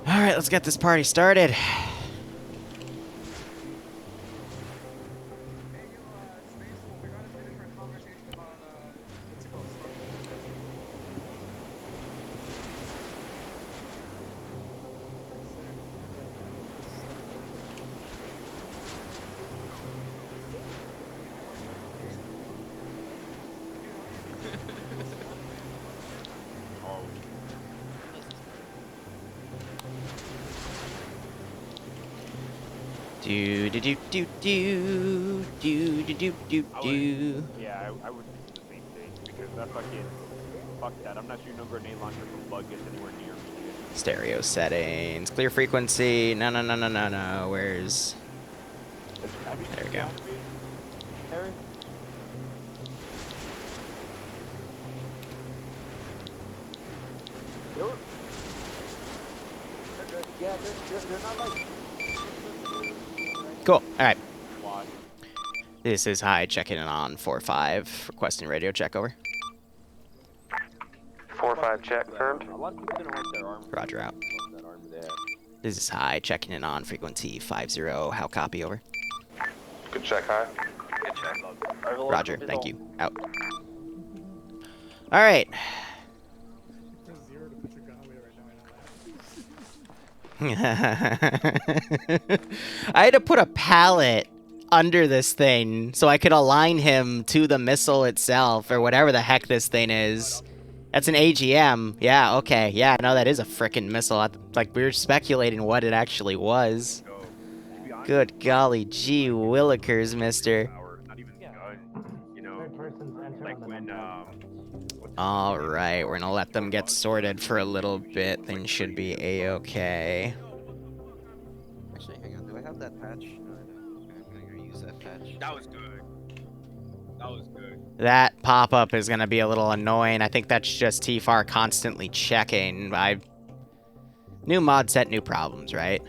Alright, let's get this party started. Do do do do do do do do do do. Yeah, I would do the same thing because that fucking fuck that. I'm not shooting no grenade launcher from bug gets anywhere near me. Stereo settings, clear frequency. No, no, no, no, no, no. Where's? There we go. Harry? Yeah, they're not like. Cool. All right. This is High checking in on 4-5, requesting radio check over. 4-5 check confirmed. A lot of people didn't like their arm. Roger out. This is High checking in on frequency 50. How copy over? Good check, High. Good check. Roger. Thank you. Out. All right. I had to put a pallet under this thing so I could align him to the missile itself or whatever the heck this thing is. That's an AGM. Yeah, okay. Yeah, no, that is a frickin' missile. Like, we were speculating what it actually was. Good golly gee willikers, mister. Alright, we're gonna let them get sorted for a little bit. Things should be a-okay. Actually, hang on. Do I have that patch? I'm gonna use that patch. That was good. That was good. That pop-up is gonna be a little annoying. I think that's just TFAR constantly checking. New mod set, new problems, right?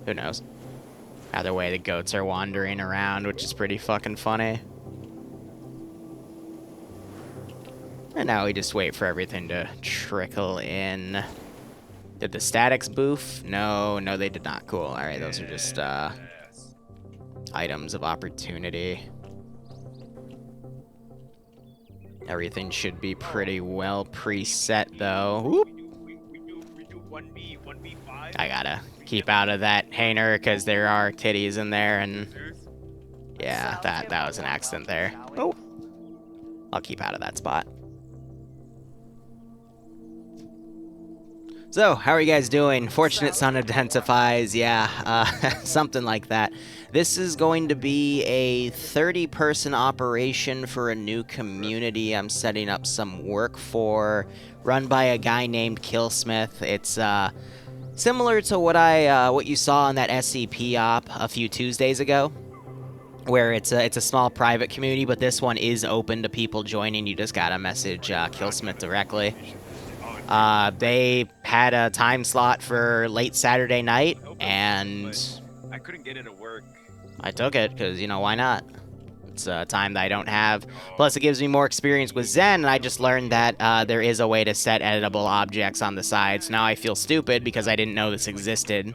Who knows? Either way, the goats are wandering around, which is pretty fucking funny. And now we just wait for everything to trickle in. Did the statics boof? No, they did not. Cool. All right, those are just items of opportunity. Everything should be pretty well preset, though. Whoop. We do 1v5. I gotta keep out of that hanger because there are titties in there, and yeah, that was an accident there. Oh, I'll keep out of that spot. So, how are you guys doing? Fortunate Son intensifies, yeah, something like that. This is going to be a 30-person operation for a new community I'm setting up some work for, run by a guy named Killsmith. It's similar to what you saw in that SCP op a few Tuesdays ago, where it's a small private community, but this one is open to people joining. You just gotta message Killsmith directly. They had a time slot for late Saturday night, and I couldn't get it to work. I took it, because, you know, why not? It's a time that I don't have. Plus, it gives me more experience with Zen, and I just learned that there is a way to set editable objects on the side. So now I feel stupid because I didn't know this existed.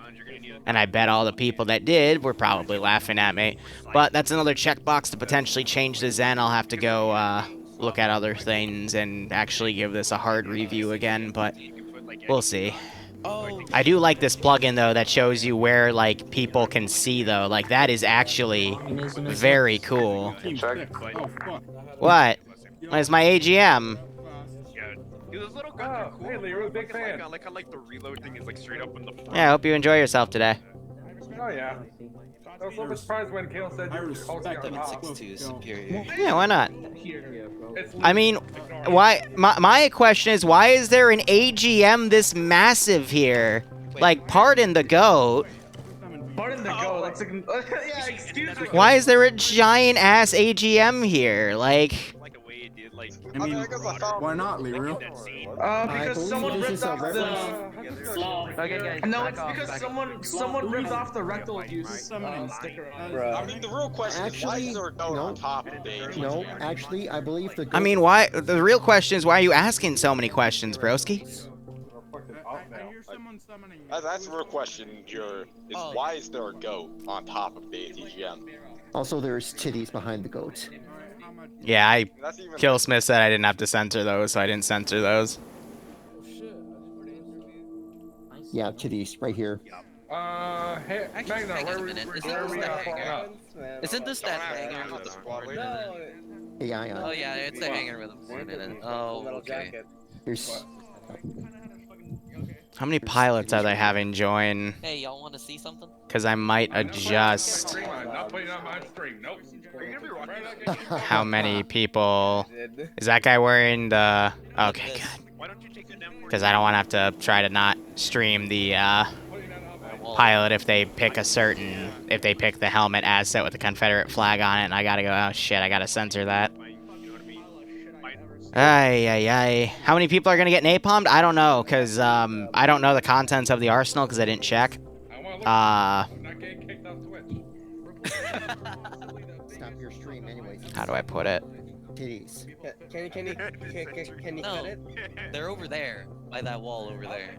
And I bet all the people that did were probably laughing at me. But that's another checkbox to potentially change the Zen. I'll have to go look at other things and actually give this a hard review again, but we'll see. I do like this plugin, though, that shows you where, like, people can see, though. Like, that is actually very cool. What? It's my AGM. Dude, those little guns are cool. Hey, Liru, big fan. I like how, like, the reload thing is, like, straight up in the front. Yeah, I hope you enjoy yourself today. Oh, yeah. I was a little surprised when Kale said you were hosting our op. 6'2" superior. Yeah, why not? I mean, why? My question is, why is there an AGM this massive here? Like, pardon the goat. Pardon the go. That's yeah, excuse me. Why is there a giant ass AGM here? Like Like the way it did, like I mean, why not, Liru? Because someone ripped off the. Okay, guys. No, back it's off, because back someone ripped off the rectal use sticker on it. I mean, the real question is why is there a goat on top of the No, actually, I believe the. I mean, why? The real question is, why are you asking so many questions, broski? I hear someone summoning. That's the real question, is why is there a goat on top of the ATGM? Also, there's titties behind the goat. Yeah, That's even Killsmith said I didn't have to censor those, so I didn't censor those. Yeah, titties right here. Hey, Magna, hang on a minute. Isn't this that hangar with the squad leader? Hey, I Oh yeah, it's the hangar with the squad leader. Oh, okay. There's. How many pilots are they having join? Hey, y'all want to see something? Because I might adjust how many people. Is that guy wearing the? Okay, good. Because I don't want to have to try to not stream the pilot if they pick if they pick the helmet as set with the Confederate flag on it, and I gotta go. Oh shit, I gotta censor that. Ay. How many people are gonna get napalmed? I don't know, because I don't know the contents of the arsenal because I didn't check. Stop your stream, anyways. How do I put it? Titties. Can you No, cut it? they're over there, by that wall over there.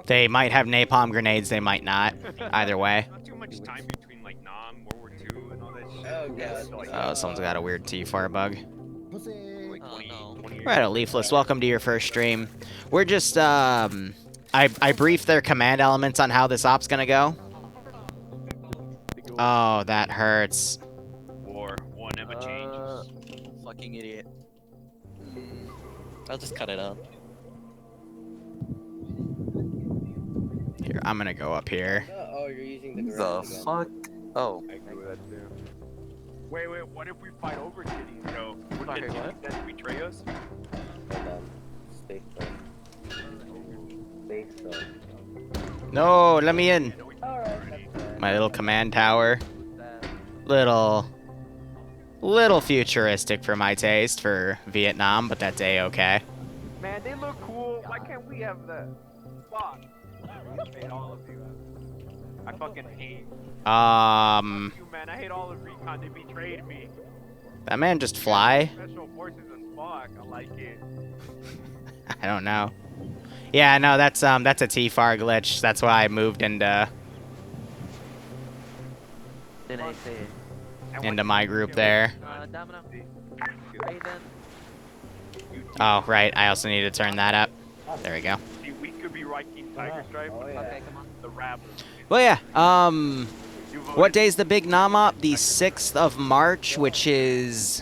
They might have napalm grenades, they might not. Either way. Not too much time between like Nam, World War II, and all that shit. Oh god. Oh, someone's got a weird T4 bug. Oh no. Right, Leafless, welcome to your first stream. We're just, I briefed their command elements on how this op's gonna go. Oh, that hurts. War never changes. Fucking idiot. I'll just cut it out. Here, I'm gonna go up here. Oh, you're using the The garage again. fuck? Oh. I agree with that too. Wait, what if we fight over titties? Yo, would Okay, the what? titties then betray us? Hold on. Stay still. No, let me in. Alright, My little command tower. Little futuristic for my taste for Vietnam, but that's a-okay. Man, they look cool. Why can't we have that? Fuck. I hate all of you. I fucking hate you, man. I hate all of Recon. They betrayed me. That man just fly? Special forces as fuck. I like it. I don't know. Yeah, no, that's a T-FAR glitch. That's why I moved into my group there. Oh, right. I also need to turn that up. There we go. See, we could be writing Tiger Stripe. Okay, come on. The rap. Well, yeah. What day is the big Nam op? The 6th of March, which is...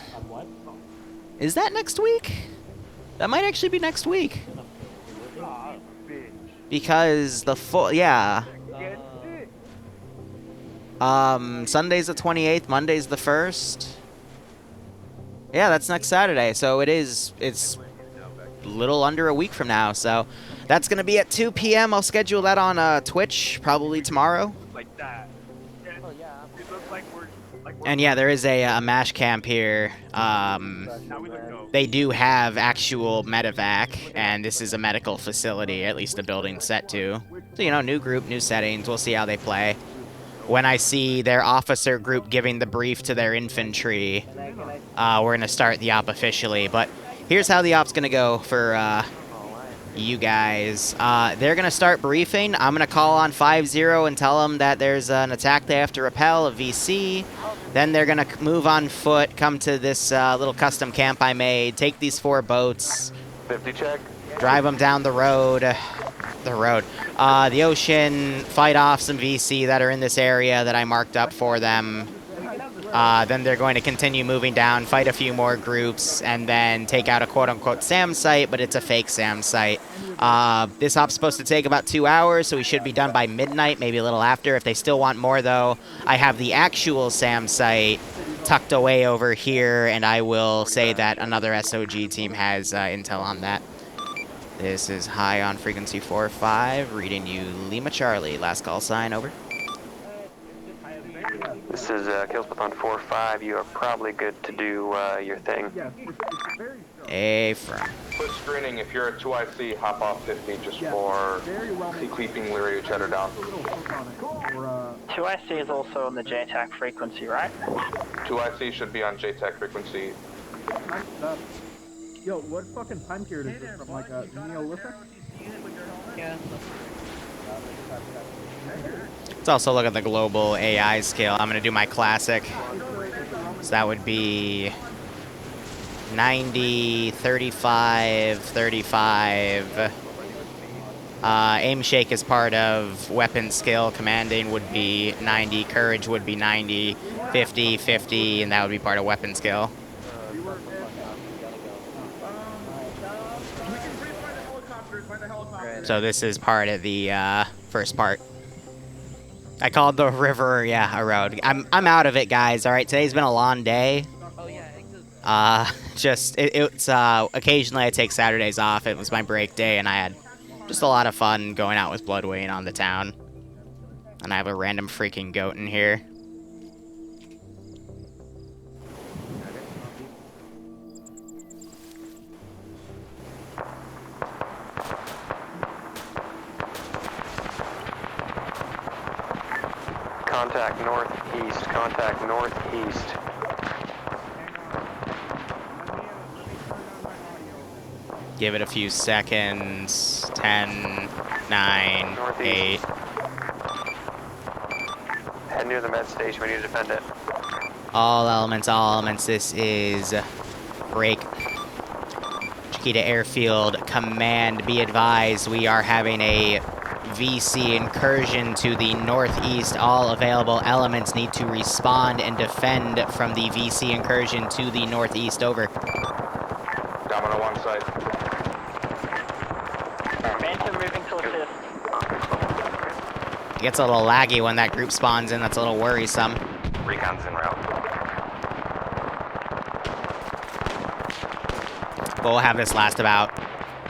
Is that next week? That might actually be next week. Because the full... Yeah. Sunday's the 28th, Monday's the 1st. Yeah, that's next Saturday, so it's a little under a week from now, so that's gonna be at 2 p.m. I'll schedule that on Twitch probably tomorrow. Like that. Oh yeah. It looks like we're And yeah, there is a MASH camp here. They do have actual medevac, and this is a medical facility, at least the building's set to. So, you know, new group, new settings, we'll see how they play. When I see their officer group giving the brief to their infantry, we're going to start the op officially. But here's how the op's going to go for you guys. They're going to start briefing. I'm going to call on 5-0 and tell them that there's an attack they have to repel, a VC. Then they're going to move on foot, come to this little custom camp I made, take these 4 boats. 50 check. Drive them down the road. The ocean, fight off some VC that are in this area that I marked up for them. Then they're going to continue moving down, fight a few more groups, and then take out a quote-unquote SAM site, but it's a fake SAM site. This op's supposed to take about 2 hours, so we should be done by midnight, maybe a little after. If they still want more, though, I have the actual SAM site tucked away over here, and I will say that another SOG team has intel on that. This is high on frequency 4-5, reading you Lima Charlie. Last call sign, over. This is Killspot on 4-5. You are probably good to do your thing. A firm. Push screening, if you're at 2IC, hop off 50 just for keeping Liru Cheddar down. 2IC is also on the JTAC frequency, right? 2IC should be on JTAC frequency. Yo, what fucking time period is this from, like, a Neolithic? Yeah. Let's also look at the global AI scale. I'm gonna do my classic. So that would be 90, 35, 35. Aim shake is part of weapon skill. Commanding would be 90. Courage would be 90. 50, 50, and that would be part of weapon skill. So this is part of the first part. I called the river, yeah, a road. I'm out of it, guys. All right, today's been a long day. It's occasionally I take Saturdays off. It was my break day, and I had just a lot of fun going out with Bloodwayne on the town. And I have a random freaking goat in here. Contact northeast, contact northeast. Give it a few seconds. 10, 9, Northeast. 8. Head near the med station, we need to defend it. All elements, this is break. Chiquita Airfield Command, be advised, we are having a VC incursion to the northeast. All available elements need to respond and defend from the VC incursion to the northeast. Over. Domino one side. Phantom moving to assist. It gets a little laggy when that group spawns in. That's a little worrisome. Recon's en route. But we'll have this last about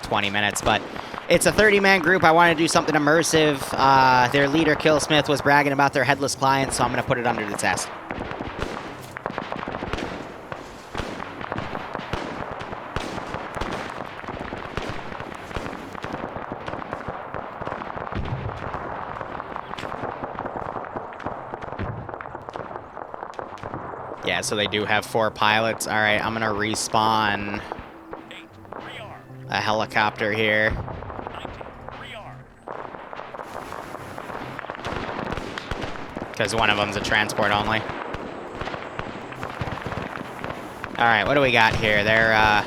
20 minutes, but it's a 30-man group. I want to do something immersive. Their leader, Killsmith, was bragging about their headless client, so I'm going to put it under the test. Yeah, so they do have 4 pilots. All right, I'm going to respawn a helicopter here. Because one of them's a transport only. Alright, what do we got here? They're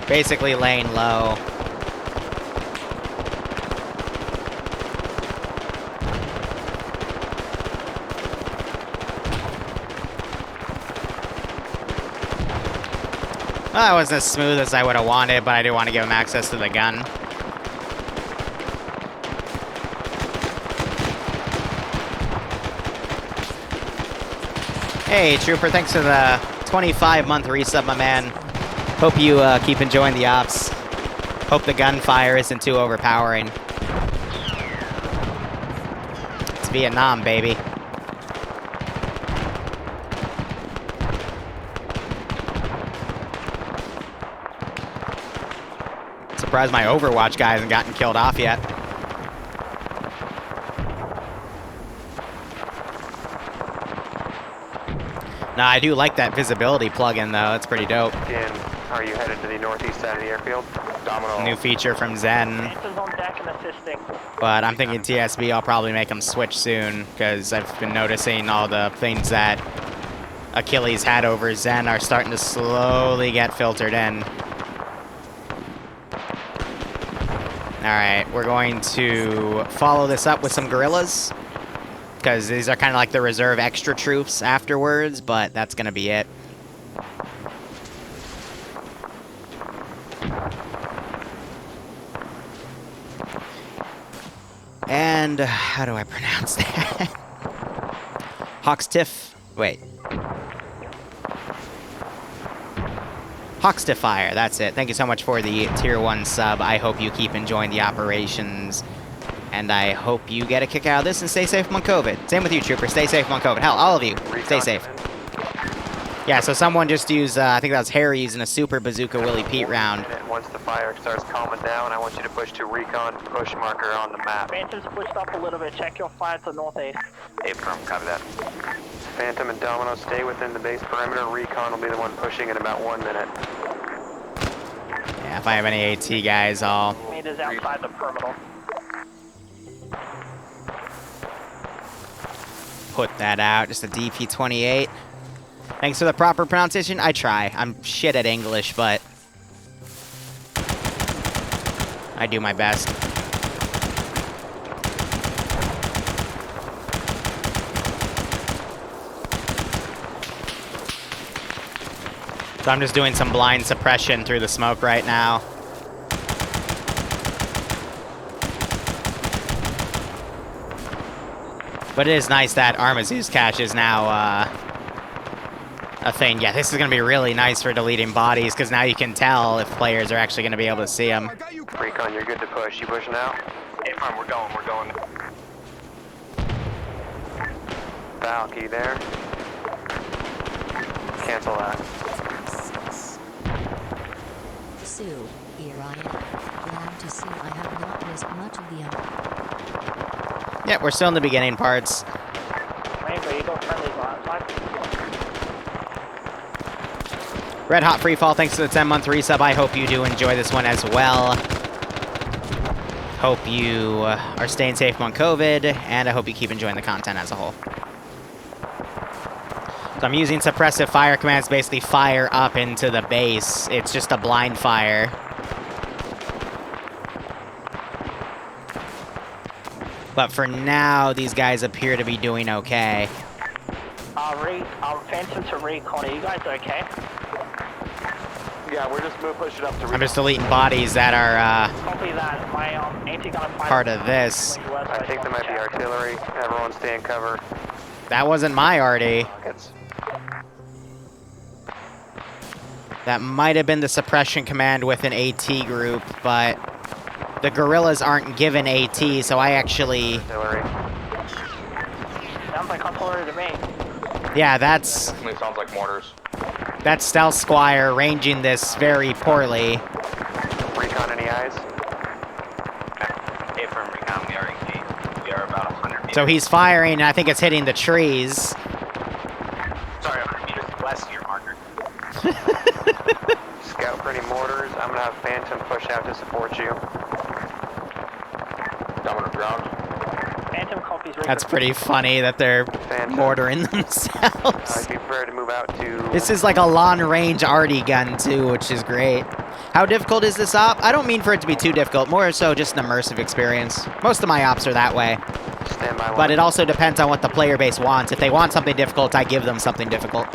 basically laying low. Well, that wasn't as smooth as I would have wanted, but I do want to give him access to the gun. Hey, Trooper, thanks for the 25-month resub, my man. Hope you keep enjoying the ops. Hope the gunfire isn't too overpowering. It's Vietnam, baby. Surprised my Overwatch guy hasn't gotten killed off yet. Nah, I do like that visibility plugin though. It's pretty dope. Are you headed to the northeast side of the airfield? Domino. New feature from Zen. Phantom's on deck and assisting. But I'm thinking TSB, I'll probably make them switch soon, because I've been noticing all the things that Achilles had over Zen are starting to slowly get filtered in. Alright, we're going to follow this up with some guerrillas, because these are kind of like the reserve extra troops afterwards, but that's going to be it. And how do I pronounce that? Hawkstiff. Wait. Hawkstifire, that's it. Thank you so much for the tier 1 sub. I hope you keep enjoying the operations. And I hope you get a kick out of this and stay safe among COVID. Same with you, Trooper. Stay safe among COVID. Hell, all of you, stay safe. Yeah, so someone just used, I think that was Harry using a super bazooka Willie Pete round. Once the fire starts calming down, I want you to push to recon push marker on the map. Phantom's pushed up a little bit. Check your fire to the northeast. Affirm, copy that. Phantom and Domino stay within the base perimeter. Recon will be the one pushing in about 1 minute. Yeah, if I have any AT guys, I'll... Meters outside the perimeter. put that out. Just a DP-28. Thanks for the proper pronunciation. I try. I'm shit at English, but I do my best. So I'm just doing some blind suppression through the smoke right now. But it is nice that Armazu's cache is now a thing. Yeah, this is going to be really nice for deleting bodies, because now you can tell if players are actually going to be able to see them. Recon, you're good to push. You pushing out? Hey, fine, we're going. Valky there. Cancel that. Sue, here I am. Glad to see I have not missed much of the other. Yeah, we're still in the beginning parts. Rainbow, you got friendlies on outside. Red Hot Freefall, thanks for the 10-month resub. I hope you do enjoy this one as well. Hope you are staying safe among COVID, and I hope you keep enjoying the content as a whole. So I'm using suppressive fire commands, basically fire up into the base. It's just a blind fire. But for now, these guys appear to be doing okay. Phantom to recon, are you guys okay? Yeah, we're just pushing up to recon. I'm just deleting bodies that are Copy that. My anti-gun fire part of this. I think there might be artillery. Everyone stay in cover. That wasn't my arty. That might have been the suppression command with an AT group, but the guerrillas aren't given AT, so I actually... Artillery. Sounds like artillery to me. Yeah, that's... Definitely sounds like mortars. That's Stealth Squire ranging this very poorly. Recon, any eyes? Hey, from recon, we are engaged. We are about 100 meters. So he's firing, and I think it's hitting the trees. Sorry, 100 meters west of your marker. Scout for any mortars. I'm gonna have Phantom push out to support you. Down on the ground. Phantom copies recon. That's pretty funny that they're Phantom. mortaring themselves. Be prepared to move out to... This is like a long-range arty gun, too, which is great. How difficult is this op? I don't mean for it to be too difficult, more so just an immersive experience. Most of my ops are that way. Stand by. But it also depends on what the player base wants. If they want something difficult, I give them something difficult.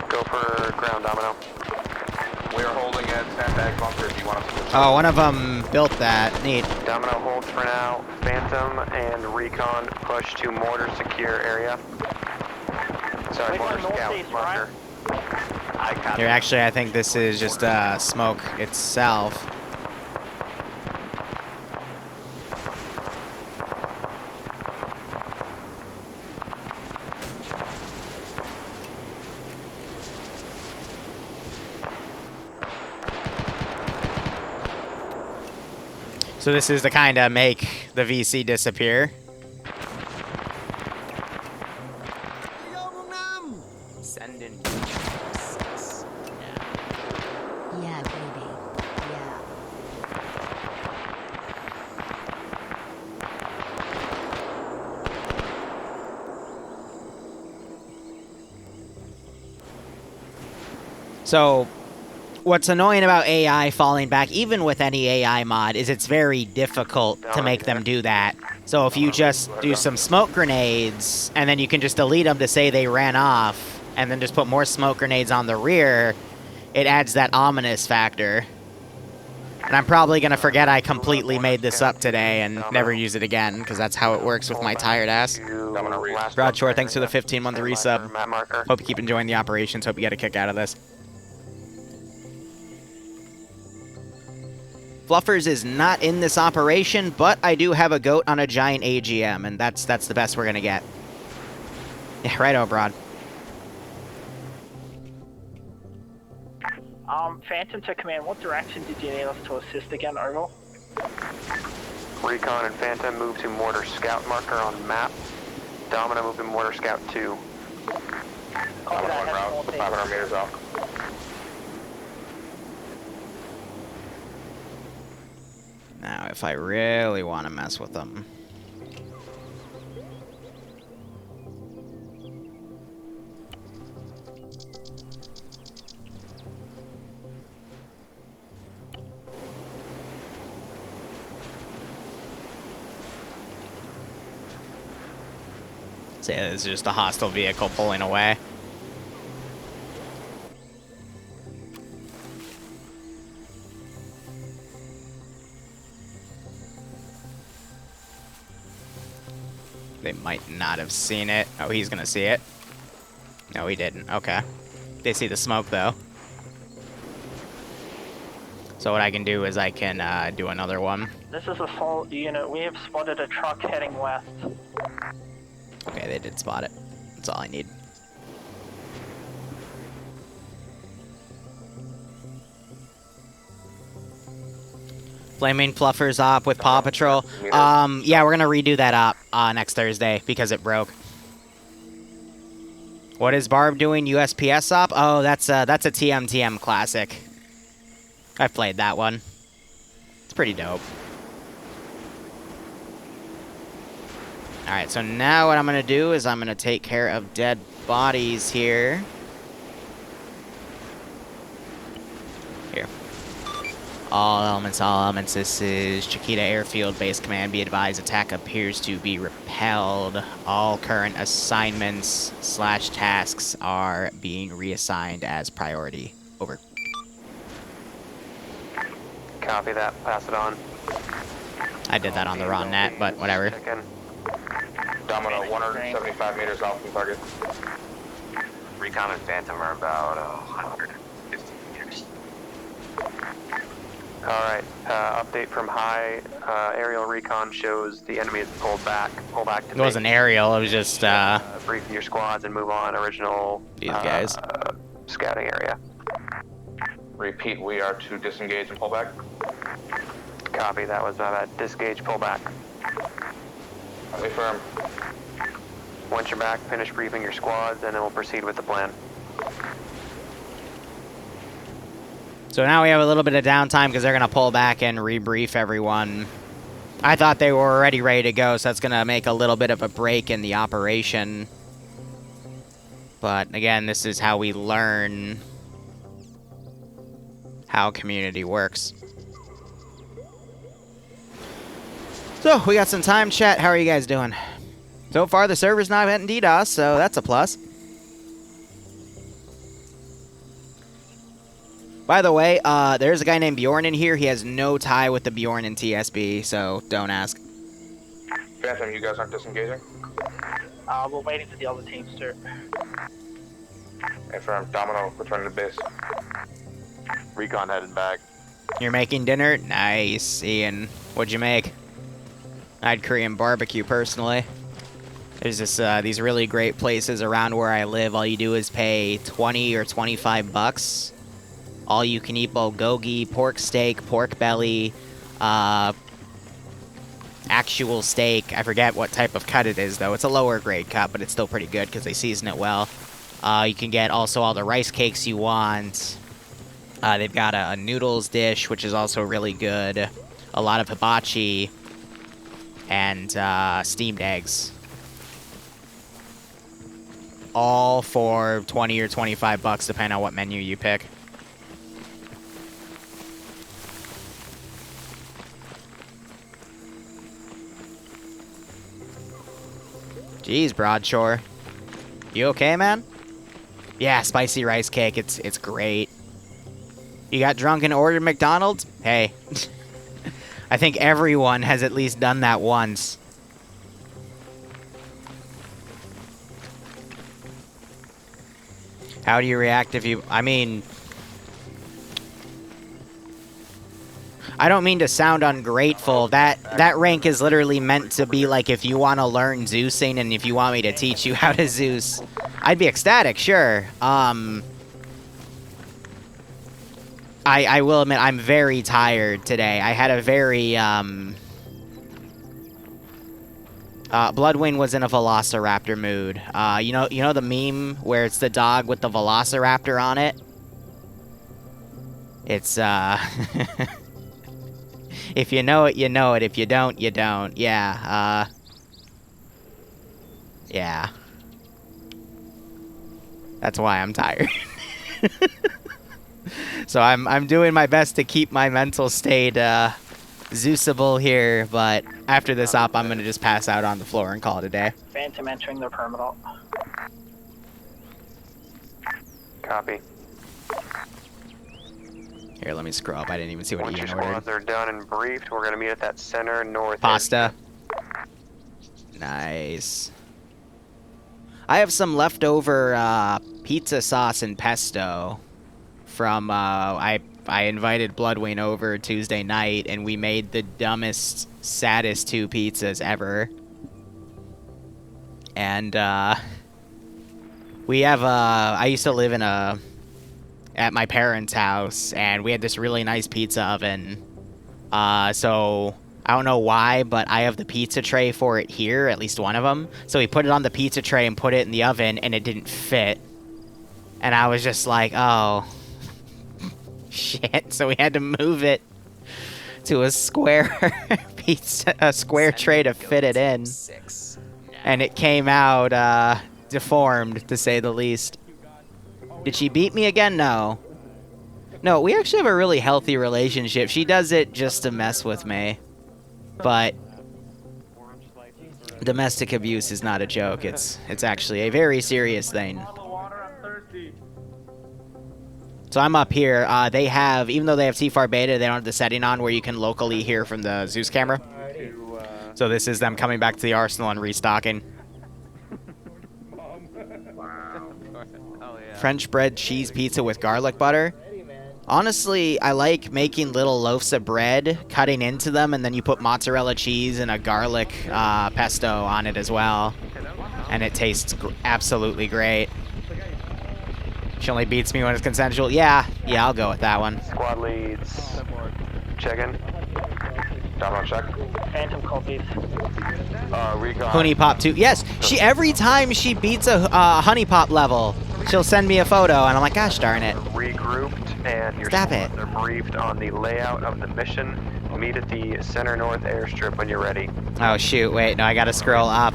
Go for ground, Domino. We are holding at Sandbag Bunker. Do you want us to... Oh, one of them built that. Neat. Domino hold for now. Phantom and Recon push to mortar secure area. Sorry, mortar scout marker. Here, actually, I think this is just smoke itself. So this is to kind of make the VC disappear. Send in. Yeah, baby. Yeah. So, what's annoying about AI falling back, even with any AI mod, is it's very difficult to make them do that. So if you just do some smoke grenades, and then you can just delete them to say they ran off, and then just put more smoke grenades on the rear, it adds that ominous factor. And I'm probably going to forget I completely made this up today and never use it again, because that's how it works with my tired ass. Broadshore, thanks for the 15-month resub. Hope you keep enjoying the operations. Hope you get a kick out of this. Fluffers is not in this operation, but I do have a goat on a giant AGM, and that's the best we're gonna get. Yeah, right, O'Brod. Phantom to command, what direction did you need us to assist again, Ergo? Recon and Phantom move to mortar scout marker on map. Domino move to mortar scout 2. Domino on route, 500 meters out. Now, if I really want to mess with them. Say this is just a hostile vehicle pulling away. They might not have seen it. Oh, he's gonna see it. No, he didn't. Okay. They see the smoke, though. So what I can do is I can do another one. This is assault unit. We have spotted a truck heading west. Okay, they did spot it. That's all I need. Flaming Fluffers op with Paw Patrol. Yeah, we're gonna redo that op next Thursday because it broke. What is Barb doing? USPS op? Oh, that's a TMTM classic. I've played that one. It's pretty dope. Alright, so now what I'm gonna do is I'm gonna take care of dead bodies here. Here. All elements, this is Chiquita Airfield Base Command. Be advised, attack appears to be repelled. All current assignments / tasks are being reassigned as priority. Over. Copy that, pass it on. I did that on the wrong net, but whatever. Domino 175 meters out from target. Recon and Phantom are about 150 meters. Alright, update from high. Aerial recon shows the enemy is pulled back. Pull back to It wasn't aerial, it was just, brief your squads and move on. Original these guys. Scouting area. Repeat, we are to disengage and pull back. Copy, that was my bad. Disengage, pull back. Affirm. Once you're back, finish briefing your squads, and then we'll proceed with the plan. So now we have a little bit of downtime because they're going to pull back and rebrief everyone. I thought they were already ready to go, so that's going to make a little bit of a break in the operation. But again, this is how we learn how community works. So, we got some time, chat. How are you guys doing? So far, the server's not hitting DDoS, so that's a plus. By the way, there's a guy named Bjorn in here. He has no tie with the Bjorn in TSB, so don't ask. Phantom, you guys aren't disengaging? We're waiting for the other teams to. Affirm. Domino, returning to base. Recon headed back. You're making dinner? Nice, Ian. What'd you make? I had Korean barbecue, personally. There's this, these really great places around where I live. All you do is pay 20 or 25 bucks. All you can eat bulgogi, pork steak, pork belly, actual steak. I forget what type of cut it is, though. It's a lower grade cut, but it's still pretty good because they season it well. You can get also all the rice cakes you want. They've got a noodles dish, which is also really good. A lot of hibachi. And steamed eggs. All for 20 or 25 bucks, depending on what menu you pick. Jeez, Broadshore. You okay, man? Yeah, spicy rice cake. It's great. You got drunk and ordered McDonald's? Hey. I think everyone has at least done that once. How do you react if you... I mean... I don't mean to sound ungrateful. That rank is literally meant to be like if you want to learn Zeusing and if you want me to teach you how to Zeus. I'd be ecstatic, sure. I will admit I'm very tired today. I had a very Bloodwing was in a Velociraptor mood. You know the meme where it's the dog with the Velociraptor on it? It's if you know it, you know it. If you don't, you don't. Yeah, yeah. That's why I'm tired. So I'm doing my best to keep my mental state Zeusable here, but after this op, I'm gonna just pass out on the floor and call it a day. Phantom entering their terminal. Copy. Here, let me scroll up. I didn't even see what Once your Ian ordered. squads are done and briefed, we're gonna meet at that center north. Pasta. Nice. I have some leftover pizza sauce and pesto from I invited Bloodwing over Tuesday night, and we made the dumbest, saddest 2 pizzas ever. And we have I used to live in at my parents' house, and we had this really nice pizza oven. So I don't know why, but I have the pizza tray for it here, at least one of them. So we put it on the pizza tray and put it in the oven, and it didn't fit. And I was just like, oh, shit. So we had to move it to a square a square tray to fit it in. And it came out deformed, to say the least. Did she beat me again? No. No, we actually have a really healthy relationship. She does it just to mess with me. But domestic abuse is not a joke. It's actually a very serious thing. So I'm up here. They have, even though they have T-FAR beta, they don't have the setting on where you can locally hear from the Zeus camera. So this is them coming back to the arsenal and restocking. French bread cheese pizza with garlic butter. Honestly, I like making little loaves of bread, cutting into them, and then you put mozzarella cheese and a garlic pesto on it as well. And it tastes absolutely great. She only beats me when it's consensual. Yeah, I'll go with that one. Squad leads. Check in. Down on check. Phantom copies. Recon. Honey Pop 2. Yes, every time she beats a Honey Pop level, she'll send me a photo, and I'm like, gosh darn it. Regrouped, and your Stop it. squads are briefed on the layout of the mission. Meet at the center north airstrip when you're ready. Oh shoot, wait, no, I gotta scroll up.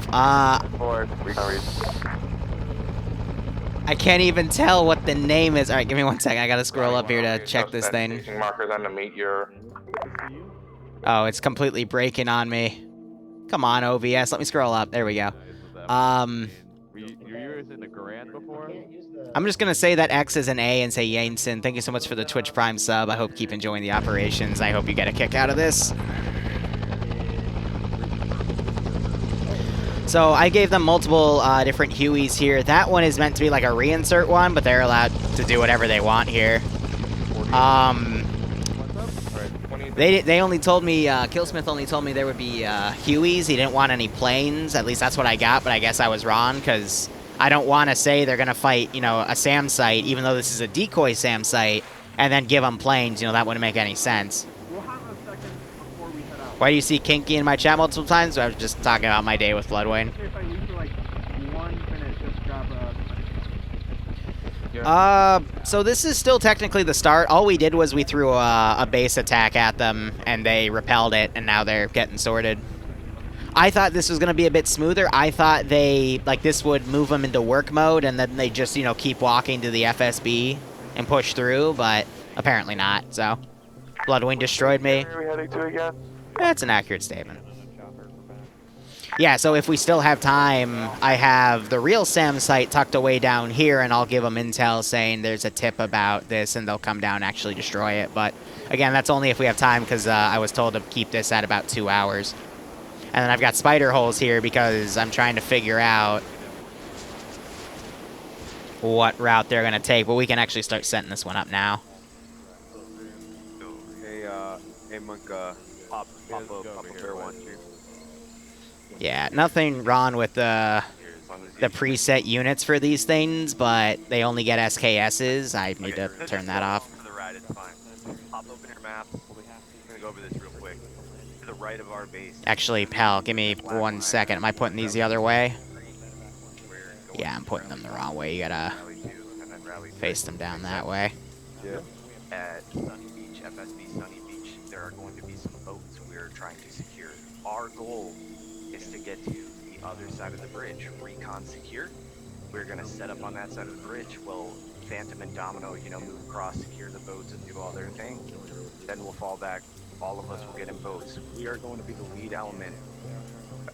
I can't even tell what the name is. Alright, give me 1 second. I gotta scroll up here to check this thing. Marker then to meet your... Oh, it's completely breaking on me. Come on, OVS. Let me scroll up. There we go. Were you in the Grand before? I'm just gonna say that X is an A and say Yainson. Thank you so much for the Twitch Prime sub. I hope you keep enjoying the operations. I hope you get a kick out of this. So I gave them multiple different Hueys here. That one is meant to be like a reinsert one, but they're allowed to do whatever they want here. They only told me, Killsmith only told me there would be Hueys. He didn't want any planes. At least that's what I got, but I guess I was wrong, because I don't want to say they're going to fight, a SAM site, even though this is a decoy SAM site, and then give them planes. That wouldn't make any sense. We'll have a second before we head out. Why do you see Kinky in my chat multiple times? I was just talking about my day with Bloodwing. Okay, if I leave for like 1 minute, just grab So this is still technically the start. All we did was we threw a base attack at them, and they repelled it, and now they're getting sorted. I thought this was going to be a bit smoother. I thought this would move them into work mode, and then they just, keep walking to the FSB and push through, but apparently not, so. Bloodwing destroyed me. Where are we heading to again? That's an accurate statement. Yeah, so if we still have time, I have the real SAM site tucked away down here, and I'll give them intel saying there's a tip about this, and they'll come down and actually destroy it. But, again, that's only if we have time, because I was told to keep this at about 2 hours. And then I've got spider holes here because I'm trying to figure out what route they're going to take. But we can actually start setting this one up now. Hey, Hey, Monk, pop a bear one, too. Yeah, nothing wrong with the preset units for these things, but they only get SKSs. I need to turn that off. For the ride, it's fine. Pop open your maps. I'm gonna go over this real quick. To the right of our base. Actually, pal, give me 1 second. Am I putting these the other way? Yeah, I'm putting them the wrong way. You gotta face them down that way. At Sunny Beach, FSB Sunny Beach, there are going to be some boats we're trying to secure. Our goal is to get to the other side of the bridge, recon secure. We're gonna set up on that side of the bridge. Well, Phantom and Domino, you know, move across, secure the boats, and do all their thing. Then we'll fall back. All of us will get in boats. We are going to be the lead element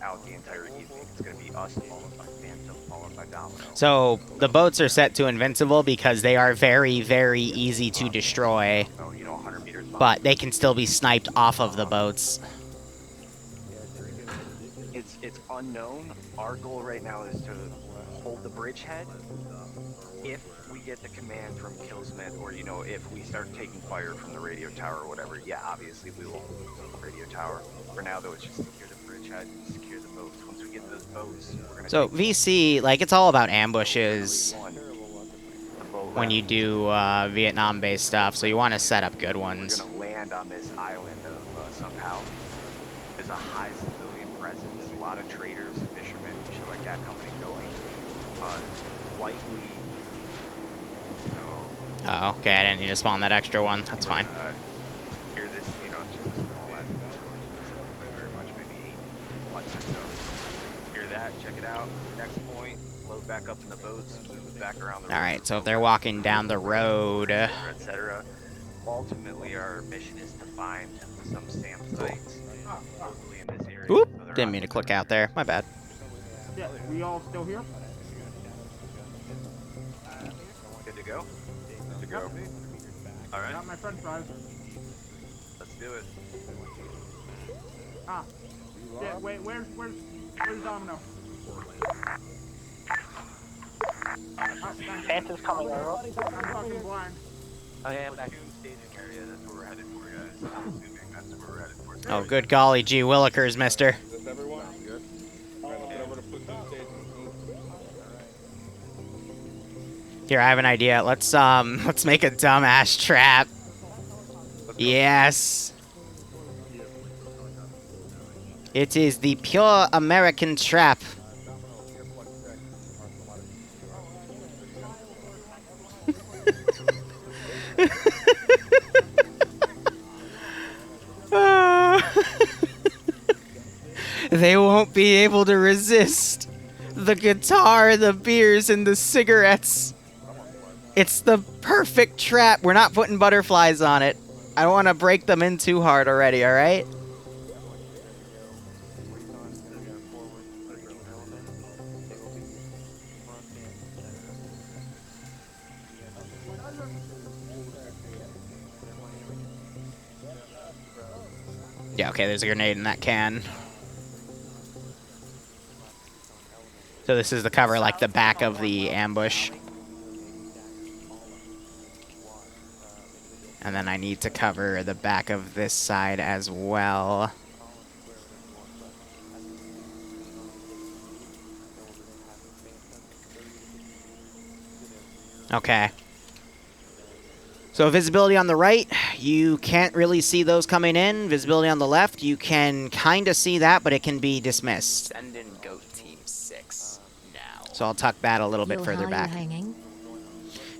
out the entire evening. It's going to be us followed by Phantom, followed by Domino. So the boats are set to invincible because they are very, very easy to destroy. Oh, you know, 100 meters. But they can still be sniped off of the boats. It's unknown. Our goal right now is to hold the bridgehead. If we get the command from Killsmith, or, you know, if we start taking fire from the radio tower or whatever, yeah, obviously we will move the radio tower. For now, though, it's just secure the bridgehead and secure the boats. Once we get to those boats, we're gonna. So VC, like, it's all about ambushes when you do Vietnam-based stuff. So you want to set up good ones. We're gonna land on this island of somehow. There's a high civilian presence, a lot of traders, fishermen, shit like that coming and going. Likely. Oh, okay, I didn't need to spawn that extra one. That's fine. Hear this, you know, just a small island. Very much, maybe 8 months or so. Hear that? Check it out. Next point. Load back up in the boats. Move back around the. All right, so if they're walking down the road, etc. Ultimately, our mission is to find some SAM sites locally in this area. Oop! Didn't mean to click out there. My bad. Yeah, we all still here? Good to go? Good to go. All right. Got my french fries. Let's do it. Ah. Yeah, wait, where's Domino? Phantom's coming over. I'm fucking blind. Oh yeah, back in staging area. That's where we're headed for, guys. I'm assuming that's where we're headed for. Oh, good golly gee willikers, mister. Is everyone? Good. Alright, let's head over to Pussy Station. Here, I have an idea. Let's make a dumbass trap. Yes. It is the pure American trap. They won't be able to resist the guitar, the beers, and the cigarettes. It's the perfect trap. We're not putting butterflies on it. I don't want to break them in too hard already, alright? Yeah, okay, there's a grenade in that can. So this is the cover, like the back of the ambush. And then I need to cover the back of this side as well. Okay. So visibility on the right, you can't really see those coming in. Visibility on the left, you can kind of see that, but it can be dismissed. Send in Goat Team 6 now. So I'll tuck that a little bit further how back. you hanging?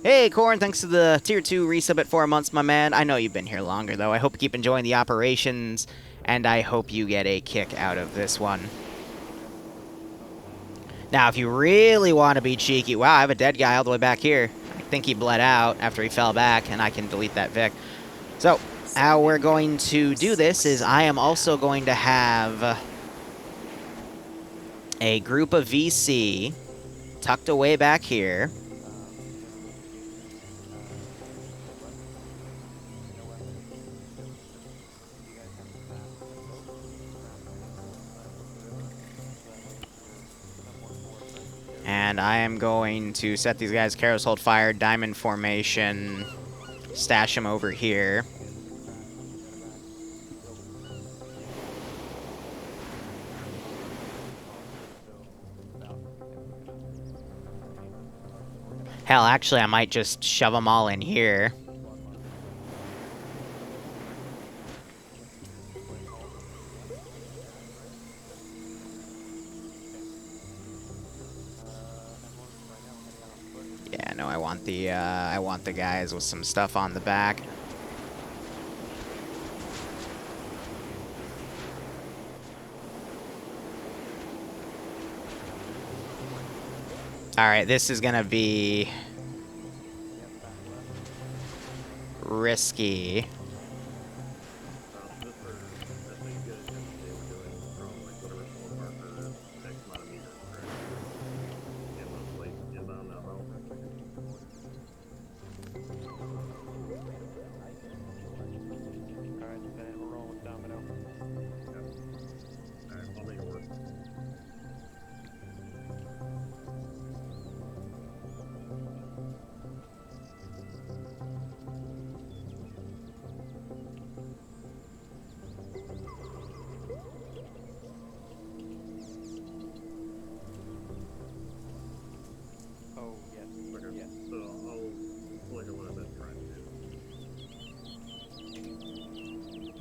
Hey, Corn, thanks to the Tier 2 resub at 4 months, my man. I know you've been here longer, though. I hope you keep enjoying the operations, and I hope you get a kick out of this one. Now, if you really want to be cheeky... Wow, I have a dead guy all the way back here. I think he bled out after he fell back, and I can delete that Vic. So, how we're going to do this is I am also going to have a group of VC tucked away back here. And I am going to set these guys Karos hold fire, diamond formation, stash them over here. Hell, actually, I might just shove them all in here. Yeah, no, I want the guys with some stuff on the back. All right, this is gonna be risky.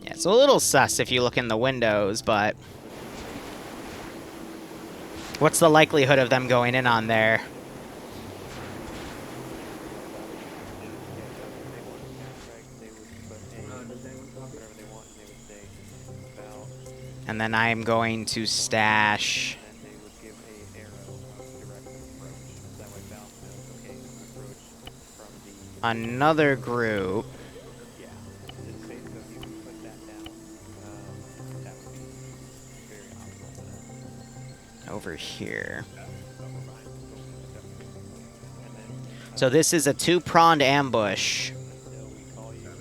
Yeah, it's a little sus if you look in the windows, but what's the likelihood of them going in on there? And then I'm going to stash another group over here. So this is a two-pronged ambush.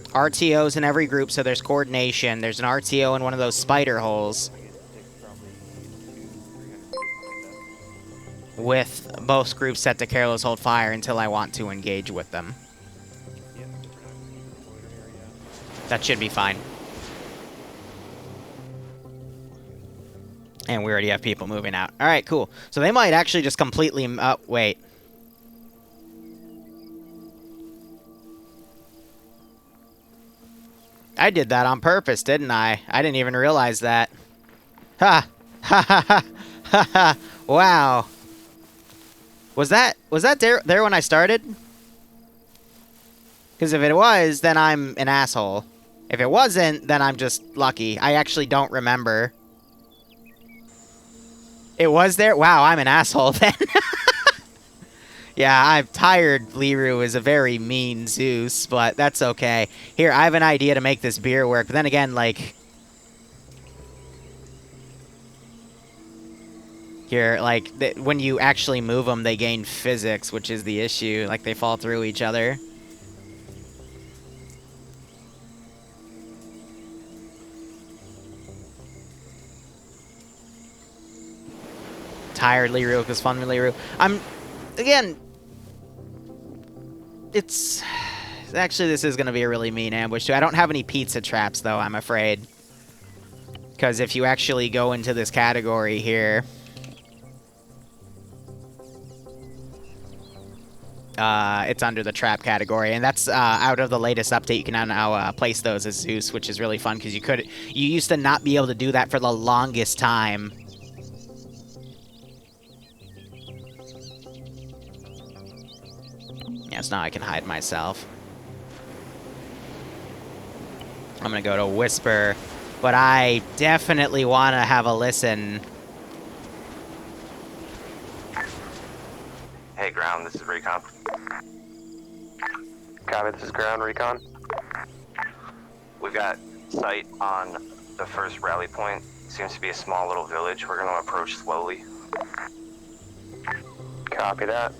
RTOs in every group, so there's coordination. There's an RTO in one of those spider holes, with both groups set to careless hold fire until I want to engage with them. That should be fine. And we already have people moving out. All right, cool. So they might actually just completely... wait. I did that on purpose, didn't I? I didn't even realize that. Ha! Ha ha ha! Ha ha! Wow. Was that there when I started? Because if it was, then I'm an asshole. If it wasn't, then I'm just lucky. I actually don't remember. It was there? Wow, I'm an asshole then. Yeah, I'm tired. Liru is a very mean Zeus, but that's okay. Here, I have an idea to make this beer work, but then again, like... Here, like, when you actually move them, they gain physics, which is the issue. Like, they fall through each other. Tired Liru, because fun with Liru. Again... It's... Actually, this is going to be a really mean ambush, too. I don't have any pizza traps, though, I'm afraid. Because if you actually go into this category here... it's under the trap category, and that's out of the latest update. You can now place those as Zeus, which is really fun, because you used to not be able to do that for the longest time. Yes, now I can hide myself. I'm gonna go to Whisper, but I definitely want to have a listen. Hey, Ground, this is Recon. Copy, this is Ground, Recon. We've got sight on the first rally point. Seems to be a small little village. We're going to approach slowly. Copy that.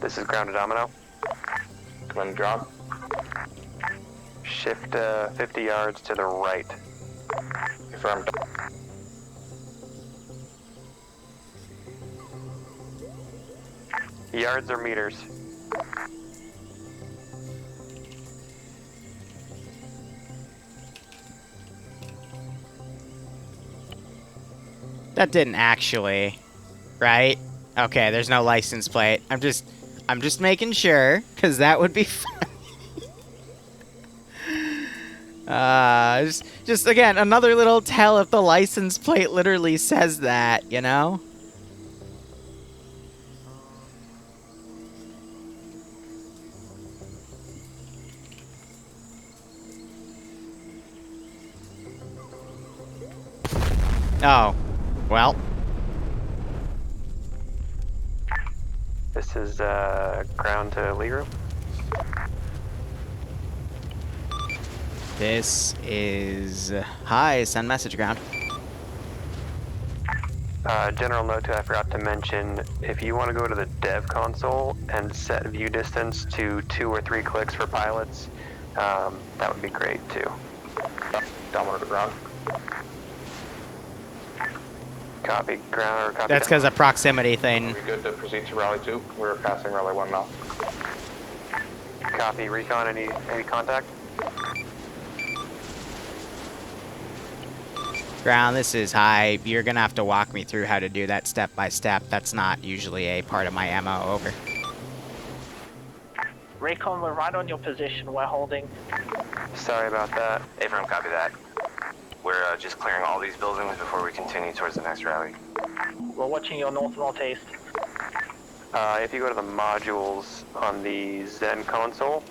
This is Ground to Domino. Come in, drop. Shift 50 yards to the right. Confirmed. Yards or meters? That didn't actually, right? Okay, there's no license plate. I'm just making sure, because that would be fun. Just again, another little tell if the license plate literally says that, you know? Oh, well. This is ground to Liru. This is... Hi, send message ground. General note, I forgot to mention, if you want to go to the dev console and set view distance to 2 or 3 clicks for pilots, that would be great too. Download the ground. Copy ground or copy. That's because of proximity thing. Are we good to proceed to Rally 2? We're passing Rally 1 now. Copy recon, any contact? Ground, this is high. You're gonna have to walk me through how to do that step by step. That's not usually a part of my MO. Over. Recon, we're right on your position. We're holding. Sorry about that. Affirm, copy that. We're just clearing all these buildings before we continue towards the next rally. We're watching your north-northeast. If you go to the modules on the Zen console,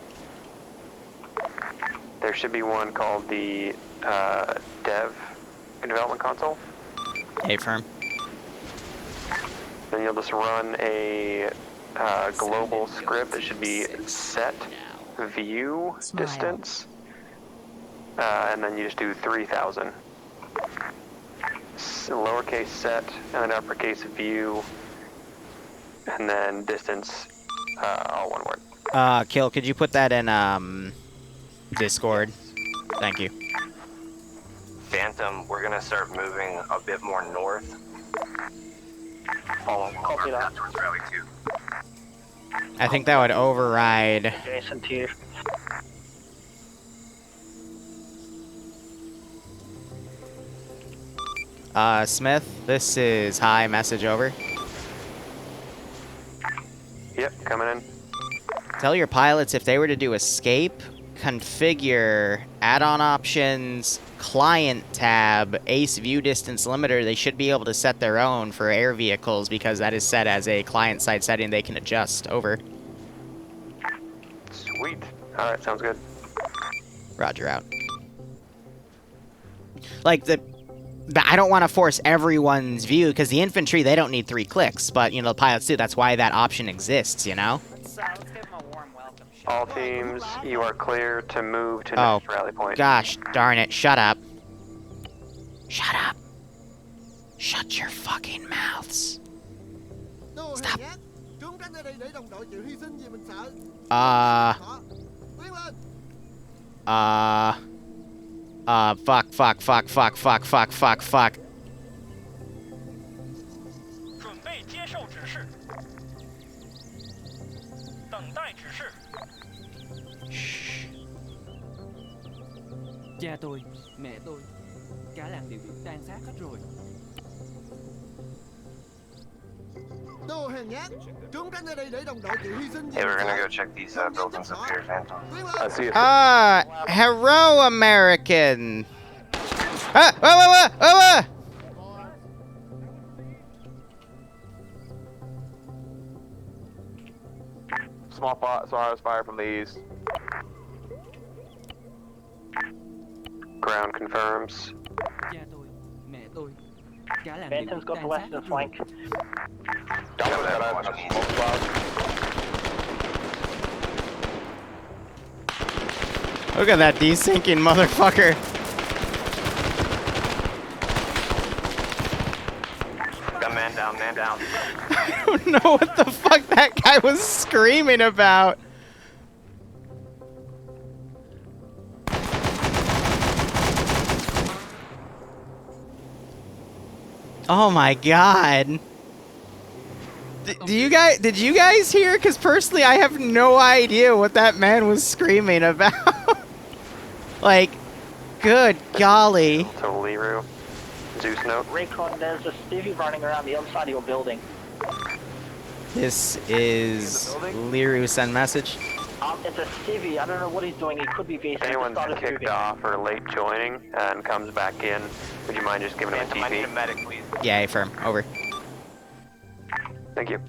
there should be one called the Dev Development Console. Affirm. Then you'll just run a global script that should be set view distance, and then you just do 3,000. Lowercase set, and then uppercase view, and then distance, all one word. Kill, could you put that in, Discord? Thank you. Phantom, we're gonna start moving a bit more north. Following Copy that. towards Rally 2. I think that would override... Jason to you. Smith, this is high, message over. Yep, coming in. Tell your pilots if they were to do escape, configure, add-on options, client tab, ACE view distance limiter, they should be able to set their own for air vehicles because that is set as a client-side setting they can adjust. Over. Sweet. Alright, sounds good. Roger out. Like, I don't want to force everyone's view, because the infantry, they don't need 3 clicks, but, you know, the pilots do. That's why that option exists, you know? Let's give him a warm welcome. All teams, you are clear to move to next rally point. Gosh darn it, shut up. Shut up. Shut your fucking mouths. Stop. Fuck. 准备接受指示。等待指示。 Cha tôi, mẹ tôi, cả làng đều bị tan xác hết rồi. Hey, we're gonna go check these buildings up here, Phantom. I see you. Hello, American. Whoa. Small SARS fire from the east. Ground confirms. Cha tôi, mẹ tôi, cả làng đều Phantom's bị got the tan xác western hết rồi. flank. Download that smoke cloud. Look at that desyncing motherfucker. Got man down. I don't know what the fuck that guy was screaming about. Oh my god. Did you guys hear? Because personally, I have no idea what that man was screaming about. Like, good golly. To Liru. Zeus note. Raycon, there's a civvy running around the other side of your building. This is Liru send message. It's a civvy. I don't know what he's doing. He could be VC. If anyone's kicked off or late joining and comes back in, would you mind just giving him a TP? I need a medic, please. Yeah, affirm. Over. Thank you.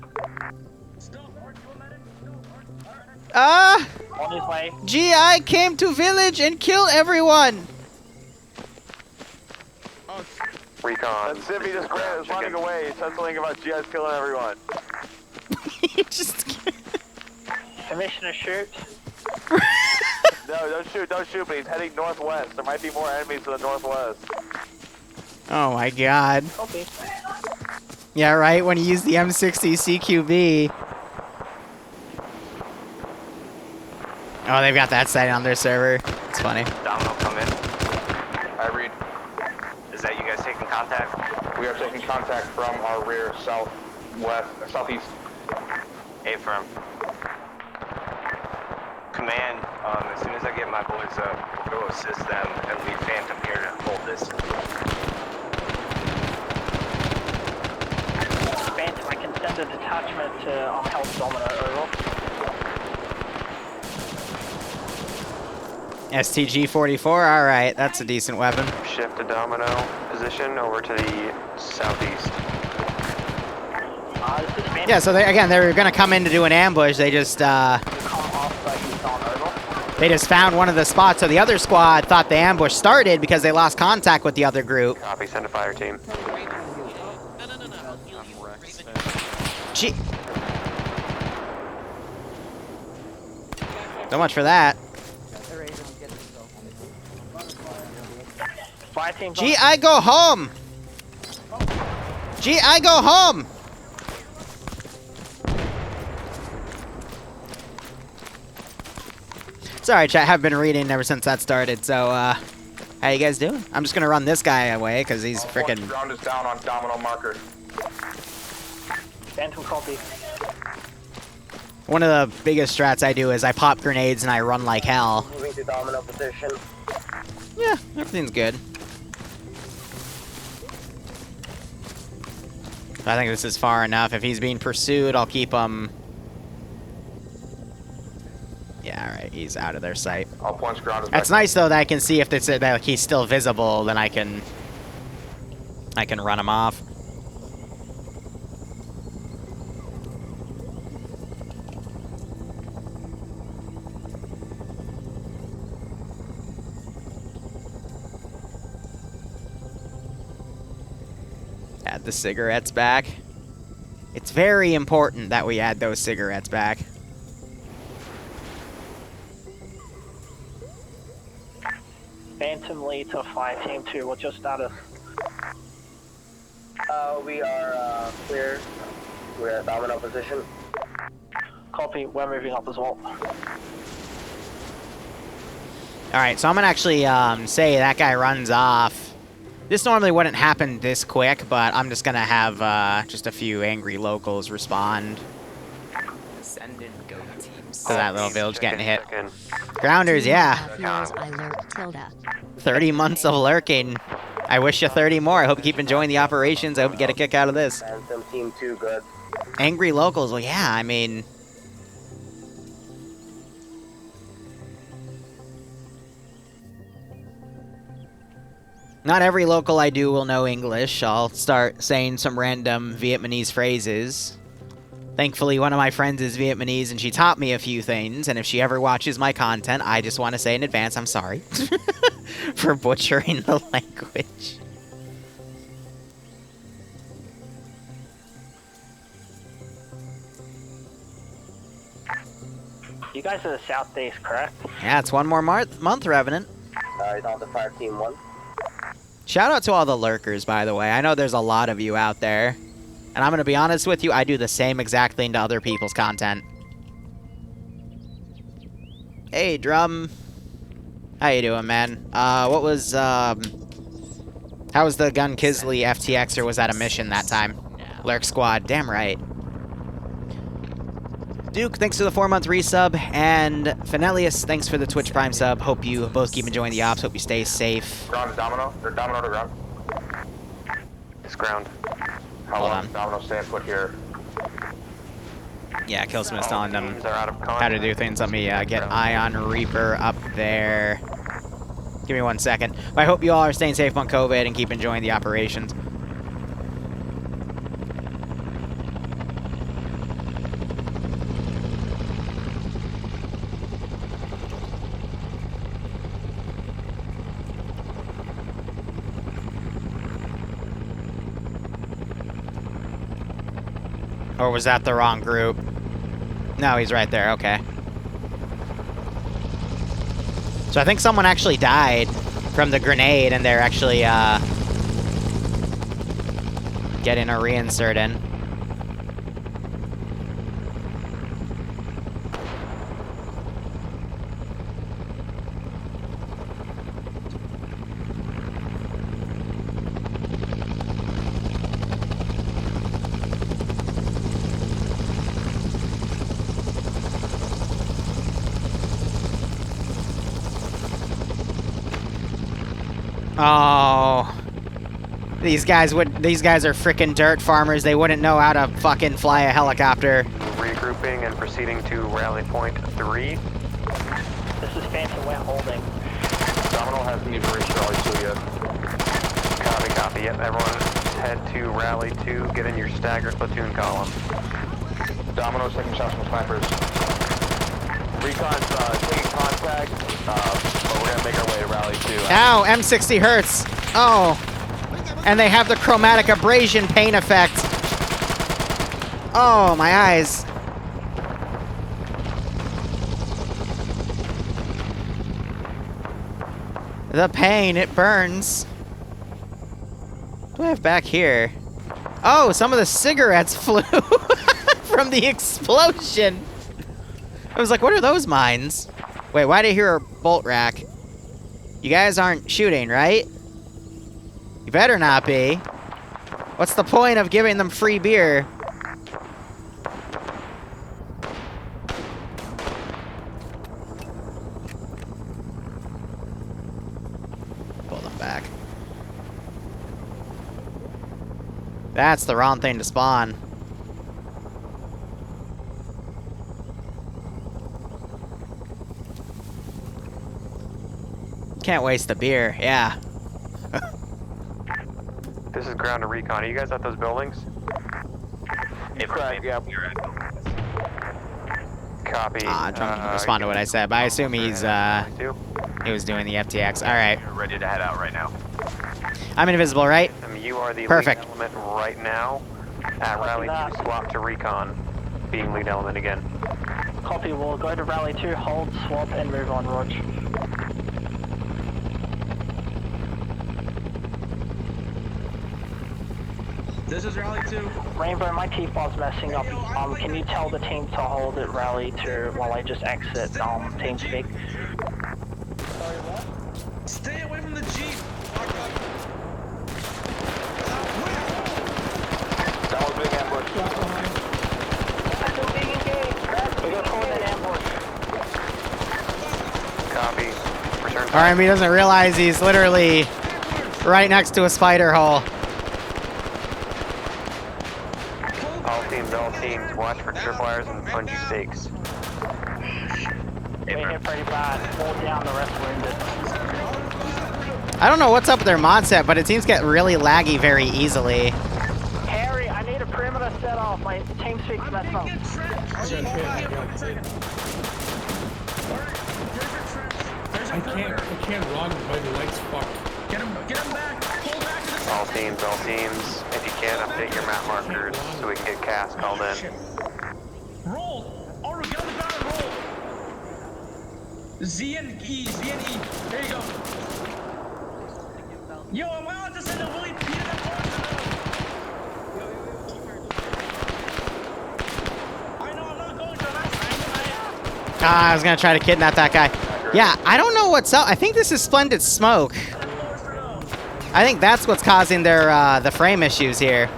Ah! On his way. GI came to village and killed everyone! Recon. That civvy just is running away. He said something about GI's killing everyone. Just... Commissioner shoot. No, don't shoot, but he's heading northwest. There might be more enemies to the northwest. Oh my god. Okay. Yeah, right, when you use the M60 CQB. Oh, they've got that sighting on their server. It's funny. Domino, come in. I read. Is that you guys taking contact? We are taking contact from our rear southeast. Affirm. Command, as soon as I get my boys up, we'll go assist them and leave Phantom here to hold this. Phantom, I can send a detachment to help Domino, over. STG-44, alright, that's a decent weapon. Shift to Domino position over to the southeast. Yeah, so they were gonna come in to do an ambush, they just found one of the spots, so the other squad thought the ambush started because they lost contact with the other group. Copy, send a fire team. Gee. So much for that. GI go home! GI go home! Sorry, chat, I have been reading ever since that started, so, how you guys doing? I'm just gonna run this guy away, because he's freaking... Ground is down on Domino marker. Phantom copy. One of the biggest strats I do is I pop grenades and I run like hell. Moving to Domino position. Yeah, everything's good. I think this is far enough. If he's being pursued, I'll keep him... Yeah, alright, he's out of their sight. I'll punch ground. That's nice, though, that I can see if it's, that he's still visible, then I can run him off. Add the cigarettes back. It's very important that we add those cigarettes back. Phantom lead to fire team 2. What's your status? We are clear. We're at Domino position. Copy. We're moving up as well. Alright, so I'm gonna actually say that guy runs off. This normally wouldn't happen this quick, but I'm just gonna have just a few angry locals respond. Send in go teams. To that little village getting hit. Grounders, yeah. 30 months of lurking. I wish you 30 more. I hope you keep enjoying the operations. I hope you get a kick out of this. Phantom team 2, good. Angry locals, well, yeah, I mean... Not every local I do will know English. I'll start saying some random Vietnamese phrases. Thankfully, one of my friends is Vietnamese, and she taught me a few things, and if she ever watches my content, I just want to say in advance, I'm sorry for butchering the language. You guys are the southeast, correct? Yeah, it's one more month, Revenant. He's on the fire team 1. Shout out to all the lurkers, by the way. I know there's a lot of you out there. And I'm going to be honest with you, I do the same exact thing to other people's content. Hey, Drum. How you doing, man? How was the Gun Kisley FTX, or was that a mission that time? Lurk Squad, damn right. Duke, thanks for the 4-month resub, and Fenelius, thanks for the Twitch Prime sub. Hope you both keep enjoying the ops. Hope you stay safe. Ground is Domino. They're Domino to ground. This ground. How Hold long on. is Domino staying put here? Yeah, Killsman's telling them Teams are out of how to do things. Let me get Ion Reaper up there. Give me 1 second. I hope you all are staying safe on COVID and keep enjoying the operations. Or was that the wrong group? No, he's right there. Okay. So I think someone actually died from the grenade, and they're actually getting a reinsert in. Oh, these guys are frickin' dirt farmers. They wouldn't know how to fucking fly a helicopter. Regrouping and proceeding to rally point 3. This is Phantom, we're holding. Domino hasn't even reached Rally 2 yet. Copy, copy. Yep, everyone head to rally 2. Get in your staggered platoon column. Domino's taking shots from snipers. Recon's taking contact, but we're gonna make our way to Rally 2. Ow, M60 hurts. Oh, and they have the chromatic abrasion pain effect. Oh, my eyes. The pain, it burns. What do I have back here? Oh, some of the cigarettes flew from the explosion. I was like, what are those mines? Wait, why did I hear a bolt rack? You guys aren't shooting, right? You better not be. What's the point of giving them free beer? Pull them back. That's the wrong thing to spawn. Can't waste the beer, yeah. This is ground to recon. Are you guys at those buildings? Correct, yeah. Copy. I'm trying to respond to what I said, but I assume he was doing the FTX. All right. We're ready to head out right now. I'm invisible, right? You are the Perfect. lead element right now. At rally 2, swap to recon. Being lead element again. Copy, we'll go to rally 2, hold, swap, and move on, Rog. This is rally 2. Rainbow, my T-bob's messing up. Can you tell the team to hold at rally 2 while I just exit TeamSpeak? Stay away from the Jeep. That was being ambushed. Still being engaged. We got caught in an ambush. Copy. Return. RMB doesn't realize he's literally right next to a spider hole. All teams, watch for tripwires and punchy stakes. We hit pretty bad. Hold down, the rest wounded. I don't know what's up with their mod set, but it seems to get really laggy very easily. Harry, I need a perimeter set off. My TeamSpeak's messed up. I can't run. My leg's fucked. Get him back. Pull back to the All teams, if you can, update your map markers so we can get CAS called in. roll. Oru, get on the ground and roll. Z and E. There you go. Yo, am I allowed to send a Willie P to that I know I'm not going to. I was gonna try to kidnap that guy. Yeah, I don't know what's up. I think this is Splendid Smoke. I think that's what's causing their the frame issues here.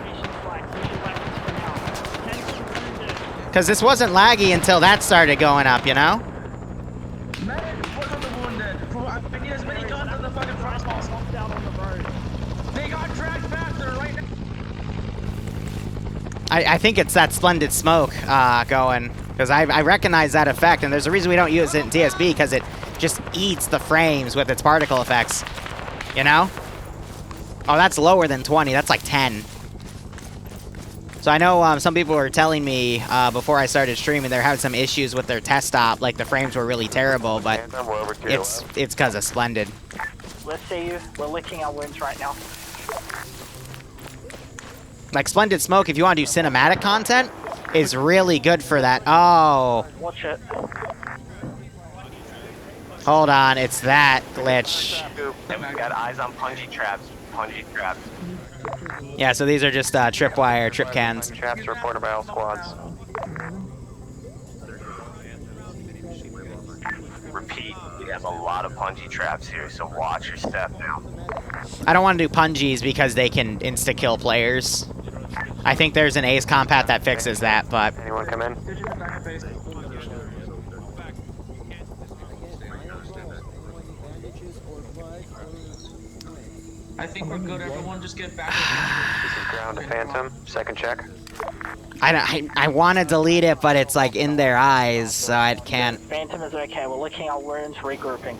Because this wasn't laggy until that started going up, you know? They got dragged back there right now. I think it's that splendid smoke going, because I recognize that effect, and there's a reason we don't use it in TSB, because it just eats the frames with its particle effects, you know? Oh, that's lower than 20, that's like 10. So I know some people were telling me before I started streaming they're having some issues with their test stop, like the frames were really terrible, but it's because of Splendid. Let's see you. We're licking our wounds right now. Like Splendid Smoke, if you want to do cinematic content, is really good for that. Oh. Watch it. Hold on, it's that glitch. And we've got eyes on punji traps. Punji traps. Yeah, so these are just tripwire, trip cans. Traps reported by all squads. Repeat, we have a lot of punji traps here, so watch your step now. I don't want to do punjies because they can insta-kill players. I think there's an Ace compat that fixes that, but... Anyone come in? I think we're good, everyone. Just get back. This is ground to Phantom. Second check. I want to delete it, but it's like in their eyes, so I can't... Phantom is okay. We're licking our wounds, regrouping.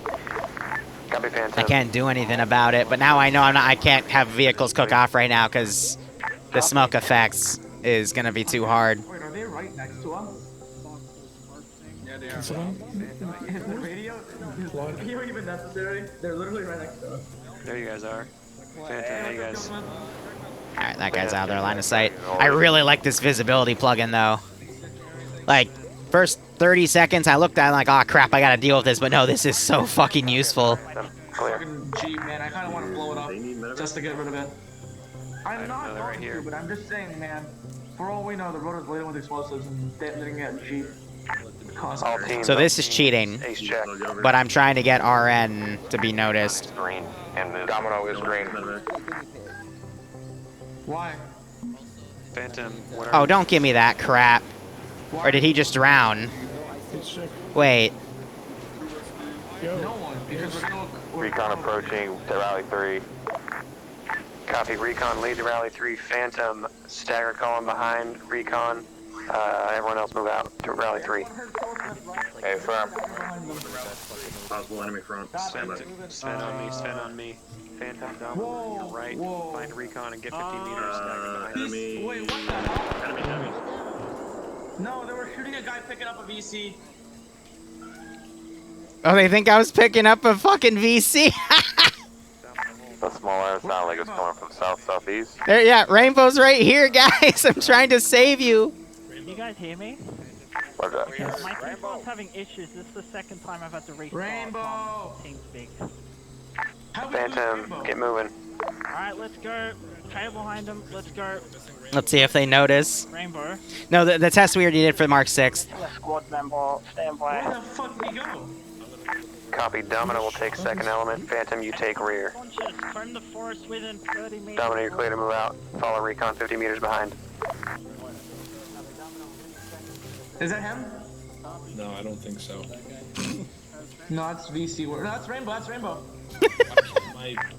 Copy, Phantom. I can't do anything about it, but now I know I can't have vehicles cook off right now because the smoke effects is going to be too hard. Wait, are they right next to us? Yeah, they are. Is the radio even necessary? They're literally right next to us. There you guys are. Phantom, there you guys. Alright, that guy's out of their line of sight. I really like this visibility plugin, though. Like, first 30 seconds, I looked at it like, oh crap, I gotta deal with this, but no, this is so fucking useful. Fucking Jeep, man, I kinda wanna blow it up just to get rid of it. I'm not going to, but I'm just saying, man, for all we know, the road is laden with explosives and detonating at Jeep. So this is cheating, but I'm trying to get RN to be noticed. Green, and the domino is green. Why? Phantom, Oh, don't give me that crap. Or did he just drown? Wait. No one, because we're gonna... Recon approaching to Rally 3. Copy, Recon, lead to Rally 3. Phantom, stagger column behind Recon. Everyone else move out to Rally 3. Hey, firm. Possible enemy front. Stand on me, stand on me. Phantom, Domino, on your right. Find Recon and get 50 meters. Stagger behind Enemy. Wait, what the hell? Enemy. No, they were shooting a guy picking up a VC. Oh, they think I was picking up a fucking VC? The small air sound like it's coming from south-southeast. There, yeah, Rainbow's right here, guys. I'm trying to save you. You guys hear me? What's that? Yes. My phone's having issues. This is the second time I've had to restart. Rainbow! TeamSpeak. Phantom, get moving. Alright, let's go. Trail behind them. Let's go. Let's see if they notice. Rainbow. No, the test we already did for Mark 6. Squad member, stand by. Where the fuck did he go? Copy, Domino will take second element. Phantom, you take rear. From the forest within 30 meters. Domino, you're clear to move out. Follow Recon 50 meters behind. Is that him? No, I don't think so. No, it's VC. No, that's Rainbow. That's Rainbow.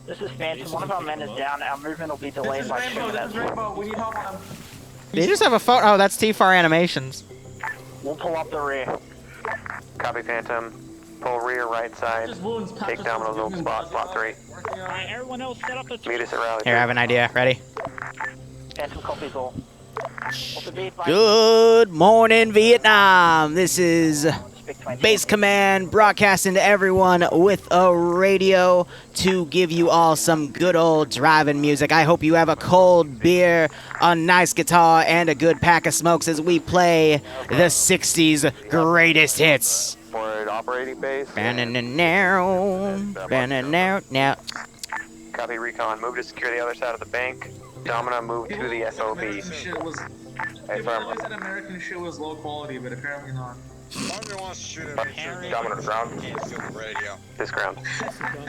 This is Phantom. One of our men is down. Our movement will be delayed by 2 minutes. This is Rainbow. We need help on him. They just have a photo. Oh, that's T-Far Animations. We'll pull up the rear. Copy, Phantom. Pull rear right side. Take Domino's old spot, spot 3. Alright, everyone else set up the... Meet us at Rally 3. Here, I have an idea. Ready? Phantom copies all. Good morning, Vietnam. This is Base Command broadcasting to everyone with a radio to give you all some good old driving music. I hope you have a cold beer, a nice guitar, and a good pack of smokes as we play the 60s greatest hits. For operating base. Now. Copy, Recon. Move to secure the other side of the bank. Domino, move to the FOB. Hey, firm. People always said American shit was low quality, but apparently not. Domino ground. This ground.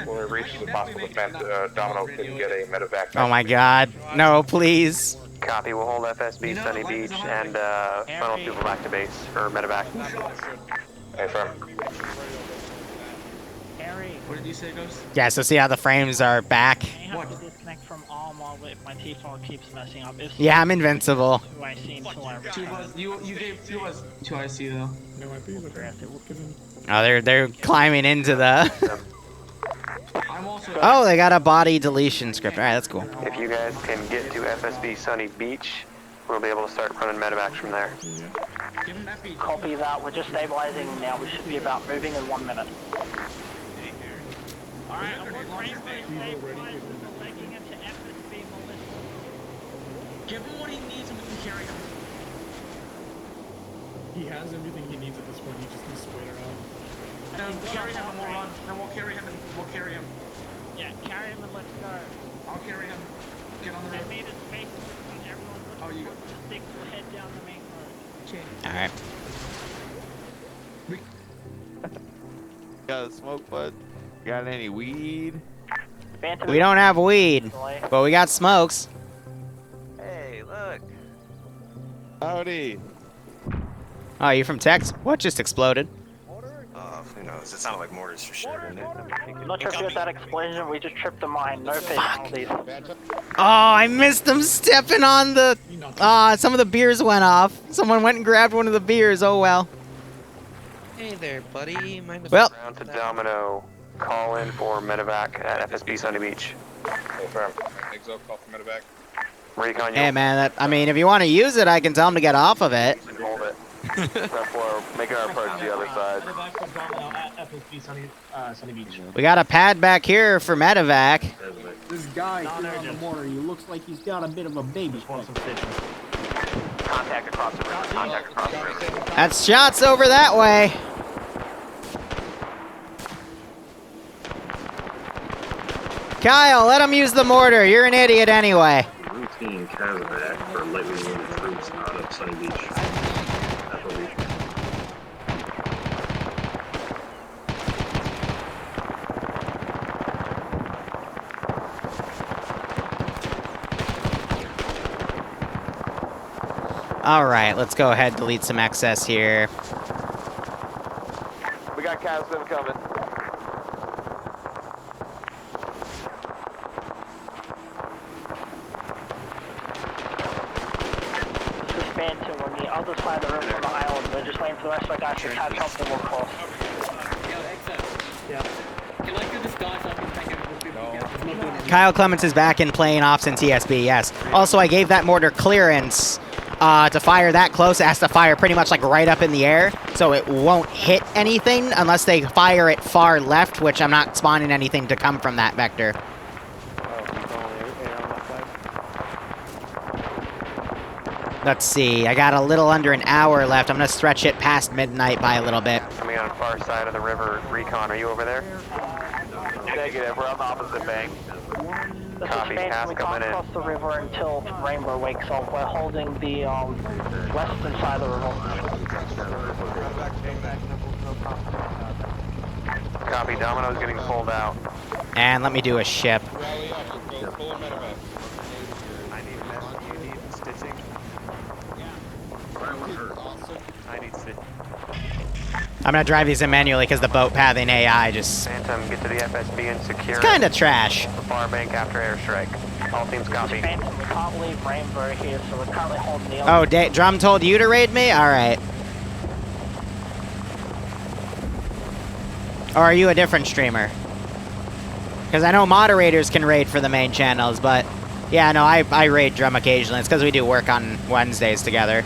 When we reach the possible event, Domino can get a medevac. Oh my god. No, please. Copy, we'll hold FSB Sunny Beach and funnel people back to base for medevac. Hey, firm. What did you say, Ghost? Yeah, so see how the frames are back? I have to disconnect from all model if my default keeps messing up. It's Yeah, I'm invincible. who I seen for You gave 2 IC though. No IPs, okay. Oh, they're climbing into the... I'm also. Oh, they got a body deletion script. Alright, that's cool. If you guys can get to FSB Sunny Beach, we'll be able to start running medevacs from there. Copy that. We're just stabilizing now. We should be about moving in 1 minute. Alright, I'm working legging into FSB Melissa. Give him what he needs and we can carry him. He has everything he needs at this point. He just needs to wait around. Carry him and we'll run. Then we'll carry him and we'll carry him. Yeah, carry him and let's go. I'll carry him. Get on the road. I made a space between everyone. Oh, you got. Just stick to head down the main road. Alright. Got a smoke bud? Got any weed? We don't have weed, but we got smokes. Hey, look. Howdy. Oh, you from Tex? What just exploded? Who knows? It sounded like mortars for sure, didn't it? I'm not sure if you got that explosion. We just tripped a mine. No fatalities. Oh, I missed them stepping on the... some of the beers went off. Someone went and grabbed one of the beers. Oh, well. Hey there, buddy. Mind if Well. Round to Domino. Call in for medevac at FSB Sunny Beach. Confirm. Exo, call for medevac. Recon, Hey, man, I mean, if you want to use it, I can tell them to get off of it. Hold it. Therefore, making our approach to the other side. We got a pad back here for medevac. This guy here on the mortar, he looks like he's got a bit of a baby. Contact across the river. Contact across the river. That's shots over that way. Kyle, let him use the mortar. You're an idiot anyway. Routine Kazakh for lightly wounded troops out of Sunny Beach. Apple Beach. All right, let's go ahead and delete some excess here. We got Kazakh coming. On the other side of the river on the island. We're just waiting for the rest of the guys to catch up and we'll cross. Can I do this guy so I can take it? Kyle Clements is back in playing ops in TSB, yes. Also, I gave that mortar clearance to fire that close. It has to fire pretty much like right up in the air, so it won't hit anything unless they fire it far left, which I'm not spawning anything to come from that vector. Let's see, I got a little under an hour left. I'm going to stretch it past midnight by a little bit. Coming on the far side of the river. Recon, are you over there? Negative, we're on the opposite bank. This Copy, is Phantom. pass We can't coming in. cross the river until Rainbow wakes up. We're holding the western side of the river. Copy, Domino's getting pulled out. And let me do a ship. I need to. I'm going to drive these in manually because the boat pathing AI just... Phantom, get to the FSB and secure It's kind of trash. the far bank after airstrike. All teams copy. Phantom, we can't leave Rainbow here, so we're currently holding the other. Oh, Drum told you to raid me? Alright. Or are you a different streamer? Because I know moderators can raid for the main channels, but... Yeah, no, I raid Drum occasionally. It's because we do work on Wednesdays together.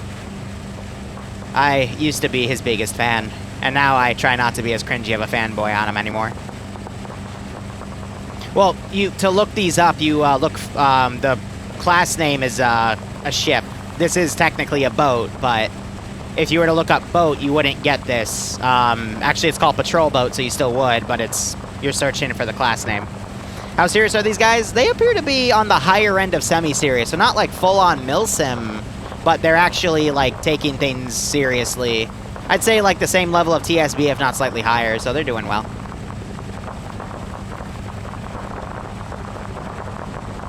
I used to be his biggest fan, and now I try not to be as cringy of a fanboy on him anymore. Well, to look these up, you look, the class name is a ship. This is technically a boat, but if you were to look up boat, you wouldn't get this. Actually, it's called patrol boat, so you still would, but you're searching for the class name. How serious are these guys? They appear to be on the higher end of semi-serious, so not like full-on milsim, but they're actually like taking things seriously. I'd say like the same level of TSB, if not slightly higher, so they're doing well.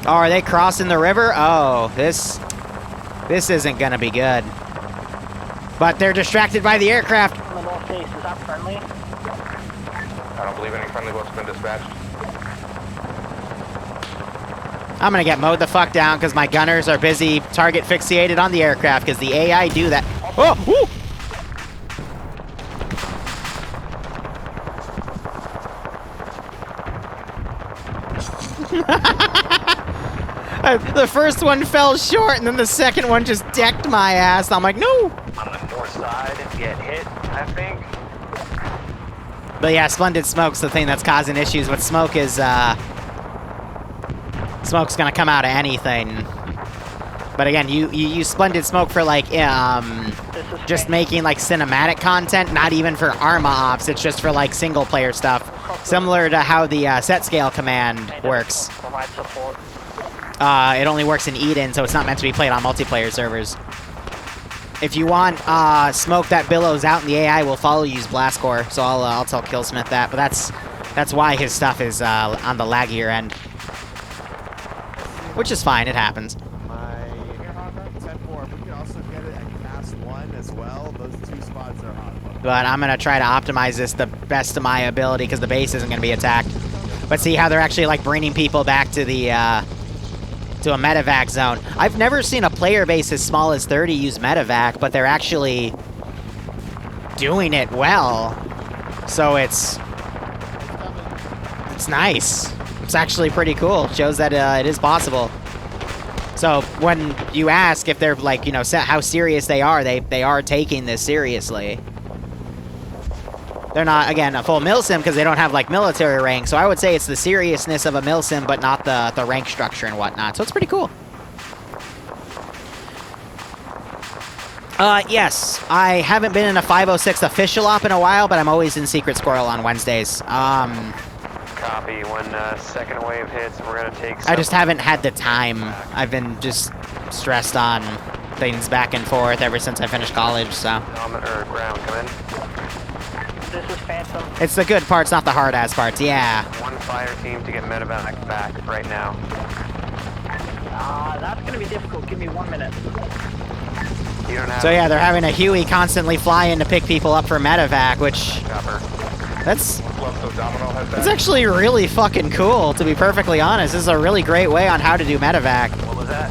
Oh, are they crossing the river? Oh, this isn't gonna be good. But they're distracted by the aircraft. On the northeast, is that friendly? I don't believe believe any friendly boats have been dispatched. I'm gonna get mowed the fuck down because my gunners are busy target fixated on the aircraft because the AI do that. Oh, woo! The first one fell short, and then the second one just decked my ass. I'm like, no! On the north side, get hit, I think. But yeah, Splendid Smoke's the thing that's causing issues. But Smoke is, Smoke's gonna come out of anything. But again, you use Splendid Smoke for, like, just making, like, cinematic content, not even for Arma Ops. It's just for, like, single-player stuff. Similar to how the set scale command works. Provide support. It only works in Eden, so it's not meant to be played on multiplayer servers. If you want smoke that billows out and the AI will follow, use Blast Core. So I'll tell Killsmith that, but that's why his stuff is on the laggier end. Which is fine, it happens. My 10-4, if we can also get it at Cast 1 as well, those two spots are hot. But I'm going to try to optimize this the best of my ability because the base isn't going to be attacked. But see how they're actually like bringing people back to the to a medevac zone. I've never seen a player base as small as 30 use medevac, but they're actually doing it well. So it's nice. It's actually pretty cool. It shows that it is possible. So when you ask if they're like, you know, how serious they are taking this seriously. They're not, again, a full milsim because they don't have, like, military rank. So I would say it's the seriousness of a milsim, but not the rank structure and whatnot. So it's pretty cool. Yes, I haven't been in a 506 official op in a while, but I'm always in Secret Squirrel on Wednesdays. Copy. When second wave hits, we're going to take I just haven't had the time. I've been just stressed on things back and forth ever since I finished college, so. Ground, come in. This is Phantom. It's the good parts, not the hard-ass parts, yeah. One fire team to get medevac back right now. That's gonna be difficult. Give me 1 minute. You don't have So yeah, they're having a Huey constantly fly in to pick people up for medevac, which... That's actually really fucking cool, to be perfectly honest. This is a really great way on how to do medevac. What was that?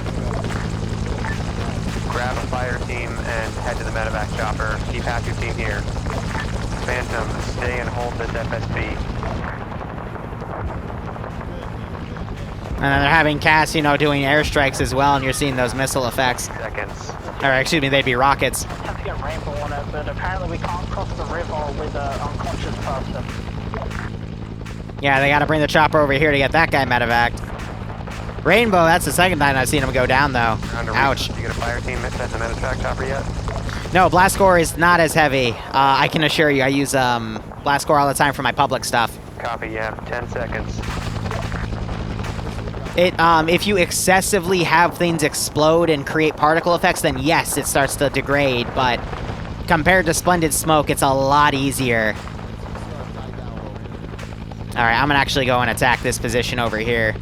Grab a fire team and head to the medevac chopper. Keep half your team here. Phantom, stay and hold this FSB. And then they're having Cass, you know, doing airstrikes as well, and you're seeing those missile effects. Seconds. Or, excuse me, they'd be rockets. Have to get Rainbow on it, but apparently we can't cross the river with an unconscious person. Yeah, they gotta bring the chopper over here to get that guy medevaced. Rainbow, that's the second time I've seen him go down, though. Ouch. Did you get a fire team at the medevac chopper yet? No, Blast Core is not as heavy. I can assure you, I use Blast Core all the time for my public stuff. Copy, yeah. 10 seconds. If you excessively have things explode and create particle effects, then yes, it starts to degrade, but compared to Splendid Smoke, it's a lot easier. Alright, I'm gonna actually go and attack this position over here.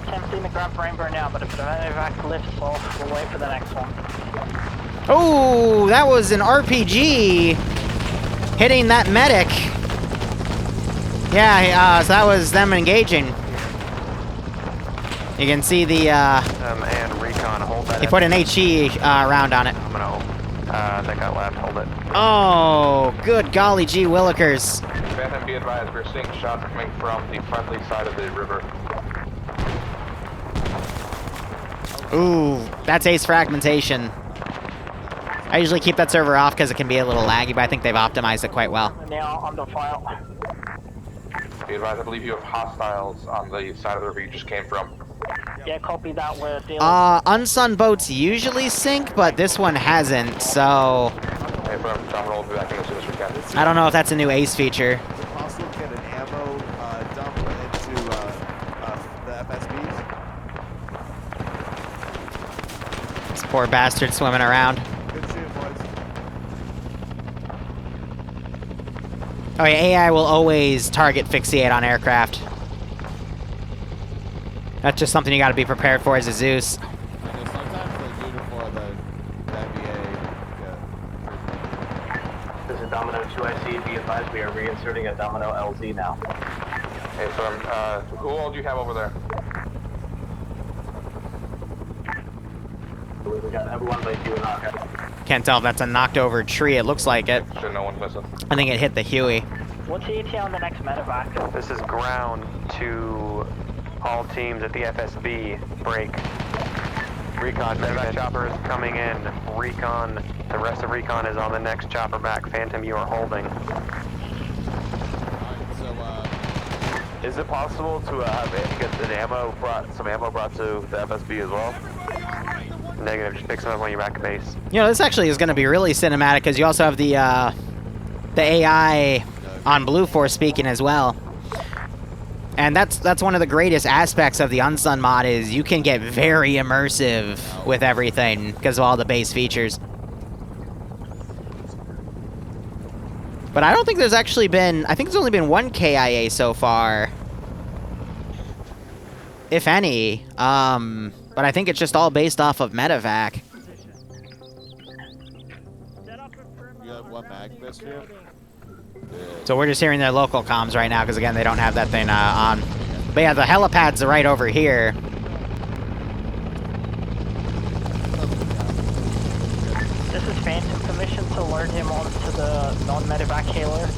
Attempting to grab Rainbow now, but if the medevac lifts off, we'll wait for the next one. Oh, that was an RPG hitting that medic. Yeah, so that was them engaging. You can see the, and recon, hold that. He put an HE round on it. I'm gonna, that got left, hold it. Oh, good golly gee willikers. Phantom, be advised, we're seeing shots coming from the friendly side of the river. Ooh, that's ace fragmentation. I usually keep that server off because it can be a little laggy, but I think they've optimized it quite well. Now under file. Be advised, I believe you have hostiles on the side of the river you just came from. Yeah, copy that. We're dealing. Unsun boats usually sink, but this one hasn't, so... I don't know if that's a new ace feature. Is it possible to get an ammo dump into the FSBs? This poor bastard swimming around. Good shooting, boys. Oh yeah, AI will always target fixate on aircraft. That's just something you gotta be prepared for as a Zeus. Sometimes they do it for the NBA. Domino 2IC, be advised we are reinserting a Domino LZ now. Hey, so who all do you have over there? We got everyone but you and I. Can't tell if that's a knocked over tree. It looks like it. Sure, no one's missing. I think it hit the Huey. What's the ETA on the next medevac? This is ground to all teams at the FSB. Break. Recon, medevac chopper is coming in. Recon, the rest of Recon is on the next chopper back. Phantom, you are holding. Is it possible to get some ammo brought to the FSB as well? Negative, just pick some up when you're back at base. You know, this actually is going to be really cinematic because you also have the AI on Blue Force speaking as well. And that's one of the greatest aspects of the Unsun mod is you can get very immersive with everything because of all the base features. But I don't think there's actually been... I think there's only been one KIA so far. If any. But I think it's just all based off of medevac. You have one mag miss here? So we're just hearing their local comms right now because, again, they don't have that thing on. But yeah, the helipad's right over here. This is Phantom, permission to alert him onto the non-medevac hailer.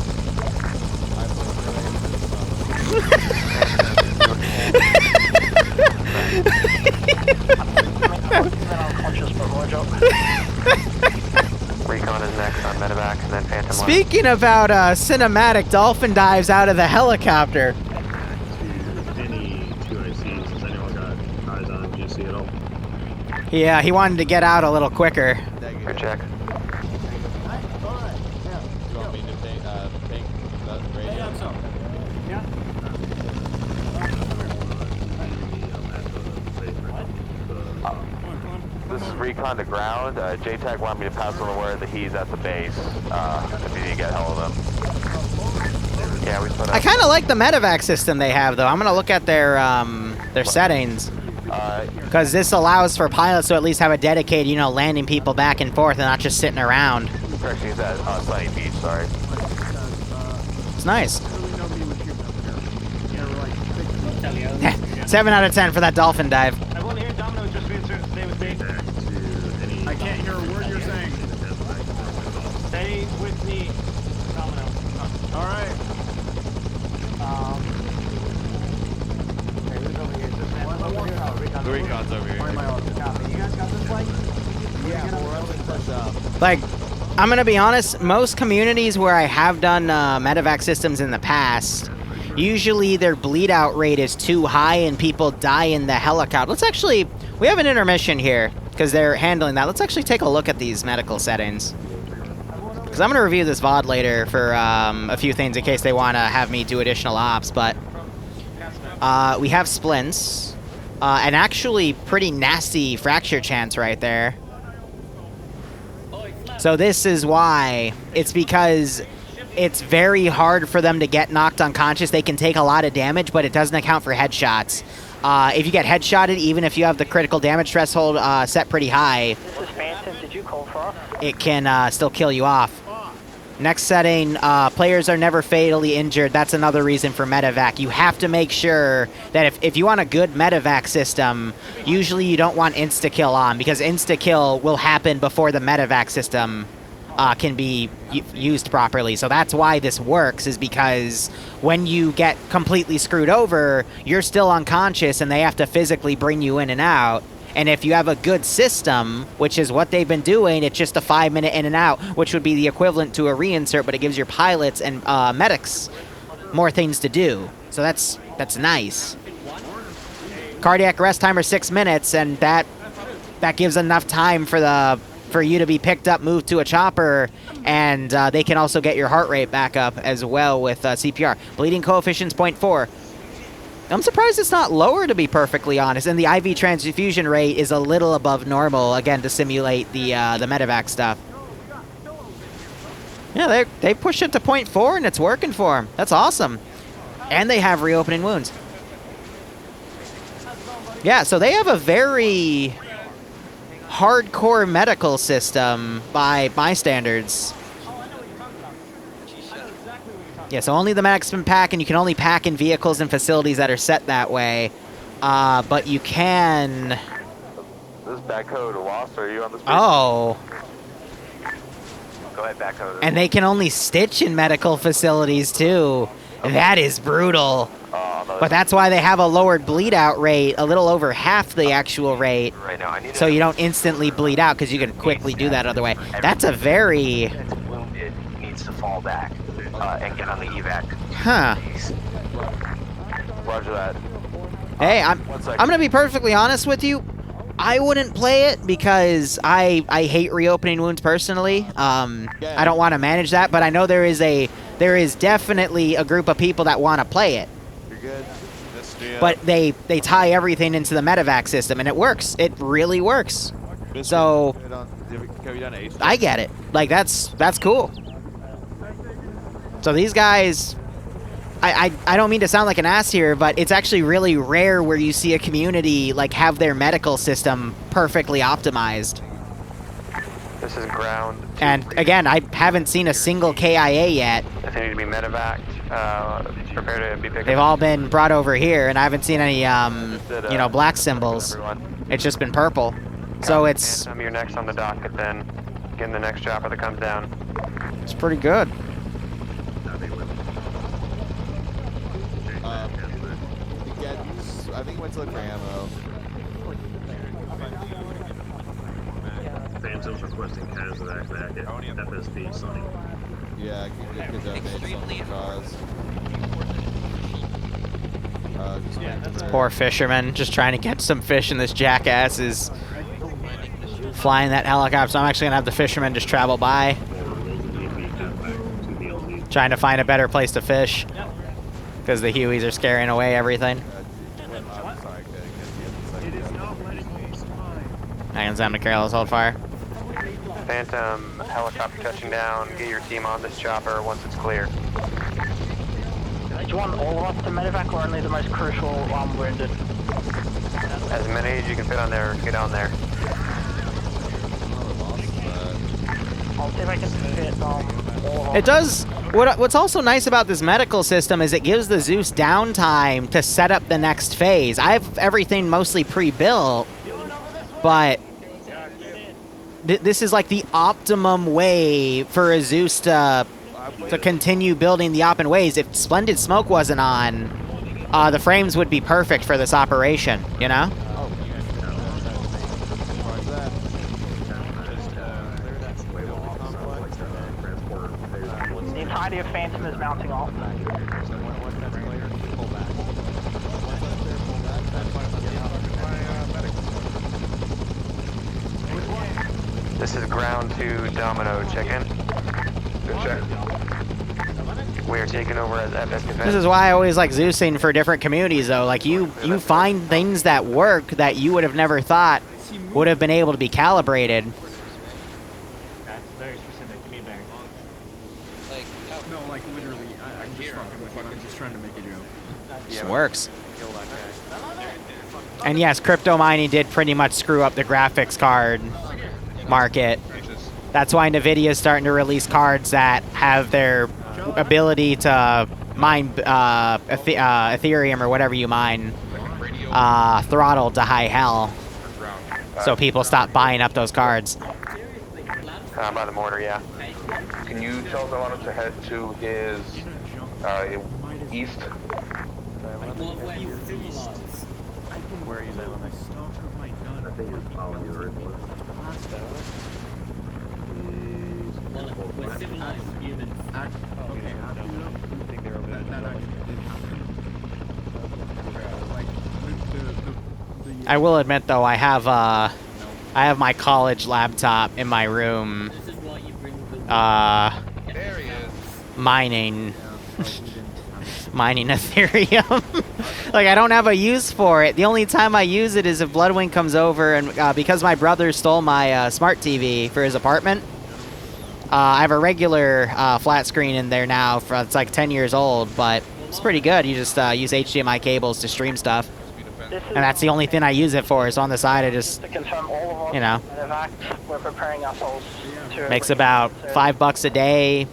Recon is next on medevac, and then Phantom. Speaking about cinematic dolphin dives out of the helicopter. Any 2ICs, has anyone got eyes on GC at all? Yeah, he wanted to get out a little quicker. Good check. You want me to ping the radio? Yeah. This is Recon to ground. JTAG wanted me to pass on the word that he's at the base. If you need to get hold of him. Yeah, we put up. I kind of like the medevac system they have, though. I'm gonna look at their settings because this allows for pilots to at least have a dedicated, you know, landing people back and forth and not just sitting around. Correction, he's at Sunny Beach. Sorry. It's nice. 7 out of 10 for that dolphin dive. Everyone here, Domino just reinserted. Stay with me. I can't hear a word you're saying. Stay with me, Domino. All right. The Recon's over here. You guys got this flag? Yeah, we're up and push up. Like, I'm gonna be honest, most communities where I have done medevac systems in the past, usually their bleed out rate is too high and people die in the helicopter. Let's actually, we have an intermission here because they're handling that. Let's actually take a look at these medical settings. Because I'm gonna review this VOD later for a few things in case they want to have me do additional ops, but we have splints, an actually pretty nasty fracture chance right there. So this is why. It's because it's very hard for them to get knocked unconscious. They can take a lot of damage, but it doesn't account for headshots. If you get headshotted, even if you have the critical damage threshold set pretty high, This is Phantom. Did you call for us? it can still kill you off. Next setting, players are never fatally injured. That's another reason for medevac. You have to make sure that if you want a good medevac system, usually you don't want insta-kill on, because insta-kill will happen before the medevac system can be used properly. So that's why this works, is because when you get completely screwed over, you're still unconscious and they have to physically bring you in and out. And if you have a good system, which is what they've been doing, it's just a 5-minute in and out, which would be the equivalent to a reinsert, but it gives your pilots and medics more things to do. So that's nice. Cardiac rest timer 6 minutes, and that gives enough time for you to be picked up, moved to a chopper, and they can also get your heart rate back up as well with CPR. Bleeding coefficient's 0.4. I'm surprised it's not lower, to be perfectly honest, and the IV transfusion rate is a little above normal, again, to simulate the medevac stuff. Yeah, they pushed it to 0.4, and it's working for them. That's awesome. And they have reopening wounds. Yeah, so they have a very hardcore medical system by my standards. Yeah, so only the medics can pack, and you can only pack in vehicles and facilities that are set that way. But you can... This is backcode lost, or are you on this? Oh. Go ahead, backcode. And they can only stitch in medical facilities, too. That is brutal. But that's why they have a lowered bleed out rate, a little over half the actual rate. Right now, I need So you don't instantly bleed out, because you can quickly do that other way. That's a very... wounded needs to fall back and get on the evac. Huh. Roger that. Hey, I'm gonna be perfectly honest with you. I wouldn't play it because I hate reopening wounds personally. I don't want to manage that, but I know there is definitely a group of people that want to play it. You're good. But they tie everything into the medevac system, and it works. It really works. So I get it. Like that's cool. So these guys, I don't mean to sound like an ass here, but it's actually really rare where you see a community like have their medical system perfectly optimized. This is ground. And again, I haven't seen a single KIA yet. If they need to be medevaced, prepare to be picked up. They've all been brought over here, and I haven't seen any, you know, black symbols. It's just been purple. So it's... Phantom, you're next on the docket then. Getting the next chopper that comes down. It's pretty good. I think he went to look for ammo. Phantom's requesting Kazakh back at FSB Sunny. Yeah, good donation cause. This poor fisherman just trying to catch some fish, and this jackass is flying that helicopter. So I'm actually gonna have the fisherman just travel by, trying to find a better place to fish, because the Hueys are scaring away everything. Hang on, to careless hold fire. Phantom, helicopter touching down. Get your team on this chopper once it's clear. Do you want all of us to medevac or only the most crucial wounded? As many as you can fit on there, get on there. I'll see if I can fit all of It does. What's also nice about this medical system is it gives the Zeus downtime to set up the next phase. I have everything mostly pre-built, but this is like the optimum way for a Zeus to continue building the op in ways. If Splendid Smoke wasn't on, the frames would be perfect for this operation, you know? The entirety of Phantom is mounting off. This is ground to Domino, check in. Good check. We are taking over as FS Defense. This is why I always like Zeusing for different communities, though. Like, you find things that work that you would have never thought would have been able to be calibrated. That's very specific. Give me back. Like, no, like literally, I'm just fucking with you. I'm just trying to make a joke. Just works. And yes, crypto mining did pretty much screw up the graphics card market. That's why NVIDIA is starting to release cards that have their ability to mine Ethereum or whatever you mine throttled to high hell. So people stop buying up those cards. By the mortar, yeah. Can you tell Delano to head to his east? Where are you now? I think it's following you right now. We're civilized humans. Okay, I think they're over there. That actually did happen. I will admit, though, I have my college laptop in my room, mining Ethereum. Like, I don't have a use for it. The only time I use it is if Bloodwing comes over, and because my brother stole my smart TV for his apartment, I have a regular flat screen in there now. It's like 10 years old, but it's pretty good. You just use HDMI cables to stream stuff. And that's the only thing I use it for. So on the side, I just, you know, We're preparing ourselves to makes about $5 a day,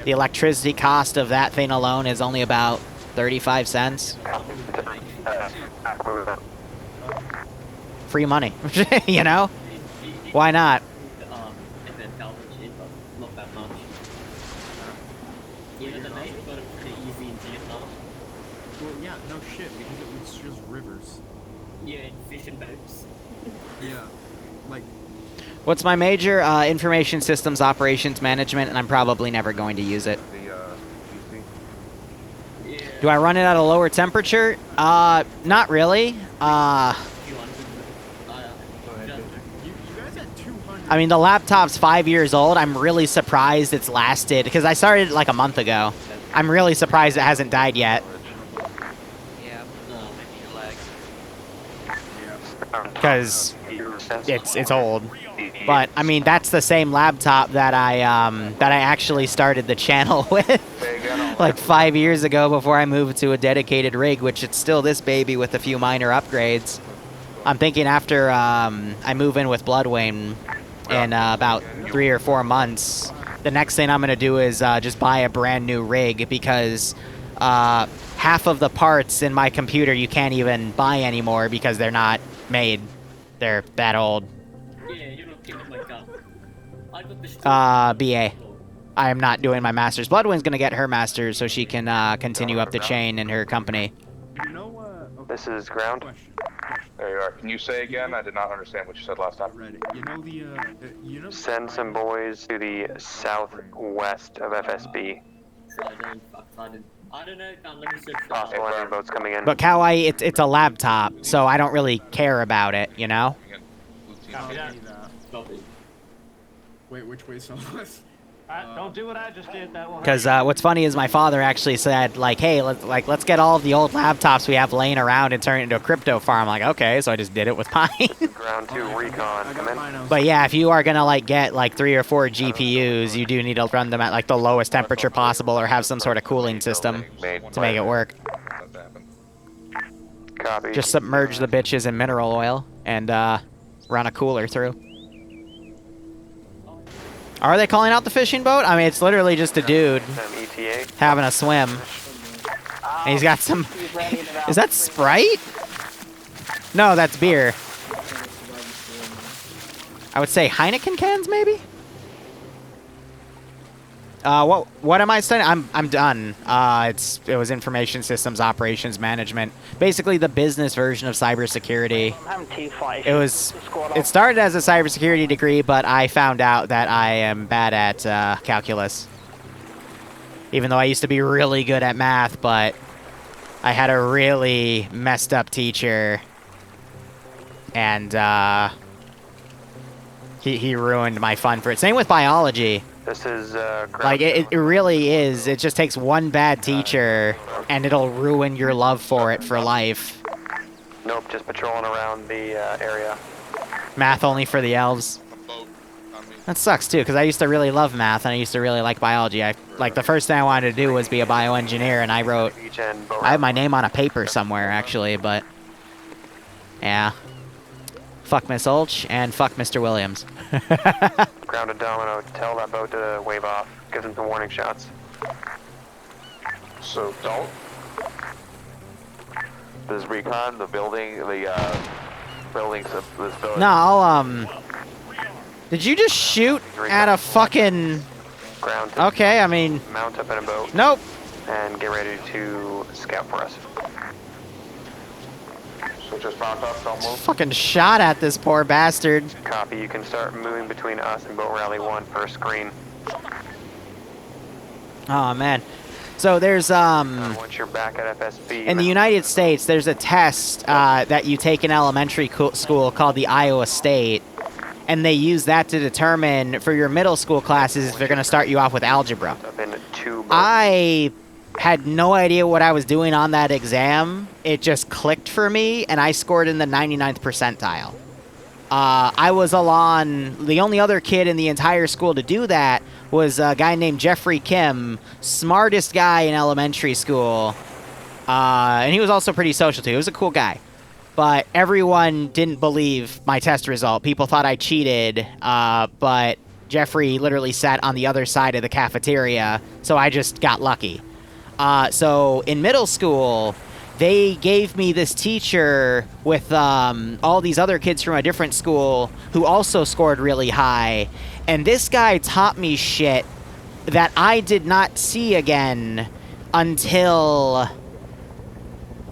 The electricity cost of that thing alone is only about 35 cents. Free money, you know? Why not? Not that much. Yeah, the night got it pretty easy in Vietnam. Well, yeah, no shit, because it was just rivers. Yeah, and fishing boats. Yeah, like... What's my major? Information systems operations management, and I'm probably never going to use it. Do I run it at a lower temperature? Not really. I mean, the laptop's 5 years old. I'm really surprised it's lasted, because I started it like a month ago. I'm really surprised it hasn't died yet. Yeah, Because it's old. But I mean, that's the same laptop that I actually started the channel with like 5 years ago before I moved to a dedicated rig, which it's still this baby with a few minor upgrades. I'm thinking after I move in with Bloodwayne in about 3 or 4 months, the next thing I'm gonna do is just buy a brand new rig, because half of the parts in my computer you can't even buy anymore because they're not made. They're that old. Yeah, you're not giving my gun. I got this. BA. I am not doing my master's. Bloodwind's gonna get her master's so she can continue up the chain in her company. This is ground. There you are. Can you say again? I did not understand what you said last time. You know the, Send some boys to the southwest of FSB. I don't know, let me search for Possible enemy boats coming in. But Kawaii, it's a laptop, so I don't really care about it, you know? Wait, which way southwest? Don't do what I just did. That one. Because what's funny is my father actually said, like, hey, let's get all of the old laptops we have laying around and turn it into a crypto farm. I'm like, okay, so I just did it with mine. Ground 2 recon, come in. But yeah, if you are gonna like get like 3 or 4 GPUs, you do need to run them at like the lowest temperature possible, or have some sort of cooling system to make it work. Copy. Just submerge the bitches in mineral oil and run a cooler through. Are they calling out the fishing boat? I mean, it's literally just a dude having a swim. And he's got some... Is that Sprite? No, that's beer. I would say Heineken cans, maybe? What am I studying? I'm done. It was information systems operations management. Basically the business version of cybersecurity. It started as a cybersecurity degree, but I found out that I am bad at calculus. Even though I used to be really good at math, but I had a really messed up teacher, and he ruined my fun for it. Same with biology. This is like it really is. It just takes one bad teacher, and it'll ruin your love for it for life. Nope, just patrolling around the area. Math only for the elves. That sucks too, because I used to really love math and I used to really like biology. Like the first thing I wanted to do was be a bioengineer, and I have my name on a paper somewhere actually, but yeah. Fuck Miss Ulch and fuck Mr. Williams. Grounded Domino, tell that boat to wave off. Give them some warning shots. So don't. This recon, the buildings of this building. No, I'll, did you just shoot at a fucking... Ground. Okay, I mean... Mount up in a boat. Nope. And get ready to scout for us. So just mount up, don't move. Fucking shot at this poor bastard. Copy, you can start moving between us and Boat Rally 1 for a screen. Oh, man. So there's, once you're back at FSB... in the United States, there's a test that you take in elementary school called the Iowa State. And they use that to determine, for your middle school classes, if they're going to start you off with algebra. I had no idea what I was doing on that exam. It just clicked for me, and I scored in the 99th percentile. I was the only other kid in the entire school to do that was a guy named Jeffrey Kim, smartest guy in elementary school. And he was also pretty social, too. He was a cool guy. But everyone didn't believe my test result. People thought I cheated, but Jeffrey literally sat on the other side of the cafeteria, so I just got lucky. So in middle school, they gave me this teacher with all these other kids from a different school who also scored really high. And this guy taught me shit that I did not see again until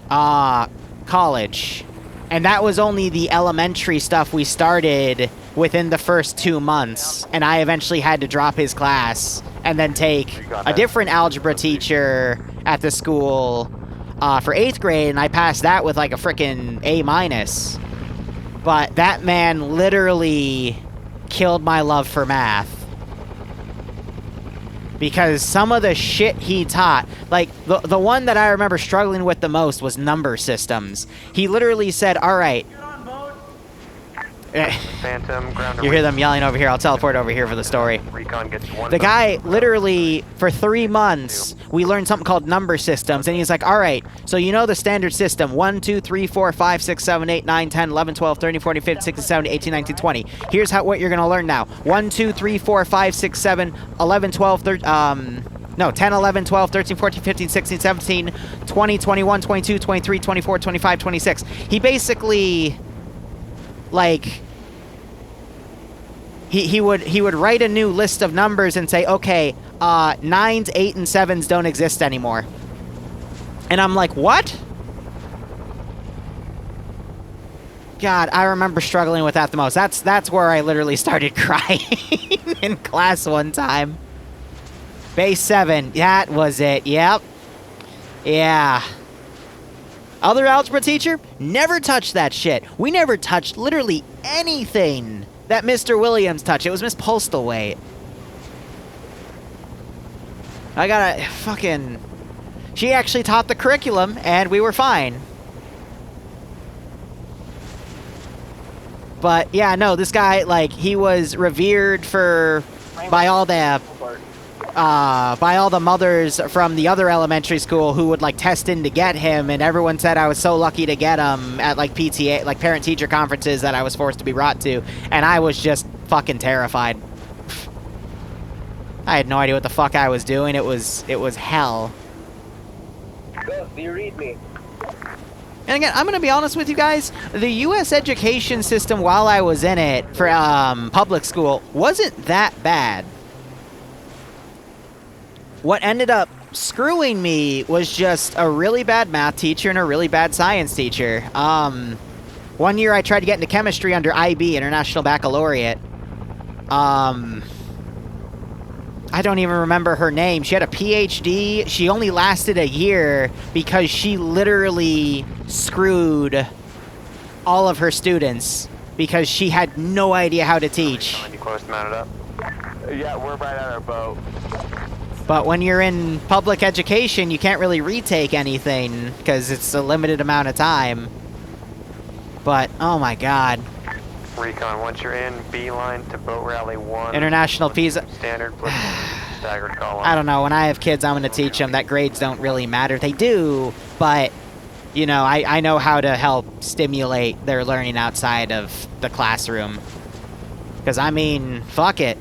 college. And that was only the elementary stuff we started within the first 2 months. And I eventually had to drop his class and then take a different algebra teacher at the school for 8th grade, and I passed that with like a frickin' A-. But that man literally killed my love for math. Because some of the shit he taught, like the one that I remember struggling with the most was number systems. He literally said, all right. Phantom, ground You hear them yelling over here. I'll teleport over here for the story. Recon gets one. The guy literally, for 3 months, we learned something called number systems. And he's like, all right, so you know the standard system. 1, 2, 3, 4, 5, 6, 7, 8, 9, 10, 11, 12, 13, 14, 15, 16, 17, 18, 19, 20. Here's what you're going to learn now. 1, 2, 3, 4, 5, 6, 7, 11, 12, 13, no, 10, 11, 12, 13, 14, 15, 16, 17, 20, 21, 22, 23, 24, 25, 26. He basically, like, he would write a new list of numbers and say, okay, 9s, 8, and 7s don't exist anymore. And I'm like, what? God, I remember struggling with that the most. That's where I literally started crying in class one time. Base 7, that was it, yep. Yeah. Other algebra teacher, never touched that shit. We never touched literally anything that Mr. Williams touched. It was Miss Postlethwaite. I got a fucking... She actually taught the curriculum, and we were fine. But, yeah, no, this guy, like, he was revered for... by all the mothers from the other elementary school who would, like, test in to get him, and everyone said I was so lucky to get him at, like, PTA, like, parent-teacher conferences that I was forced to be brought to, and I was just fucking terrified. I had no idea what the fuck I was doing. It was hell. Gus, do you read me? And again, I'm going to be honest with you guys, the U.S. education system while I was in it for public school wasn't that bad. What ended up screwing me was just a really bad math teacher and a really bad science teacher. One year I tried to get into chemistry under IB, International Baccalaureate. I don't even remember her name. She had a PhD. She only lasted a year because she literally screwed all of her students because she had no idea how to teach. You close to mounted up? Yeah, we're right at our boat. But when you're in public education, you can't really retake anything because it's a limited amount of time. But, oh my god. Recon, once you're in, beeline to boat rally 1. International Pisa. Standard staggered column. I don't know. When I have kids, I'm going to teach them that grades don't really matter. They do, but, you know, I know how to help stimulate their learning outside of the classroom. Because, I mean, fuck it.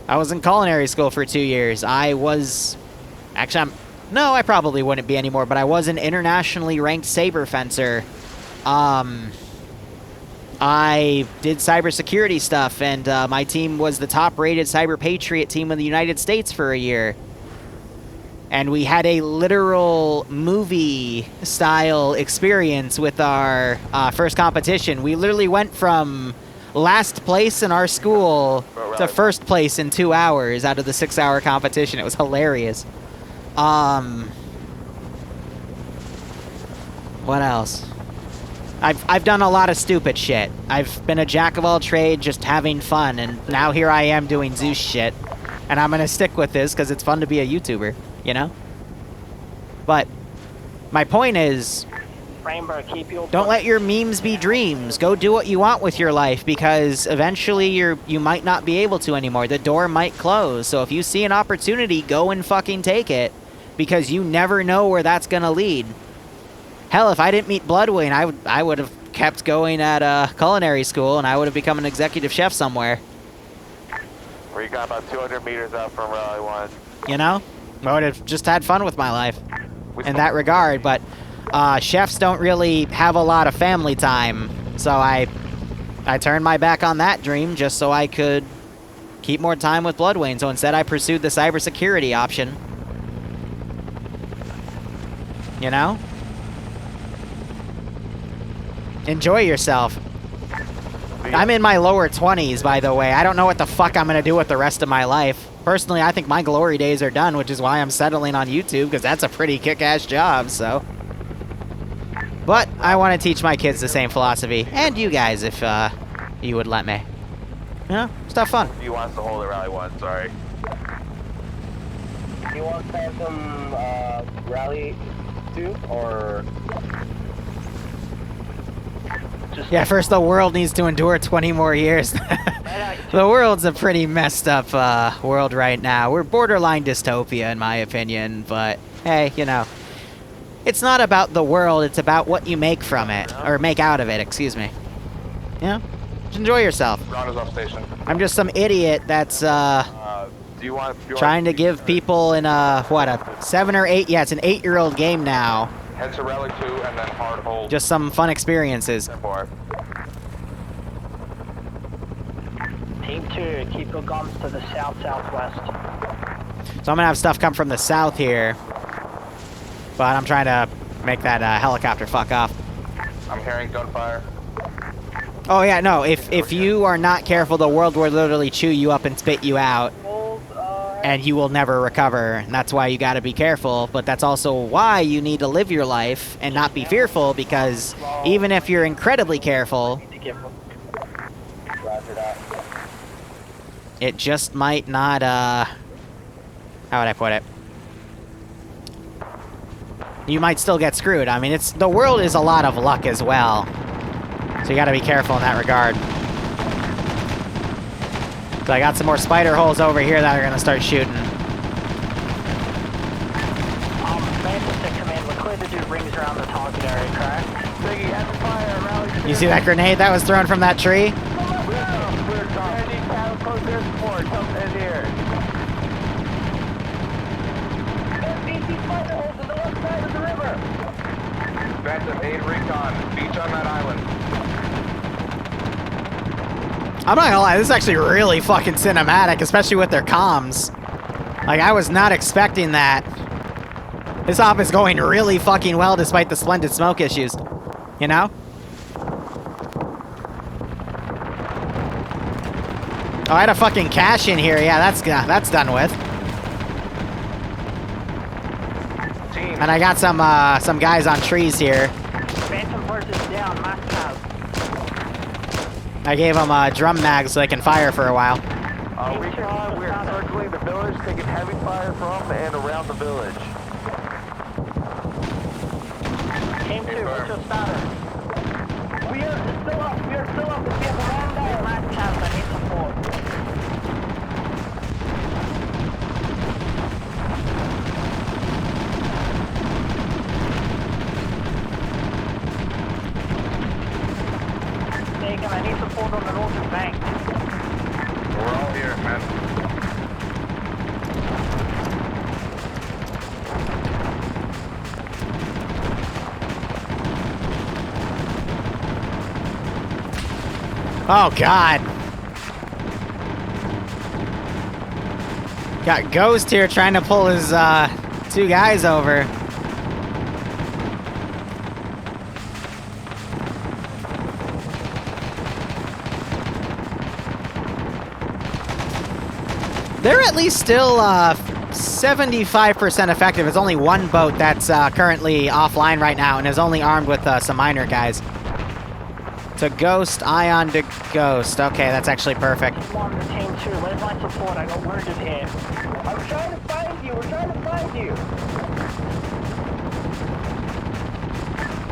I was in culinary school for 2 years. I was... Actually, no, I probably wouldn't be anymore, but I was an internationally ranked saber fencer. I did cybersecurity stuff, and my team was the top-rated cyber patriot team in the United States for a year. And we had a literal movie-style experience with our first competition. We literally went from last place in our school to first place in 2 hours out of the 6-hour competition. It was hilarious. What else? I've done a lot of stupid shit. I've been a jack of all trades, just having fun, and now here I am doing Zeus shit. And I'm gonna stick with this because it's fun to be a YouTuber, you know? But my point is, don't let your memes be dreams. Go do what you want with your life because eventually you might not be able to anymore. The door might close. So if you see an opportunity, go and fucking take it because you never know where that's gonna lead. Hell, if I didn't meet Bloodwing, I would have kept going at culinary school, and I would have become an executive chef somewhere. Recon about 200 meters out from Rally 1. You know? I would have just had fun with my life in that regard, but chefs don't really have a lot of family time, so I turned my back on that dream just so I could keep more time with Bloodwayne, so instead I pursued the cybersecurity option. You know? Enjoy yourself. I'm in my lower 20s, by the way. I don't know what the fuck I'm gonna do with the rest of my life. Personally, I think my glory days are done, which is why I'm settling on YouTube, because that's a pretty kick-ass job, so. But I want to teach my kids the same philosophy, and you guys, if you would let me. You know, stuff fun. He wants to hold the Rally 1, sorry. You want Phantom Rally 2, or... Yeah, first the world needs to endure 20 more years. The world's a pretty messed up world right now. We're borderline dystopia, in my opinion, but hey, you know. It's not about the world, it's about what you make from it. Or make out of it, excuse me. You know? Just enjoy yourself. Ron is off station. I'm just some idiot that's trying to give people in what, a 7 or 8, yeah, it's an 8-year-old game now. Head to Rally 2 and then hard hold. Just some fun experiences. Team 2, keep your guns to the south-southwest. So I'm gonna have stuff come from the south here. But I'm trying to make that helicopter fuck off. I'm hearing gunfire. Oh yeah, no, if you are not careful, the world will literally chew you up and spit you out. And you will never recover, and that's why you gotta be careful, but that's also why you need to live your life and not be fearful, because even if you're incredibly careful, it just might not, how would I put it? You might still get screwed. I mean, the world is a lot of luck as well, so you gotta be careful in that regard. So I got some more spider holes over here that are gonna start shooting. Command, we're clear to do rings around the target area, correct? Biggie, heavy fire, rally. You see that grenade that was thrown from that tree? Phantom 8 recon, beach on that island. I'm not gonna lie, this is actually really fucking cinematic, especially with their comms. Like, I was not expecting that. This op is going really fucking well despite the splendid smoke issues. You know? Oh, I had a fucking cache in here. Yeah, that's done with. And I got some guys on trees here. Phantom versus down, max out. I gave them drum mags so they can fire for a while. Recon, we're circling the village, taking heavy fire from and around the village. Team 2, what's your status? We are still up, If you have a man there, max out, I need support. I need support on the northern bank. We're all here, man. Oh, God. Got Ghost here trying to pull his 2 guys over. They're at least still 75% effective. It's only one boat that's currently offline right now and is only armed with some minor guys. To Ghost, Ion to Ghost. Okay, that's actually perfect. One to team 2, where's my support? I got wounded here. I'm trying to find you, we're trying to find you.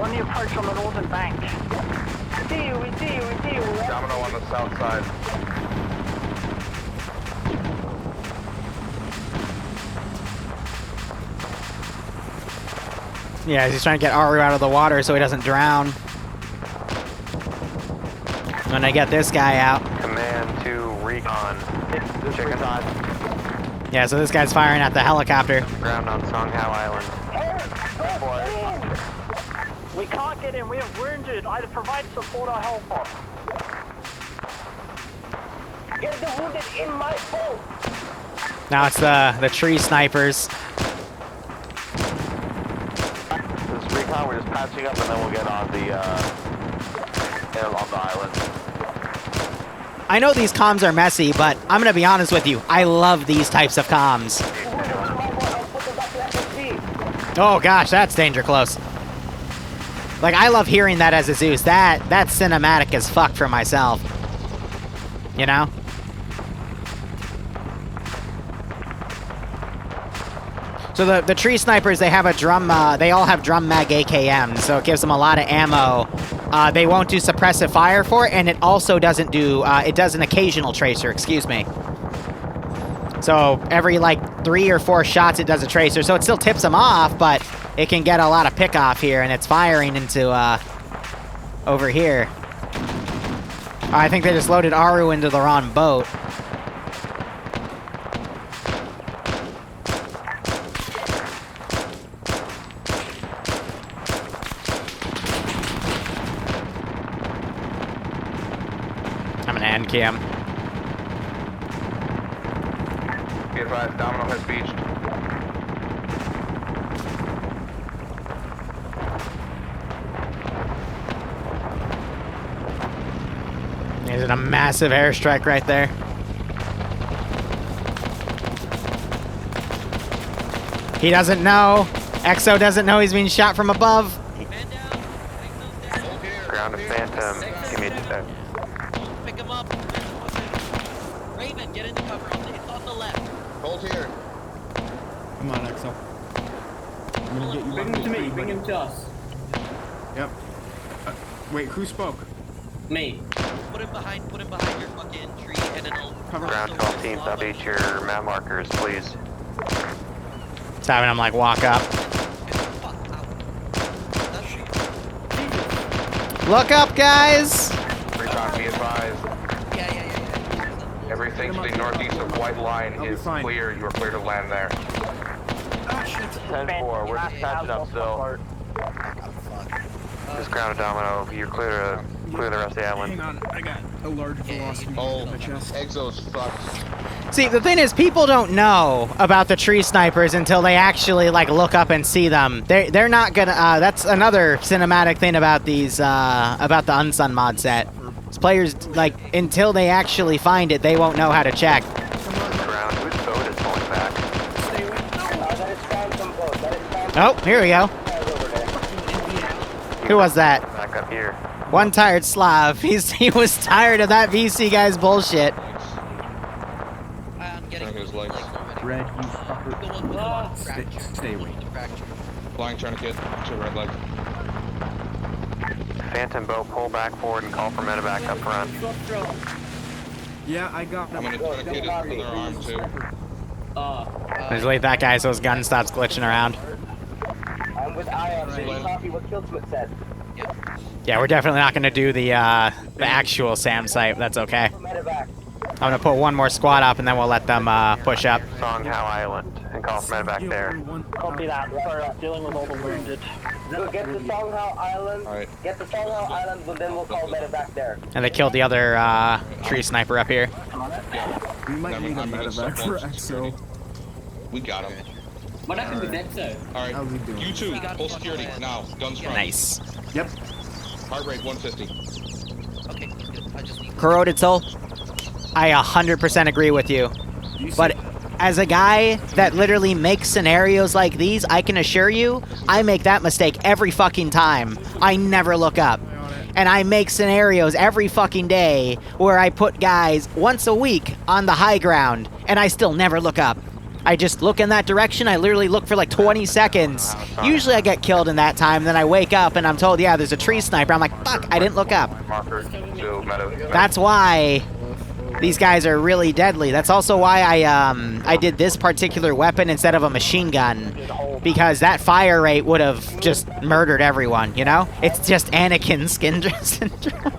On the approach on the northern bank. We see you. Domino on the south side. Yeah, he's trying to get Aru out of the water so he doesn't drown. When I get this guy out. Command to recon. recon. Yeah, so this guy's firing at the helicopter. Ground on Song Hao Island. We can't get in. We're wounded. Either provide support or help us. Get the wounded in my boat. Now it's the tree snipers. This recon, we're just patching up and then we'll get on the island. I know these comms are messy, but I'm gonna be honest with you. I love these types of comms. Oh gosh, that's danger close. Like, I love hearing that as a Zeus. That's cinematic as fuck for myself. You know? So the tree snipers, they have a drum, they all have drum mag AKMs, so it gives them a lot of ammo. They won't do suppressive fire for it, and it also doesn't do, it does an occasional tracer, excuse me. So every like 3 or 4 shots it does a tracer, so it still tips them off, but it can get a lot of pick off here, and it's firing into, over here. I think they just loaded Aru into the wrong boat. I'm gonna end cam. Be advised, Domino has beached. There's a massive airstrike right there. He doesn't know. EXO doesn't know he's being shot from above. Ground to Phantom. Give me a sec. Pick him up. Raven, get into cover. It's off the left. Hold here. Come on, Exo. I'm gonna get you. Bring him to me. Bring him to us. Yep. Wait, who spoke? Me. Put him behind your fucking tree and then I'll Ground to all teams, update your map markers, please. It's having him like walk up. Look up, guys! Recon, be advised. Everything to the northeast of White Line is clear. You are clear to land there. 10-4, we're just patching up still. Just ground to Domino. You're clear to clear the rest of the island. Hang on, I got a large velocity in my chest. Exo's fucked. See, the thing is, people don't know about the tree snipers until they actually, like, look up and see them. They're not gonna, that's another cinematic thing about these, about the Unsun mod set. It's players, like, until they actually find it, they won't know how to check. Ground, whose boat is pulling back? Oh, here we go. Who was that? Back up here. One tired Slav. He was tired of that VC guy's bullshit. I'm getting Red, you fucker. Stay away. Flying tourniquet to red leg. Phantom boat, pull back forward and call for medevac up front. Yeah, I got I'm gonna tourniquet his other arm too. Just leave that guy so his gun stops glitching around. I'm with Ion. Copy what Killsmith said. Yeah, we're definitely not gonna do the actual SAM site. That's okay. I'm gonna put one more squad up and then we'll let them push up. Song Hao Island and call for medevac there. Copy that. Sorry, dealing with all the wounded. We'll get to Song Hao Island. Alright. Get to Song Hao Island, but then we'll call medevac there. And they killed the other tree sniper up here. We might need a medevac for EXO. We got him. What happened with Exo? Alright, How's he doing? you two, full security, now, guns front. Nice. Yep. Heart rate 150. Okay, good. I just need Corroded Soul, I 100% agree with you. But as a guy that literally makes scenarios like these, I can assure you, I make that mistake every fucking time. I never look up. And I make scenarios every fucking day where I put guys once a week on the high ground, and I still never look up. I just look in that direction. I literally look for like 20 seconds. Usually I get killed in that time. Then I wake up and I'm told, yeah, there's a tree sniper. I'm like, fuck, I didn't look up. That's why these guys are really deadly. That's also why I did this particular weapon instead of a machine gun. Because that fire rate would have just murdered everyone, you know? It's just Anakin skin syndrome.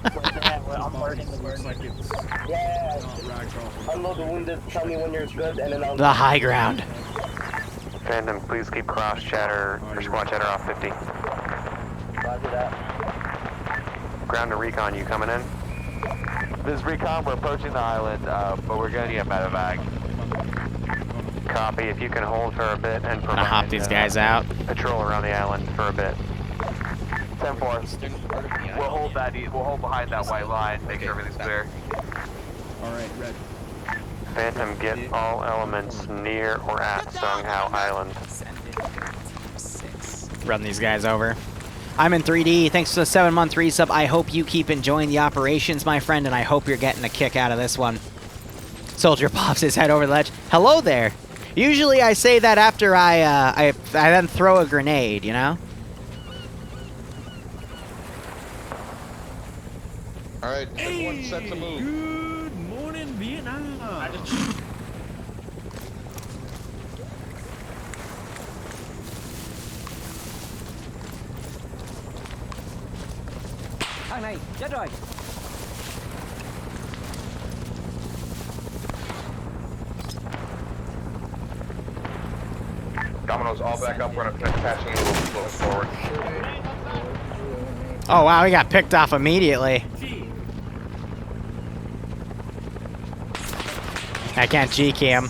Unload the wounded, tell me when you're good, and then I'll... The high ground. Phantom, please keep cross chatter or squad chatter off 50. Roger that. Ground to recon, you coming in? This is recon, we're approaching the island, but we're gonna need a medevac. Copy, if you can hold for a bit and Gonna hop these guys out. patrol around the island for a bit. 10-4. We'll hold that. We'll hold behind that white line. Make sure everything's clear. All right, red. Phantom, get all elements near or at Songhao Island. Run these guys over. I'm in 3D. Thanks for the 7-month resub. I hope you keep enjoying the operations, my friend, and I hope you're getting a kick out of this one. Soldier pops his head over the ledge. Hello there. Usually I say that after I then throw a grenade, you know? All right, everyone set to move. Good morning, Vietnam. Thằng này chết rồi. Dominoes all back up. We're gonna patching a little forward. Oh wow, we got picked off immediately. I can't G-cam.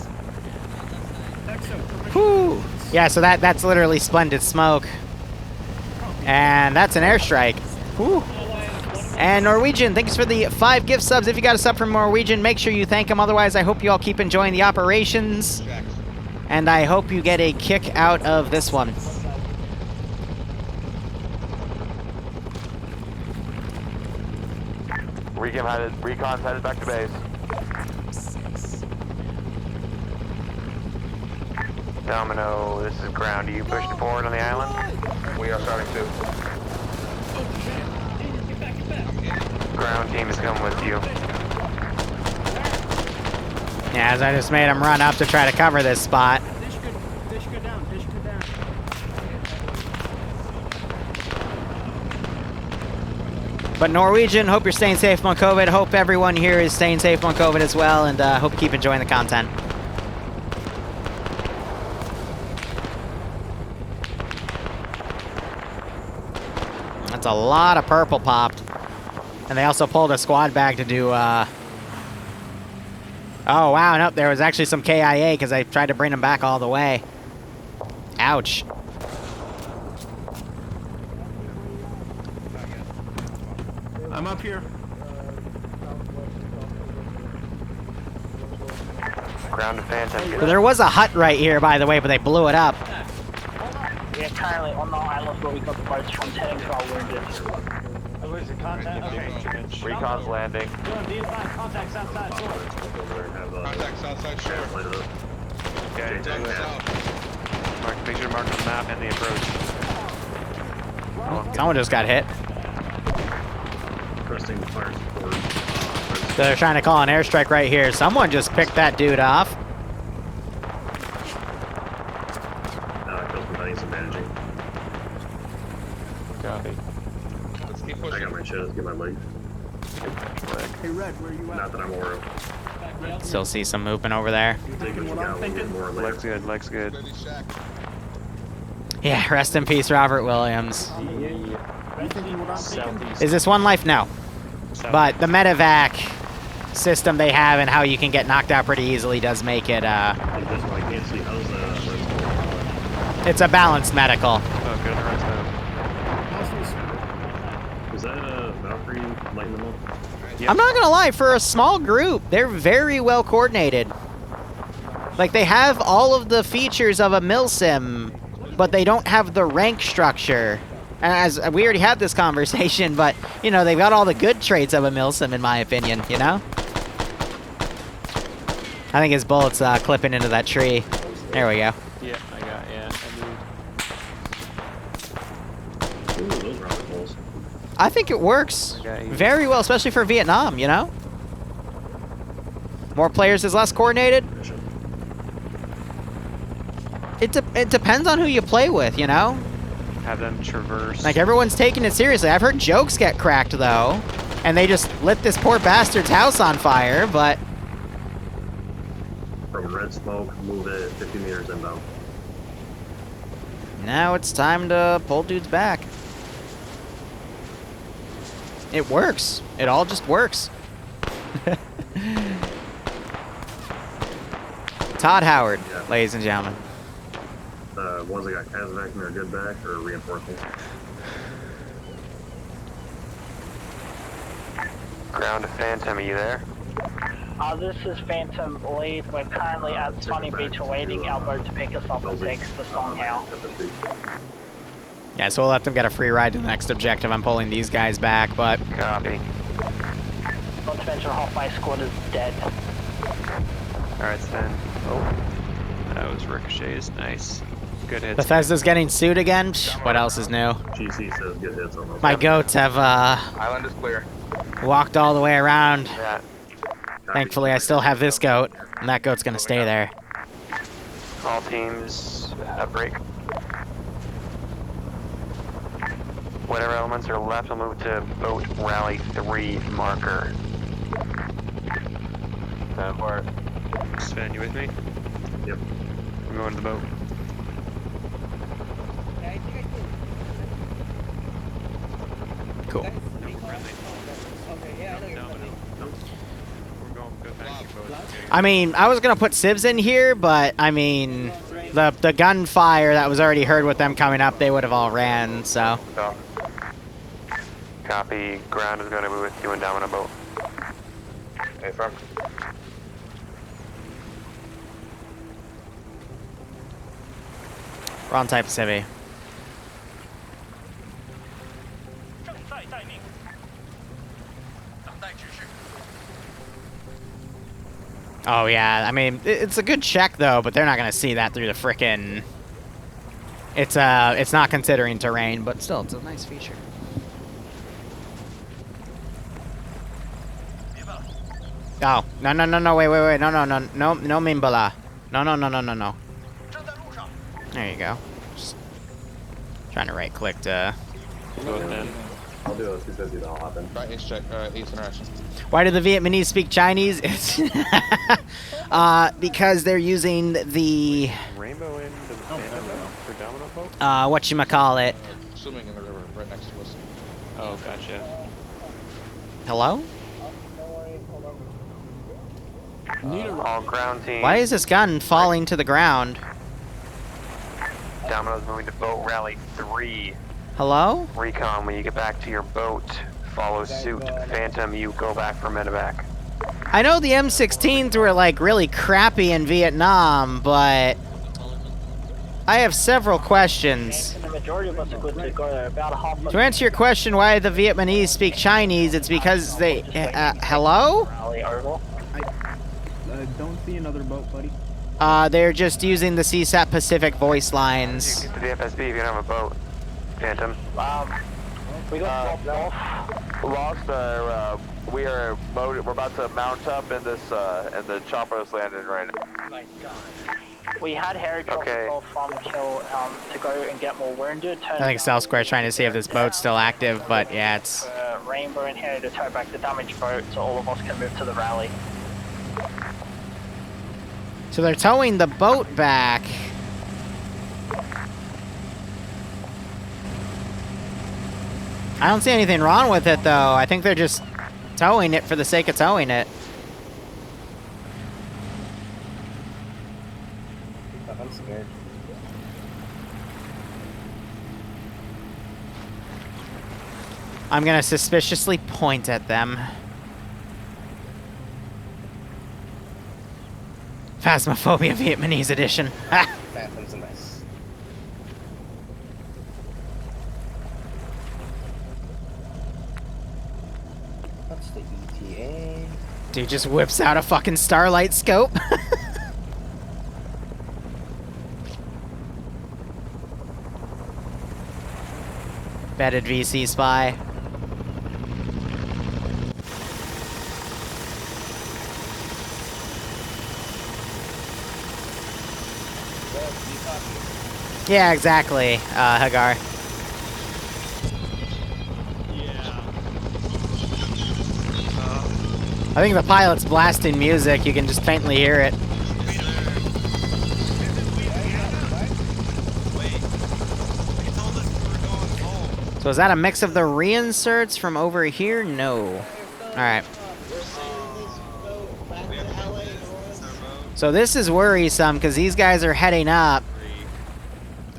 Whew. Yeah, so that's literally splendid smoke. And that's an airstrike. Whew. And Norwegian, thanks for the 5 gift subs. If you got a sub from Norwegian, make sure you thank him. Otherwise, I hope you all keep enjoying the operations. And I hope you get a kick out of this one. Recon's headed back to base. Domino, this is ground. Are you pushing forward on the island? We are starting to. Ground team is coming with you. Yeah, as I just made him run up to try to cover this spot. Dish go down. But Norwegian, hope you're staying safe on COVID. Hope everyone here is staying safe on COVID as well, and hope you keep enjoying the content. That's a lot of purple popped. And they also pulled a squad back to do, Oh, wow, nope, there was actually some KIA because I tried to bring them back all the way. Ouch. I'm up here. Ground to Phantom. So there was a hut right here, by the way, but they blew it up. We are currently on the island where we got the boats from heading to our wounded. Where's the contact? Okay. Recon's landing. Contacts outside shore. Contacts outside shore. Okay. Deck south. Make sure to mark the map and the approach. Someone just got hit. Requesting fire support. So they're trying to call an airstrike right here. Someone just picked that dude off. I feel somebody's managing. Copy. Let's keep I pushing. got my chest, get my leg. Hey, Red, where you at? Not that I'm aware of. Still see some movement over there. Taking what I'm thinking. More later. Legs good. Steady shack. Yeah, rest in peace, Robert Williams. You thinking what I'm thinking? Is this one life? No. But the medevac system they have and how you can get knocked out pretty easily does make it, That's why I can't see. How's the it's a balanced medical. Oh, good. Is that a Valkyrie lighting them up? Yep. I'm not gonna lie, for a small group, they're very well coordinated. Like, they have all of the features of a milsim, but they don't have the rank structure. And as we already had this conversation, but, you know, they've got all the good traits of a milsim, in my opinion, you know? I think his bullet's clipping into that tree. There we go. Yeah, I got, Ooh, those rocket balls. I think it works very well, especially for Vietnam, you know? More players is less coordinated. It depends on who you play with, you know? Have them traverse. Like, everyone's taking it seriously. I've heard jokes get cracked, though. And they just lit this poor bastard's house on fire, but... that smoke, move it 50 meters inbound. Now it's time to pull dudes back. It works. It all just works. Todd Howard, ladies and gentlemen. The ones that got Kazakh are good back or reinforcements? Ground to Phantom, are you there? This is Phantom Lead. We're currently at Sunny Beach awaiting our boat to pick us up and take us to Songhow. Yeah, so we'll let them get a free ride to the next objective. I'm pulling these guys back, but... Copy. Not to mention half my squad is dead. Alright, Sven. Oh. That was ricochets. Nice. Good hits. Bethesda's getting sued again? Psh, what else is new? GC says good hits on those. My goats have, Island is clear. walked all the way around. Yeah. Thankfully, I still have this goat, and that goat's gonna stay there. All teams, break. Whatever elements are left, I'll move to boat rally 3 marker. For it. Sven, you with me? Yep. I'm going to the boat. Cool. I mean, I was gonna put civs in here, but I mean, the gunfire that was already heard with them coming up, they would have all ran. So. Copy. Ground is going to be with you and down on a boat. Hey, firm. Wrong type of civvy. Oh yeah, I mean, it's a good check though, but they're not gonna see that through the frickin'... It's not considering terrain, but still, it's a nice feature. Oh, no, wait, no, Mimbala. No. There you go. Just trying to right click to... I'll do it, 250, then I'll hop in. Right, East check, East interaction. Why do the Vietnamese speak Chinese? It's because they're using the... Rainbow in the predominant boat? Whatchamacallit. Swimming in the river, right next to us. Oh, gotcha. Hello? All ground teams. Why is this gun falling to the ground? Domino's moving to boat rally 3. Hello? Recon, when you get back to your boat, follow suit. Phantom, you go back for medevac. I know the M16s were like really crappy in Vietnam, but I have several questions. The majority of us are good to go there. About a half. To answer your question why the Vietnamese speak Chinese, it's because they... hello? I don't see another boat, buddy. They're just using the CSAT Pacific voice lines. You get to the FSB if you don't have a boat. Phantom. We got dropped off. Lost. We're about to mount up in this and the chopper's landing right now. We had Harry drop off from Kill to go and get more wounded. I think South Square's trying to see if this boat's still active, but yeah, it's... Rainbow and Harry to tow back the damaged boat so all of us can move to the rally. So they're towing the boat back. I don't see anything wrong with it, though. I think they're just towing it for the sake of towing it. I'm scared. I'm gonna suspiciously point at them. Phasmophobia Vietnamese edition. Ha! Phantom's a mess. What's the ETA? Dude just whips out a fucking starlight scope. Bedded VC spy. Yeah, exactly, Hagar. I think the pilot's blasting music. You can just faintly hear it. So is that a mix of the reinserts from over here? No. Alright. So this is worrisome, because these guys are heading up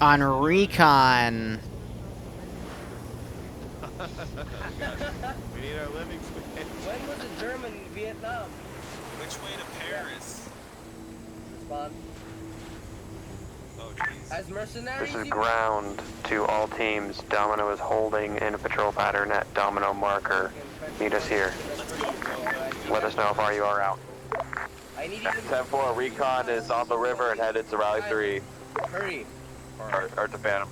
on recon. We need our living space. When was it German Vietnam? Which way to Paris? Respond. Oh, jeez. As mercenaries, This is ground to all teams. Domino is holding in a patrol pattern at Domino marker. Meet us here. Let us know how far you are out. 10-4, recon is on the river and headed to Rally 3. Hurry. Or to Phantom.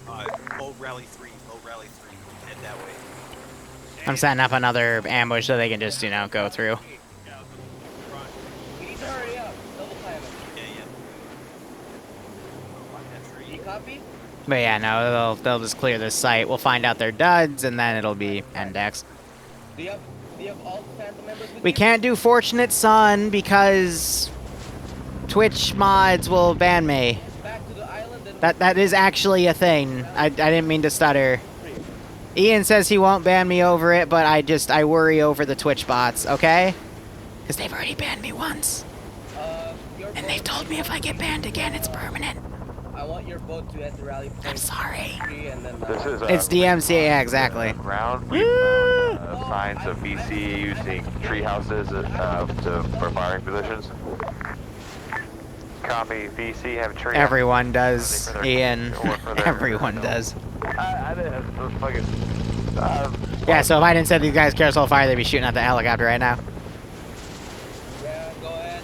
Low Rally 3, low Rally 3. Head that way. I'm setting up another ambush so they can just, you know, go through. We need to hurry up. Double time it. Yeah. You copy? But yeah, no, they'll just clear this site. We'll find out their duds, and then it'll be index. Do you have all the Phantom members with We can't do Fortunate Son because Twitch mods will ban me. Back to the island and That is actually a thing. I didn't mean to stutter. Ian says he won't ban me over it, but I worry over the Twitch bots, okay? Because they've already banned me once. And they've told me if I get banned again, it's permanent. I want your boat to at the rally point. I'm sorry. And then, This is It's DMCA, yeah, exactly. Ground. We found signs of BC using tree houses for firing positions. Copy. VC have tree. Everyone does, Ian. Everyone does. I didn't fucking. Yeah, so if I didn't set these guys carousel fire, they'd be shooting at the helicopter right now. Yeah, go ahead.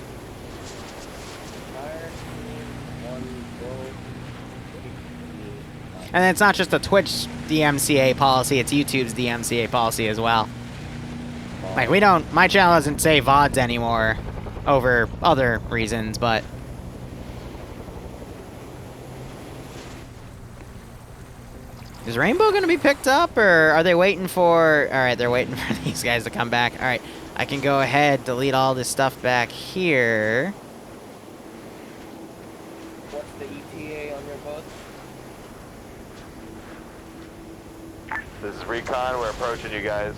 Fire. One, go. And it's not just a Twitch DMCA policy, it's YouTube's DMCA policy as well. Like, my channel doesn't say VODs anymore over other reasons, but... Is Rainbow gonna be picked up, or are they waiting for... Alright, they're waiting for these guys to come back. Alright, I can go ahead, delete all this stuff back here. What's the ETA on your boat? This is recon. We're approaching you guys.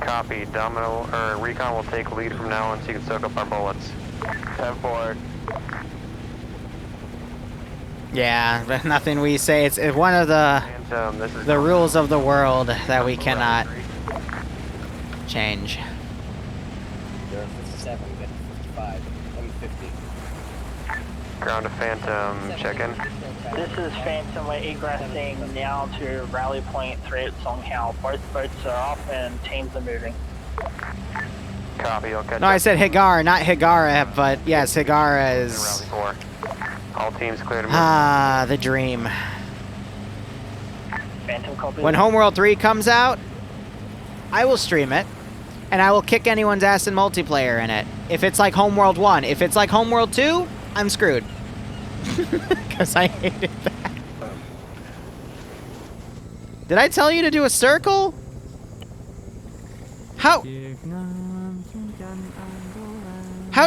Copy. Domino or recon will take lead from now on, so you can soak up our bullets. 10-4. Yeah, but nothing we say. It's one of the rules of the world that we cannot change. You're 57, get 55, I'm 50. Ground to Phantom, check in. This is Phantom. We're egressing now to Rally Point 3 at Songhow. Both boats are off and teams are moving. Copy, I'll catch No, I said Higara, not Higara, but yes, Higara is... Rally 4. All teams clear to move. Ah, the dream. Phantom copy. When Homeworld 3 comes out, I will stream it, and I will kick anyone's ass in multiplayer in it. If it's like Homeworld 1. If it's like Homeworld 2, I'm screwed. Because I hated that. Did I tell you to do a circle? How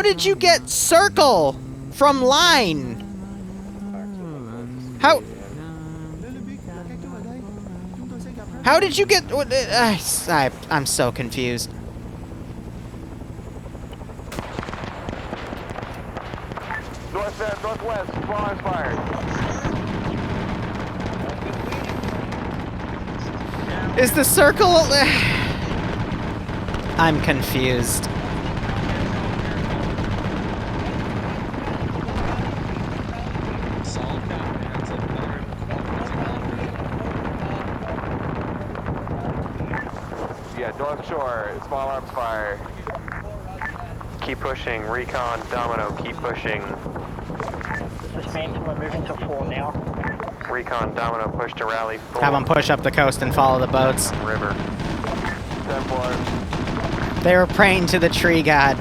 did you get circle from line? How did you get... I'm so confused. Northwest, small arms fired. Is the circle... I'm confused. Yeah, North Shore, small arms fire. Keep pushing. Recon, Domino, keep pushing. This is Phantom. We're moving to 4 now. Recon, Domino, push to Rally 4. Have them push up the coast and follow the boats. River. 10-4. They were praying to the tree god.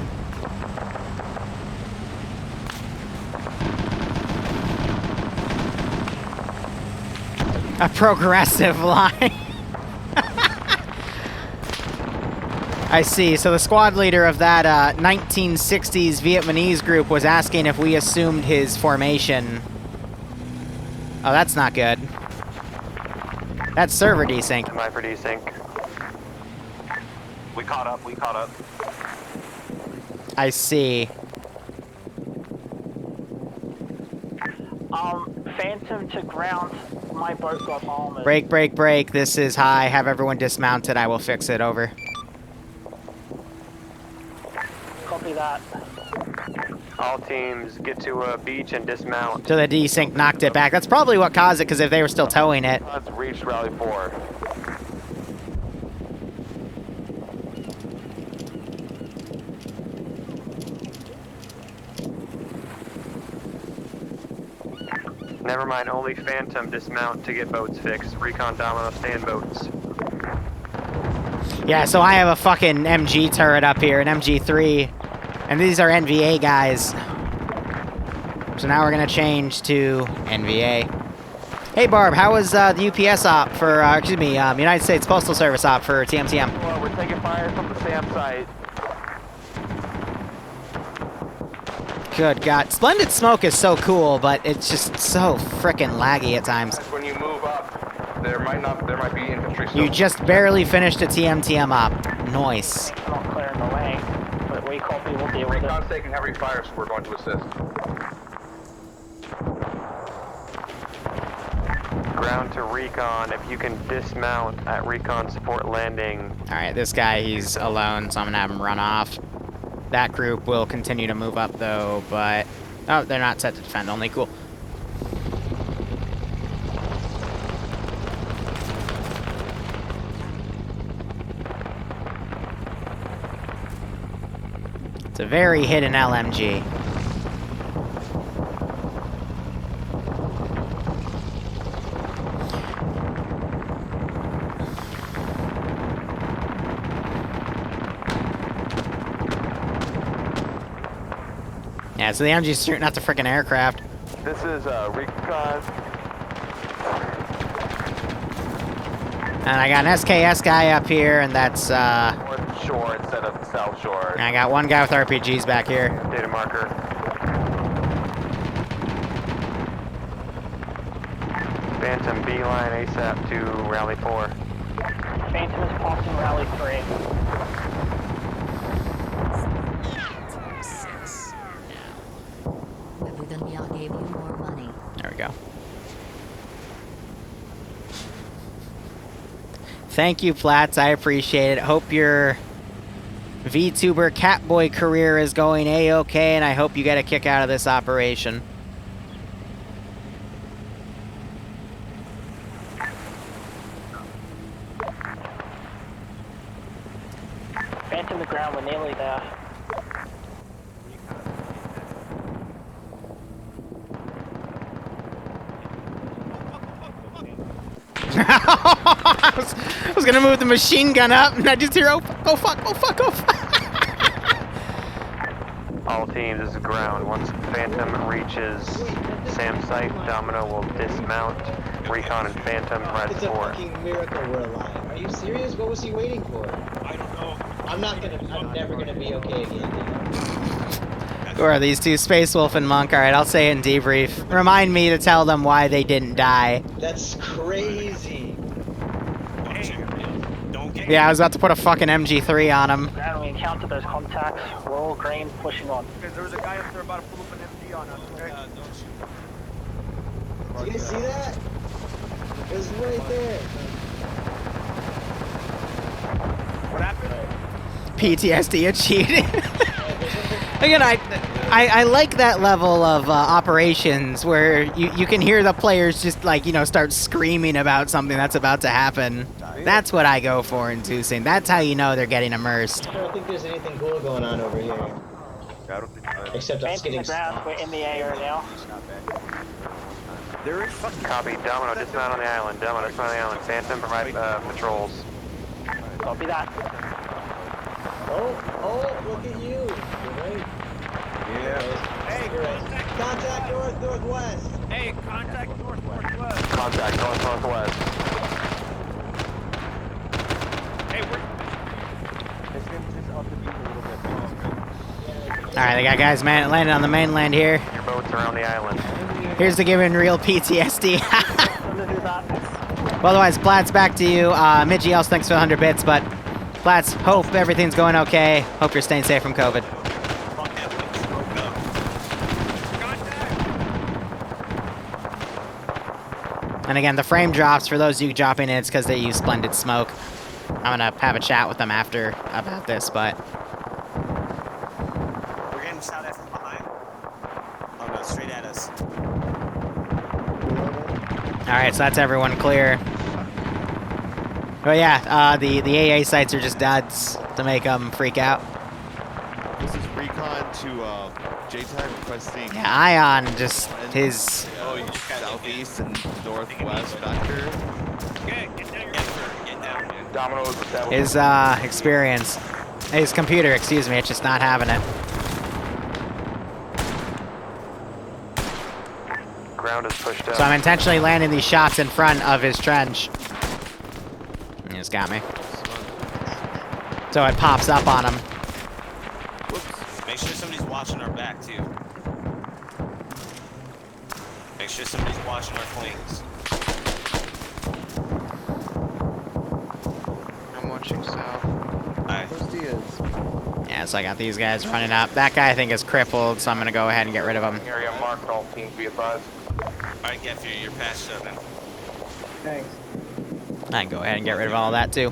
A progressive line. I see. So the squad leader of that 1960s Vietnamese group was asking if we assumed his formation. Oh, that's not good. That's server desync. Am I for desync? We caught up. I see. Phantom to ground. My boat got armored. Break. This is high. Have everyone dismounted. I will fix it. Over. Copy that. All teams get to a beach and dismount. So the desync knocked it back. That's probably what caused it, because if they were still towing it. Let's reach Rally 4. Never mind, only Phantom dismount to get boats fixed. Recon Domino, stay in boats. Yeah, so I have a fucking MG turret up here, an MG3. And these are NVA guys. So now we're gonna change to NVA. Hey Barb, how was the UPS op for, United States Postal Service op for TMTM? Well, we're taking fire from the SAM site. Good God. Splendid Smoke is so cool, but it's just so frickin' laggy at times. When you move up, there might be infantry still. You just barely finished a TMTM op. Nice. It's not clearing the lane, but we copy, we'll deal with it. Recon's taking heavy fire, so we're going to assist. Ground to Recon, if you can dismount at Recon support landing. Alright, this guy, he's alone, so I'm gonna have him run off. That group will continue to move up, though, but... Oh, they're not set to defend only. Cool. It's a very hidden LMG. Yeah, so the MG's shooting at the frickin' aircraft. This is Recon. And I got an SKS guy up here, and that's, North shore instead of south shore. And I got one guy with RPGs back here. Data marker. Phantom beeline ASAP to Rally 4. Phantom is passing Rally 3. I gave you more money. There we go. Thank you, Flats. I appreciate it. Hope your VTuber Catboy career is going A-okay, and I hope you get a kick out of this operation. Phantom to ground, we're nearly there. I was gonna move the machine gun up, and I just hear, oh fuck. All teams, this is ground. Once Phantom reaches SAM site, Domino will dismount. Recon and Phantom press It's a forward. fucking miracle we're alive. Are you serious? What was he waiting for? I don't know. I'm never gonna be okay again. Who are these two, Space Wolf and Monk? Alright, I'll say it in debrief. Remind me to tell them why they didn't die. That's crazy. Yeah, I was about to put a fucking MG3 on him. Ground, we encountered those contacts. We're all green, pushing on. Because there was a guy up there about to pull up an MG on us, okay? Did you guys see that? It was right there. What happened? PTSD achieved. Again, I like that level of operations where you can hear the players just, like, you know, start screaming about something that's about to happen. That's what I go for in Tucson. That's how you know they're getting immersed. I don't think there's anything cool going on over here. Except us getting ground, we're in the air now. There is fucking... Copy, Domino, dismount on the island. Domino, dismount on the island. Phantom, provide patrols. Copy that. Oh, look at you. You're right. Yeah. Hey, you're right. Contact northwest. Hey, contact northwest. Contact northwest. Hey, we're... It's just up the beach a little bit. Alright, they got guys landing on the mainland here. Your boats around the island. Here's the giving real PTSD. Well, otherwise, Platts, back to you. Midgie else, thanks for the 100 bits, but Platts, hope everything's going okay. Hope you're staying safe from COVID. And again, the frame drops, for those of you dropping in, it's because they use Splendid Smoke. I'm gonna have a chat with them after about this, but... We're getting shot at from behind. Oh no, straight at us. Alright, so that's everyone clear. Oh yeah, the AA sites are just duds to make them freak out. This is recon to JTAG requesting. Yeah, Ion just his southeast and northwest vector. Okay, get down. Domino's his experience, his computer, excuse me, it's just not having it. Ground is pushed up. So I'm intentionally landing these shots in front of his trench. He just got me. So it pops up on him. Whoops. Make sure somebody's watching our back too. Make sure somebody's watching our flanks. I'm watching south. Alright. Where's Diaz? Yeah, so I got these guys running up. That guy I think is crippled, so I'm gonna go ahead and get rid of him. Area marked, all teams be advised. Alright, Geffen, you're past 7. Thanks. I can go ahead and get rid of all that too.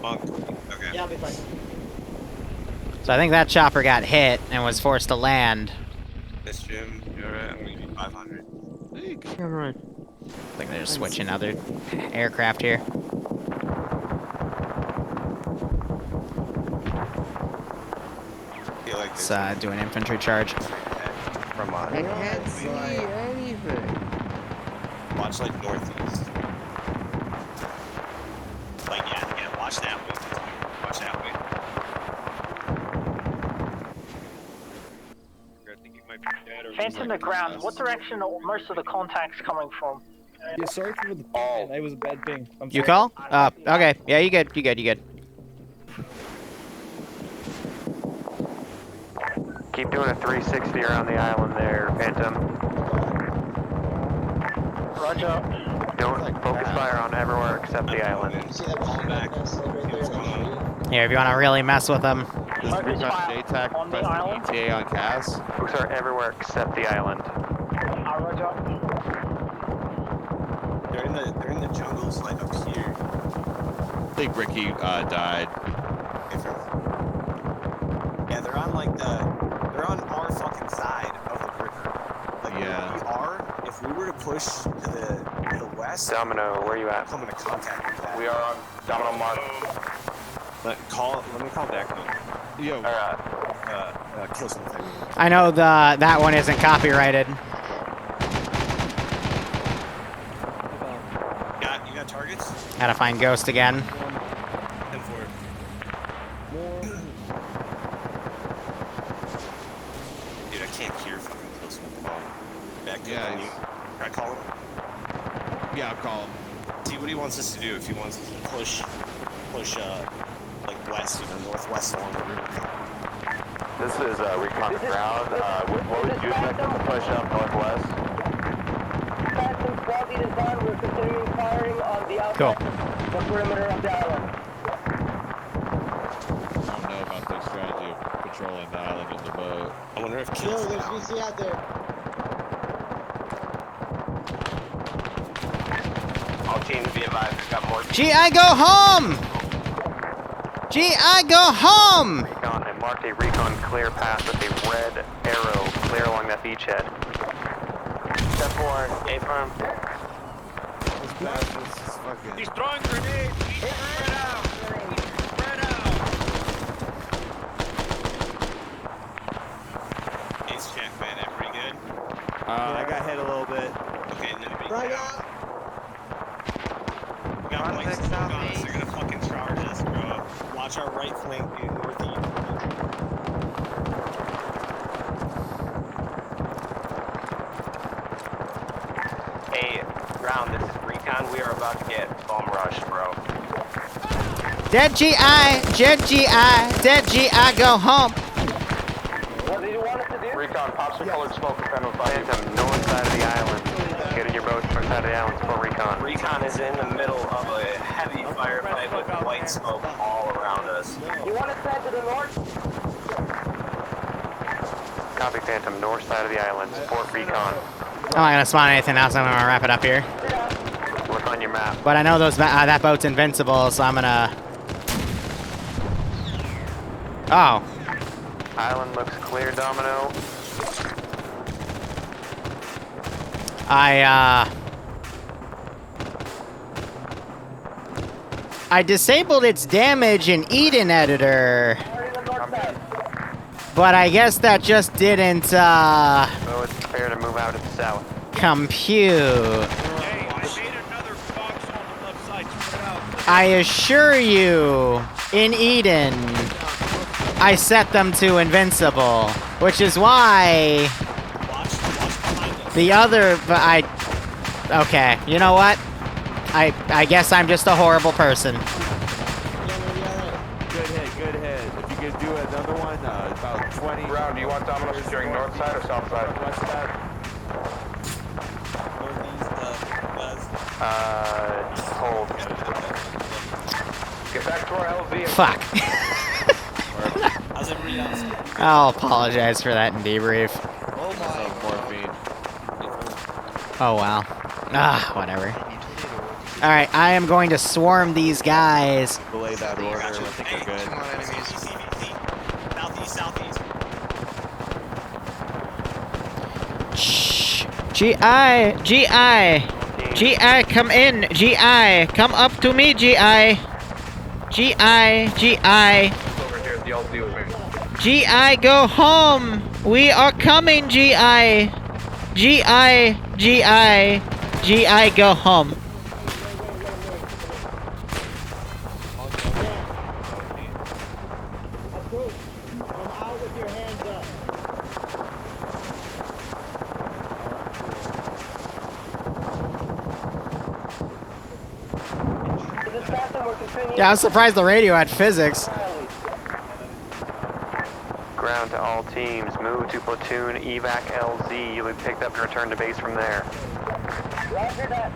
Monk. Okay. Yeah, I'll be fine. So I think that chopper got hit and was forced to land. This Jim, you're at 500. Alright. I think they're just switching other aircraft here. Let's do an infantry charge. From I can't see anything. Watch like northeast. Like yeah, watch that way. Watch that way. I think you might be dead or Phantom to ground. What direction are most of the contacts coming from? Yeah, sorry for the ping. That was a bad ping. I'm You sorry. call? Okay. Yeah, you good. You good. Keep doing a 360 around the island there, Phantom. Roger. Don't focus fire on everywhere except the island. Here, if you want to really mess with them. This is recon JTAG requesting ETA on CAS. Folks are everywhere except the island. Roger. They're in the jungles like up here. I think Ricky died. Yeah, they're on like they're on our fucking side of the river. Like yeah. if we were to push to the west. Domino, where you at? Come into contact with that. We are on Domino Mark. Let me call back now. Yo. Alright. Kill something. I know that one isn't copyrighted. You got targets? Gotta find Ghost again. 10-4. Dude, I can't hear fucking close with the ball. Back to yeah. Can I call him? Yeah, I'll call him. See what he wants us to do. If he wants us to push like west or northwest along the river. This is recon ground. What would you expect them to push up northwest? Phantom squad lead is down. We're continuing firing on the outside. The perimeter of the island. I don't know about the strategy of patrolling the island in the boat. I wonder if kills there's VC out there. All teams be advised, we've got more. GI go home! GI go home! Recon, and marked a recon clear path with a red arrow clear along that beachhead. Step 4, A-firm. Destroying grenades! Spread out! Spread out! Ace check, man. That pretty good? I got hit a little bit. Okay, nobody Right down. out. We got points to on us. They're gonna fucking charge us, bro. Watch our right flank, dude. Northeast. Hey, ground, this is recon. We are about to get bomb rushed, bro. Dead GI, dead GI, go home. What do you want us to do? Recon, pop some colored smoke and fire. Phantom, north side of the island. Get in your boats from side of the island, support recon. Recon is in the middle of a heavy firefight with white smoke all around us. You want to send to the north? Copy, Phantom, north side of the island, support recon. I'm not gonna spawn anything else. I'm gonna wrap it up here. Look on your map. But I know those that boat's invincible, so I'm gonna. Oh. Island looks clear, Domino. I disabled its damage in Eden editor, but I guess that just didn't So it's fair to move out to the south. compute. I assure you, in Eden, I set them to invincible, which is why the other, okay, you know what? I guess I'm just a horrible person. Good hit. If you could do another one, about 20. Round, do you want Domino securing north side or south side? West side. Hold. Get back to our LZ. Fuck. How's everybody else? I'll apologize for that in debrief. Oh my. Oh wow. Whatever. Alright, I am going to swarm these guys. Belay that order. I think we're good. Come on, enemies. Southeast. Shh. GI, come in. GI, come up to me, GI. GI. GI, go home. We are coming, GI. GI, go home. Yeah, I was surprised the radio had physics. Ground to all teams. Move to platoon evac LZ. You'll be picked up and returned to base from there. Roger that.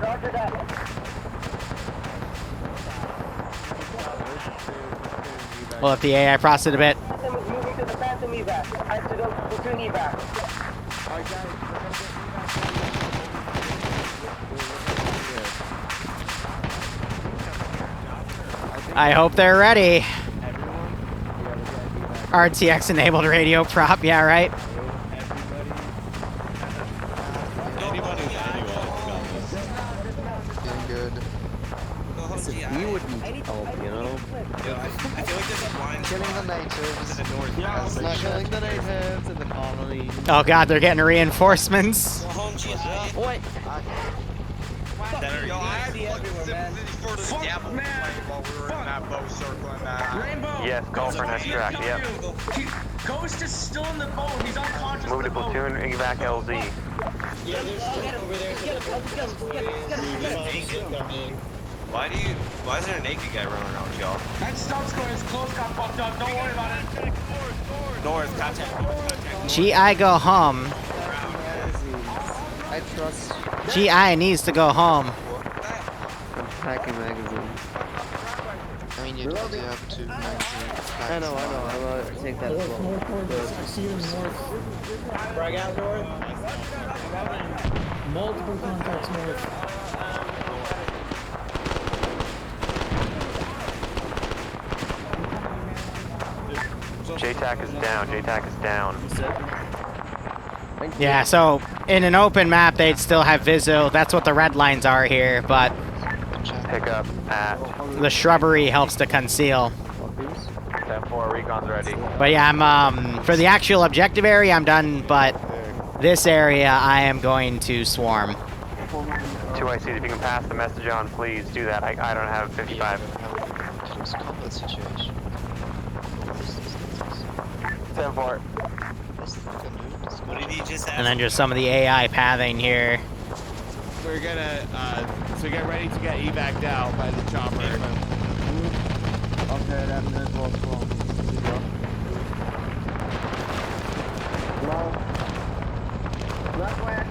We'll let the AI process a bit. Phantom is moving to the Phantom evac. I to the platoon evac. I hope they're ready. RTX enabled radio prop, yeah, right? Good. We wouldn't help, you know? I feel like there's a blind killing the natives. in the north. Not killing the natives in the colony. Oh god, they're getting reinforcements. Wait. Yo, I had for the gamble while we were in that boat circling that. Rainbow. Yes, call for next track, yep. Ghost is still in the boat. He's unconscious. Move to platoon evac LZ. Yeah, there's why is there a naked guy running around with y'all? That stuff's going, his clothes got fucked up. Don't worry about it. North, contact. GI, go home. I trust. GI needs to go home. Packing magazine. I mean, you have to magazine. I know. I'll take that as well. I see him north. Frag out north. Multiple contacts north. JTAC is down. Yeah, so in an open map, they'd still have Viso. That's what the red lines are here, but Pick up at the shrubbery helps to conceal. 10-4, recon's ready. But yeah, I'm, for the actual objective area, I'm done, but this area, I am going to swarm. 2IC, if you can pass the message on, please do that. I don't have 55. Close combat situation. 10-4. What did he just ask? And then just some of the AI pathing here. We're gonna, so get ready to get evac'd out by the chopper. Okay, that minute was wrong. Left west.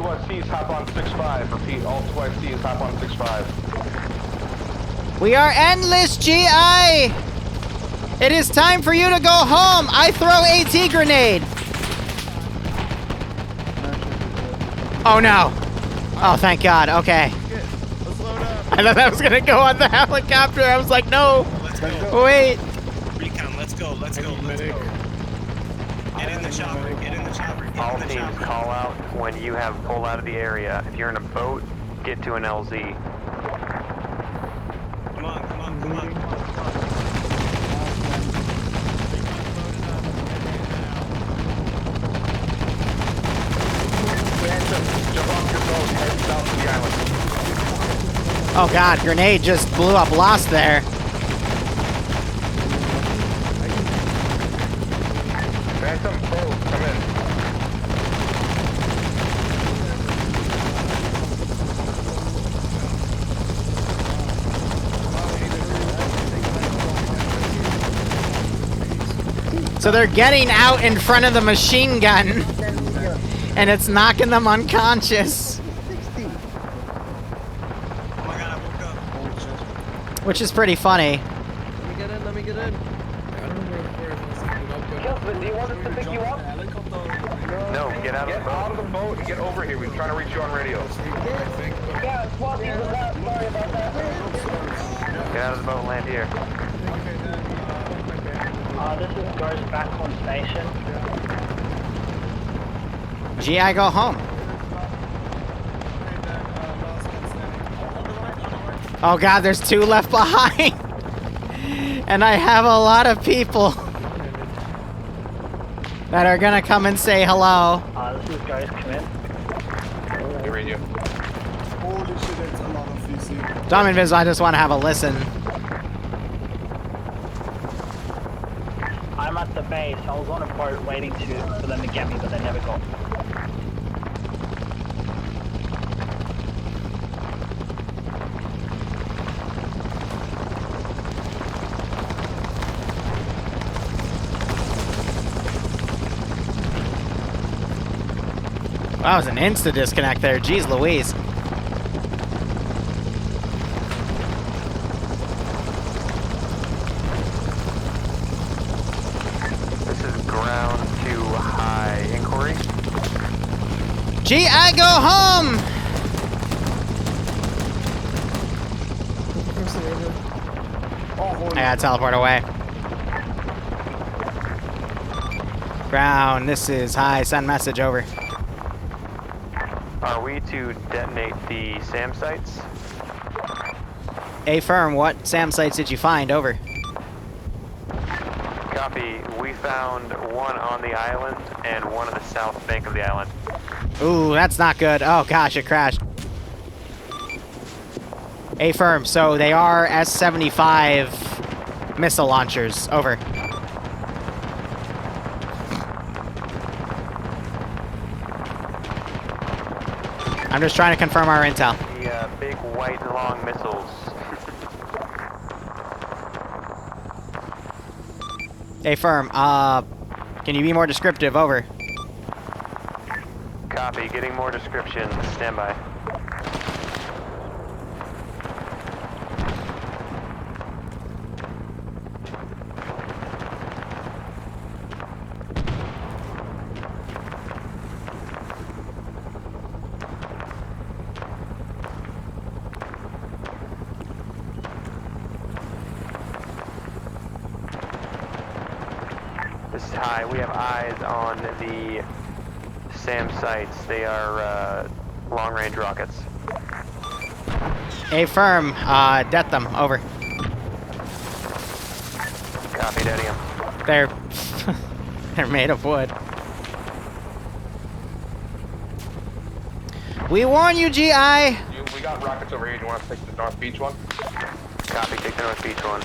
2SCs hop on 6-5. Repeat, all 2SCs hop on 6-5. We are endless, GI! It is time for you to go home! I throw AT grenade! Oh no! Oh, thank God, okay. I thought I was gonna go on the helicopter. I was like, no! Wait! Recon, let's go, let's go, let's go. Get in the chopper, get in the chopper, get All in the teams chopper. call out when you have pulled out of the area. If you're in a boat, get to an LZ. Come on, come on, come on. Jump off your boat, head south to the island. Oh God, grenade just blew up Lost there. Phantom, boat, come in. So they're getting out in front of the machine gun, and it's knocking them unconscious. Which is pretty funny. Let me get in, let me get in. Kelvin, do you want us to pick you up? No, get out of the boat. Out of the boat and get over here. We're trying to reach you on radio. Yeah, swap you with that. Sorry about that. Get out of the boat and land here. This is goes back on station. GI, go home. Oh God, there's 2 left behind. And I have a lot of people that are gonna come and say hello. This is guys, come in. Hey, radio. Holy shit, that's a lot of VC. Dom Invis, I just want to have a listen. I'm at the base. I was on a boat waiting for them to get me, but they never got me. That was an insta disconnect there. Jeez Louise. This is ground to high inquiry. GI, go home! I gotta teleport away. Ground, this is high. Send message over. Are we to detonate the SAM sites? Affirm, what SAM sites did you find? Over. Copy. We found one on the island and one on the south bank of the island. Ooh, that's not good. Oh gosh, it crashed. Affirm, so they are S-75 missile launchers. Over. I'm just trying to confirm our intel. The big white and long missiles. Affirm, can you be more descriptive? Over. Copy. Getting more description. Stand by. This is high. We have eyes on the SAM sites. They are long-range rockets. Affirm, det them. Over. Copy, Daddy. They're they're made of wood. We warn you, GI. We got rockets over here. Do you want to take the North Beach one? Copy. Take the North Beach one.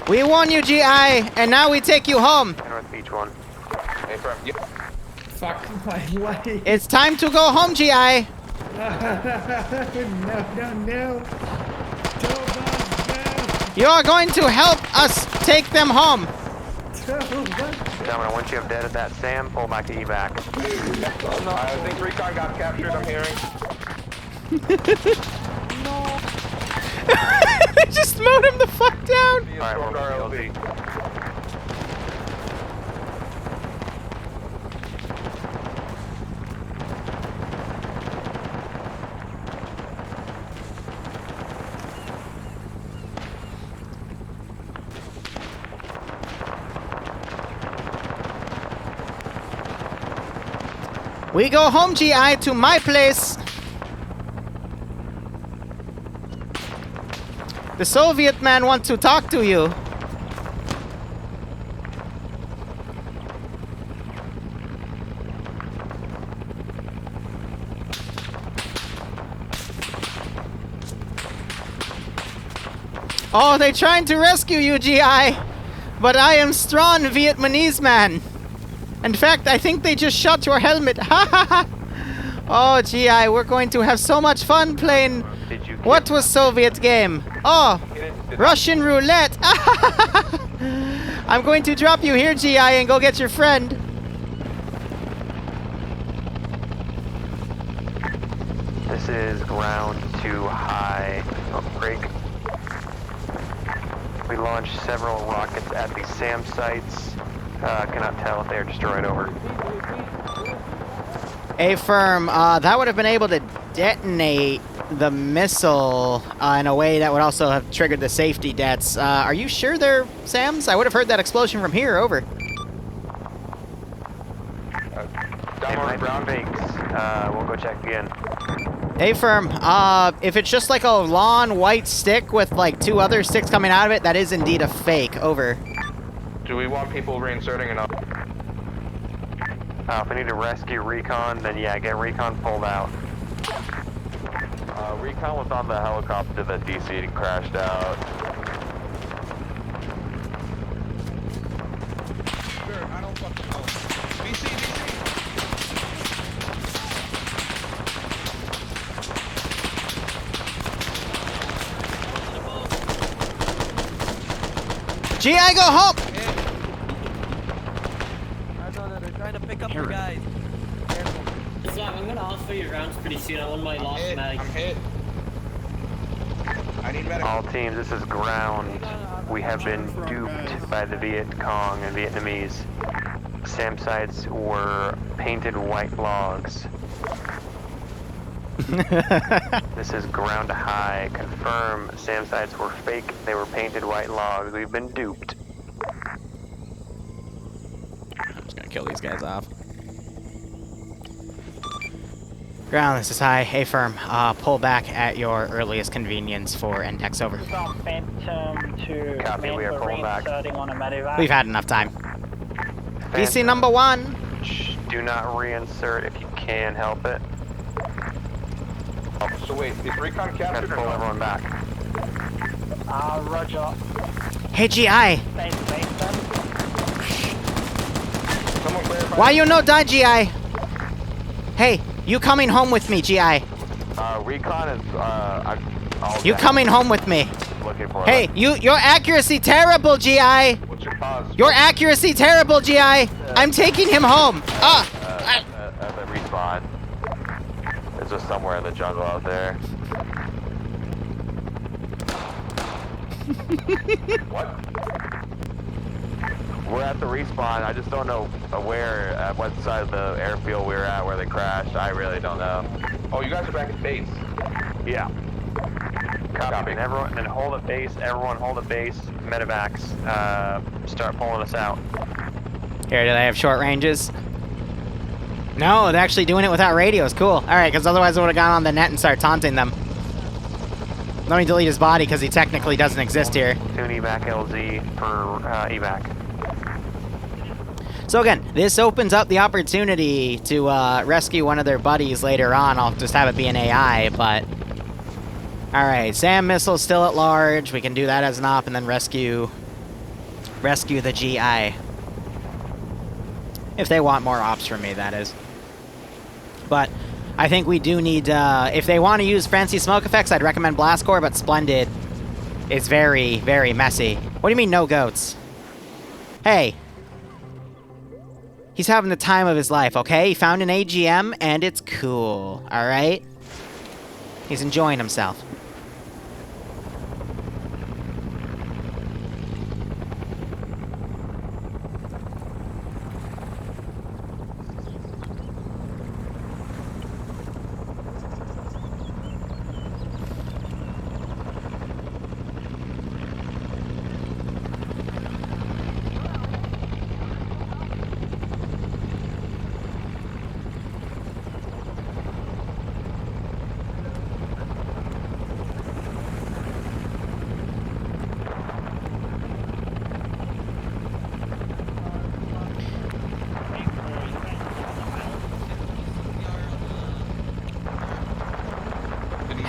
We warn you, GI, and now we take you home. North Beach one. Hey, Prem. Yep. Fuck my life. It's time to go home, GI. No. You are going to help us take them home. Domino, once you have deaded that Sam, pull back to evac. I think Recon got captured, I'm hearing. They just mowed him the fuck down! Alright, we're going to We go home, GI, to my place! The Soviet man wants to talk to you. Oh, they're trying to rescue you, GI! But I am strong Vietnamese man. In fact, I think they just shot your helmet. Ha ha ha! Oh, GI, we're going to have so much fun playing... What was Soviet game? Oh, Russian roulette. I'm going to drop you here, GI, and go get your friend. This is ground too high. Oh, break. We launched several rockets at the SAM sites. Cannot tell if they are destroyed. Over. A-firm, that would have been able to detonate the missile in a way that would also have triggered the safety deaths. Are you sure they're SAMs? I would have heard that explosion from here. Over. Down ground banks. We'll go check again. A-firm, if it's just like a long white stick with like 2 other sticks coming out of it, that is indeed a fake. Over. Do we want people reinserting enough? If we need to rescue Recon, then yeah, get Recon pulled out. Recon was on the helicopter that DC'd and crashed out. Sure, I don't fucking know. DC. GI, go home! They're trying to pick up the guys. Zach, I'm gonna ask for your rounds pretty soon. I want my last mag. I'm hit. I need medical. All teams, this is ground. We have been duped by the Viet Cong and Vietnamese. SAM sites were painted white logs. This is ground high. Confirm SAM sites were fake. They were painted white logs. We've been duped. I'm just gonna kill these guys off. Ground, this is high. A-firm, pull back at your earliest convenience for index. Over. Phantom to Copy, we are pulling back. On a medevac. We've had enough time. PC number 1. Do not reinsert if you can help it. So wait, is Recon captured or pull not? everyone back. Roger. Hey, GI. Why you no die, GI? Hey, you coming home with me, GI? Recon is, you coming home with me? Looking for hey, your accuracy terrible, GI. What's your cause? Your accuracy terrible, GI. I'm taking him home. At the respawn. It's just somewhere in the jungle out there. What? We're at the respawn. I just don't know where, at what side of the airfield we were at where they crashed. I really don't know. Oh, you guys are back at base. Yeah. Copy. And everyone, and hold at base. Everyone hold at base. Medevacs. Start pulling us out. Here, do they have short ranges? No, they're actually doing it without radios. Cool. All right, because otherwise I would have gone on the net and started taunting them. Let me delete his body because he technically doesn't exist here. Soon evac LZ for evac. So again, this opens up the opportunity to rescue one of their buddies later on. I'll just have it be an AI, but... Alright, SAM missile's still at large. We can do that as an op and then rescue the GI. If they want more ops from me, that is. But I think we do need, if they want to use fancy smoke effects, I'd recommend Blast Core, but Splendid is very, very messy. What do you mean, no goats? Hey, He's having the time of his life, okay? He found an AGM, and it's cool, alright? He's enjoying himself.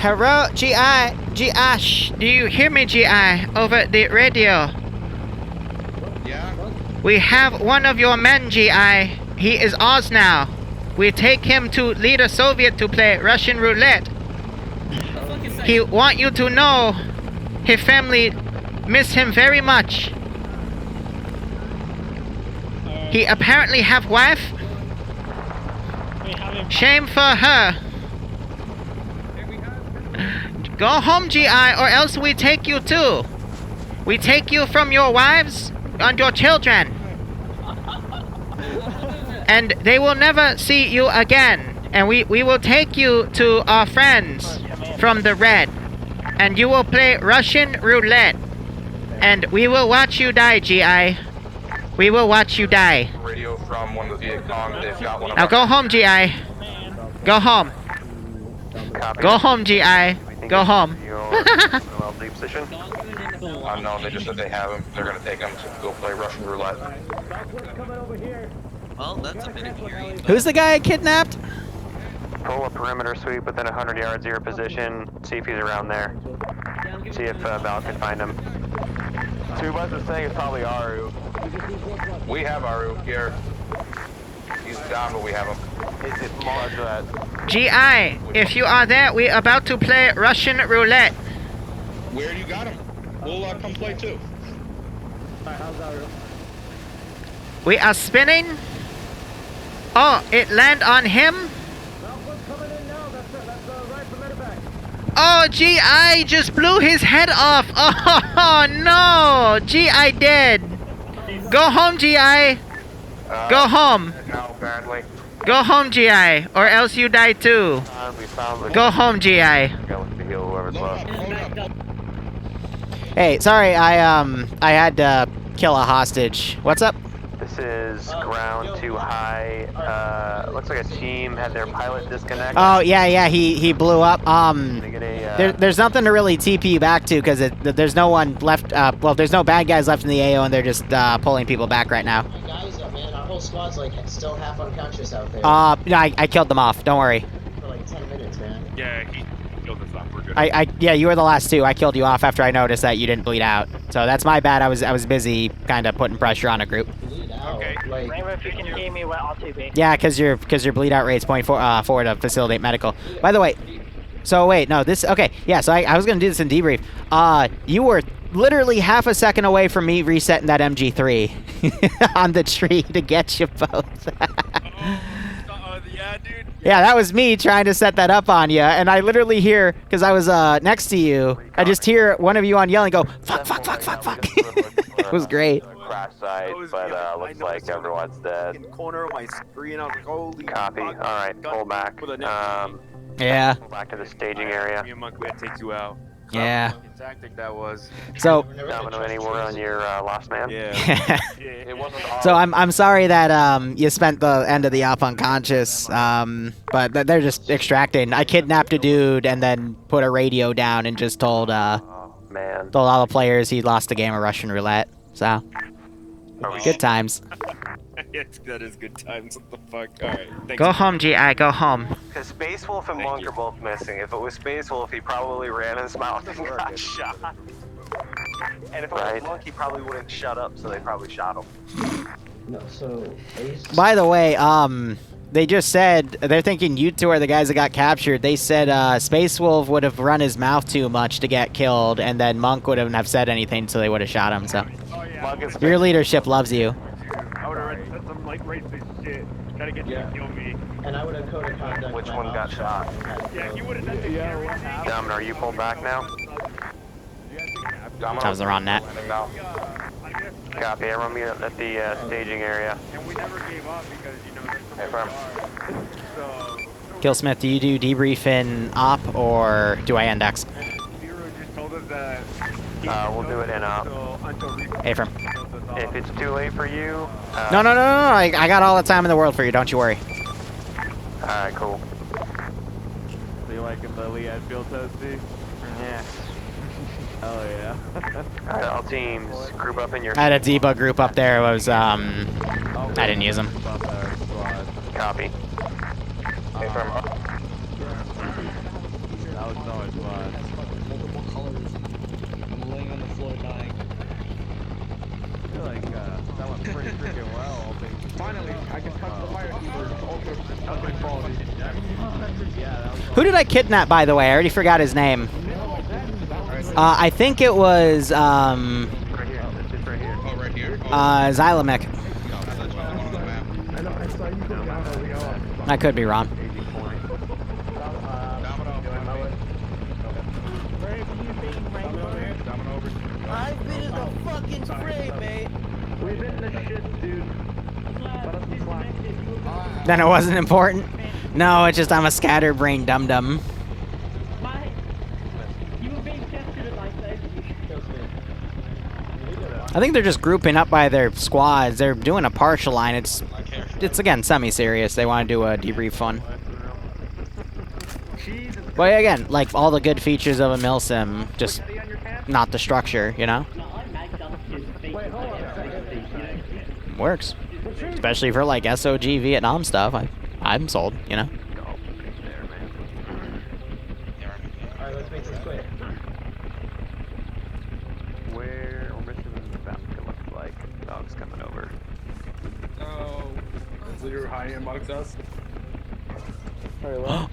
Hello, GI, do you hear me, GI, over the radio? Yeah? We have one of your men, GI. He is ours now. We take him to lead a Soviet to play Russian roulette. He want you to know his family miss him very much. He apparently have wife. Shame for her. Go home, GI, or else we take you too. We take you from your wives and your children. And they will never see you again. And we will take you to our friends from the Red. And you will play Russian roulette. And we will watch you die, GI. We will watch you die. Radio from one of the Viet Cong. They've got one of Now go home, GI. Go home. Go home, GI. Go home. Unknown, they just said they have him. They're gonna take him to go play Russian roulette. Well, that's a bit infuriating. Who's the guy I kidnapped? Pull a perimeter sweep within 100 yards of your position. See if he's around there. See if Val can find him. Tubas is saying it's probably Aru. We have Aru here. He's down, but we have him. It's large that. GI, if you are there, we're about to play Russian roulette. Where you got him? We'll come play too. We are spinning. Oh, it land on him. Oh, GI just blew his head off. Oh no, GI dead. Go home, GI. Go home. No, apparently. Go home, GI, or else you die too. Go home, GI. Hey, sorry, I had to kill a hostage. What's up? This is ground too high. Looks like a team had their pilot disconnect. Oh yeah, he blew up. There's nothing to really TP you back to because there's no one left. Well, there's no bad guys left in the AO, and they're just pulling people back right now. Guys, man, our whole squad's like still half unconscious out there. No, I killed them off. Don't worry. For like 10 minutes, man. Yeah, he killed us off. We're good. Yeah, you were the last two. I killed you off after I noticed that you didn't bleed out. So that's my bad. I was busy kind of putting pressure on a group. Okay. Like, if you can hear me, well, I'll TP. Yeah, because your bleed out rate's point forward to facilitate medical. By the way, so wait, no, this, okay, yeah, so I was going to do this in debrief. You were literally half a second away from me resetting that MG3 on the tree to get you both. Yeah, dude. Yeah, that was me trying to set that up on you, and I literally hear, because I was next to you, I just hear one of you on yelling go, fuck. It was great. Crash site, but looks like everyone's dead. Corner of my screen, I was like, holy Copy. All right, pull back. Yeah. Pull back to the staging area. Me and Monk, we had to take you out. Yeah. Tactic that was. So. Domino, any word on your lost man? Yeah. It wasn't So I'm sorry that you spent the end of the op unconscious, but they're just extracting. I kidnapped a dude and then put a radio down and just told all the players he lost the game of Russian roulette. So good times. Yes, that is good times. What the fuck? All right. Thanks. Go home, GI. Go home. Because Space Wolf and Monk are both missing. If it was Space Wolf, he probably ran his mouth and got shot. And if it was Monk, he probably wouldn't shut up, so they probably shot him. no, so Ace. By the way, they just said they're thinking you two are the guys that got captured. They said Space Wolf would have run his mouth too much to get killed, and then Monk wouldn't have said anything, so they would have shot him. So your leadership loves you. I would have like racist shit. Try to get you to kill me. And I would have code of conduct. Which one got shot? Yeah, you would have done the carry me. Domino, are you pulled back now? That was the wrong net. Copy, everyone meet at the staging area. And we never gave up because, you know, Hey, firm. so... Killsmith, do you do debrief in op or do I index? Liru just told us that... We'll do it in op. Hey, firm. If it's too late for you... No. I got all the time in the world for you. Don't you worry. Alright, cool. So you liking the Lee Enfield toasty? Yeah. Oh yeah. Alright, all teams, group up in your... I had a debug group up there. It was, I didn't use them. Copy. Hey, firm. That was so much fun. Multiple colors. I'm laying on the floor dying. I feel like that went pretty freaking well. Finally, I can touch the fire keeper. Ultra quality. Yeah, that was Who did I kidnap, by the way? I already forgot his name. I think it was, Right here. It's right here. Oh, right here? Xylemic. I could be wrong. I've been in the fucking spray, mate. We've been in the shit, dude. Let us be slack. Then it wasn't important? No, it's just I'm a scatterbrained dum-dum. I think they're just grouping up by their squads. They're doing a partial line. It's again semi-serious. They want to do a debrief fun. But again, like all the good features of a milsim, just not the structure, you know? Works. Especially for like SOG Vietnam stuff. I'm sold, you know? Alright, let's make this quick. Where we're missing the map, it looks like. Dog's coming over. Oh. Is Liru hiding amongst us?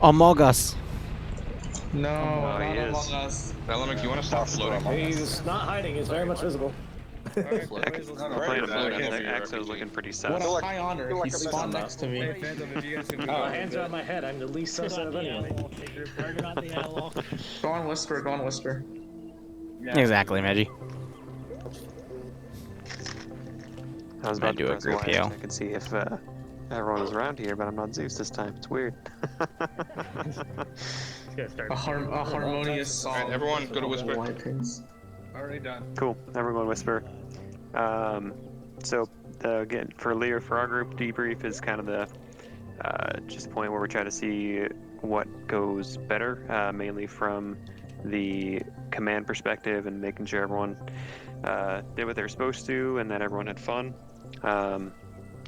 Among Us. No, Oh, not he is. among us. Element, you want to stop floating? He's not hiding, he's very much visible. Playing a float, I think Axo's looking pretty sus. What a high honor. He spawned next to me. Hands are on my head, I'm the least sus out of anyone. Go on whisper, go on whisper. Exactly, Meggie. I was about to do a press group Y so heal. I could see if everyone was around here, but I'm not Zeus this time. It's weird. A harmonious song. Alright, everyone, go to whisper. Already done. Cool. Everyone whisper. So again, for Lear, for our group, debrief is kind of the just a point where we try to see what goes better, mainly from the command perspective and making sure everyone did what they were supposed to and that everyone had fun. So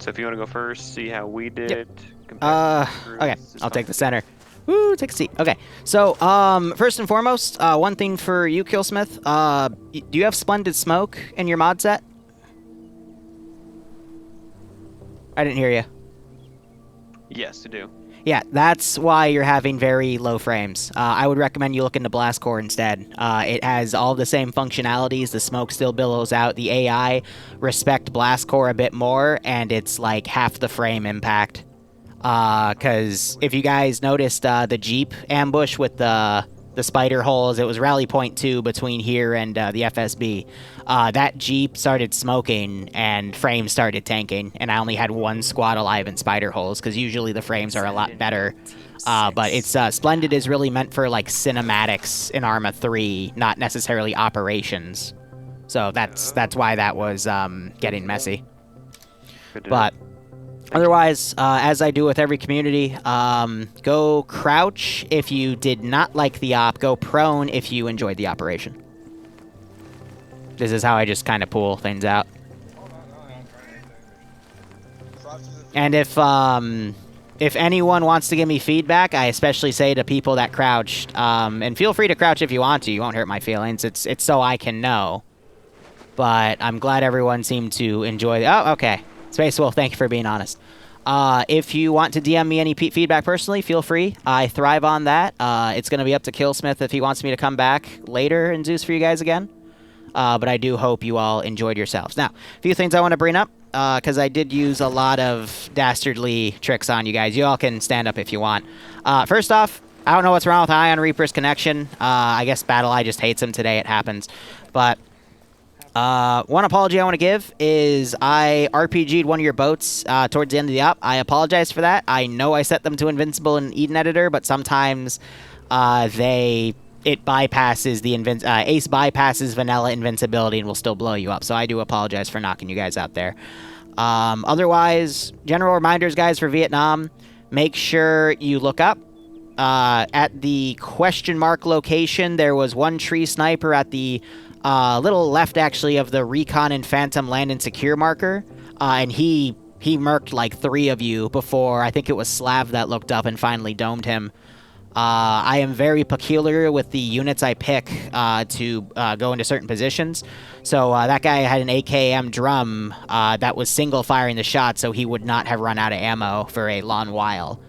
if you want to go first, see how we did. Okay, I'll take the center. Woo, take a seat. Okay, so, first and foremost, one thing for you, Killsmith. Do you have Splendid Smoke in your mod set? I didn't hear you. Yes, to do. Yeah, that's why you're having very low frames. I would recommend you look into Blast Core instead. It has all the same functionalities. The smoke still billows out. The AI respect Blast Core a bit more, and it's like half the frame impact. Because if you guys noticed the Jeep ambush with the spider holes, it was rally point 2 between here and the FSB. That Jeep started smoking and frames started tanking, and I only had one squad alive in spider holes because usually the frames are a lot better. But it's Splendid is really meant for like cinematics in Arma 3, not necessarily operations. So that's why that was getting messy. But otherwise, as I do with every community, go crouch if you did not like the op, go prone if you enjoyed the operation. This is how I just kind of pull things out. And if anyone wants to give me feedback, I especially say to people that crouched, and feel free to crouch if you want to, you won't hurt my feelings, it's so I can know. But I'm glad everyone seemed to enjoy oh, okay. Space Wolf, thank you for being honest. If you want to DM me any feedback personally, feel free. I thrive on that. It's going to be up to Killsmith if he wants me to come back later and Zeus for you guys again. But I do hope you all enjoyed yourselves. Now, a few things I want to bring up. because I did use a lot of dastardly tricks on you guys. You all can stand up if you want. First off, I don't know what's wrong with Ion Reaper's connection. I guess BattleEye just hates him today. It happens. But one apology I want to give is I RPG'd one of your boats towards the end of the op. I apologize for that. I know I set them to Invincible in Eden Editor, but sometimes it bypasses the Ace bypasses vanilla invincibility and will still blow you up. So I do apologize for knocking you guys out there. Otherwise, general reminders, guys, for Vietnam. Make sure you look up. At the question mark location, there was one tree sniper at the little left, actually, of the Recon and Phantom land and secure marker. And he murked like 3 of you before I think it was Slav that looked up and finally domed him. I am very peculiar with the units I pick to go into certain positions. So that guy had an AKM drum that was single firing the shot, so he would not have run out of ammo for a long while.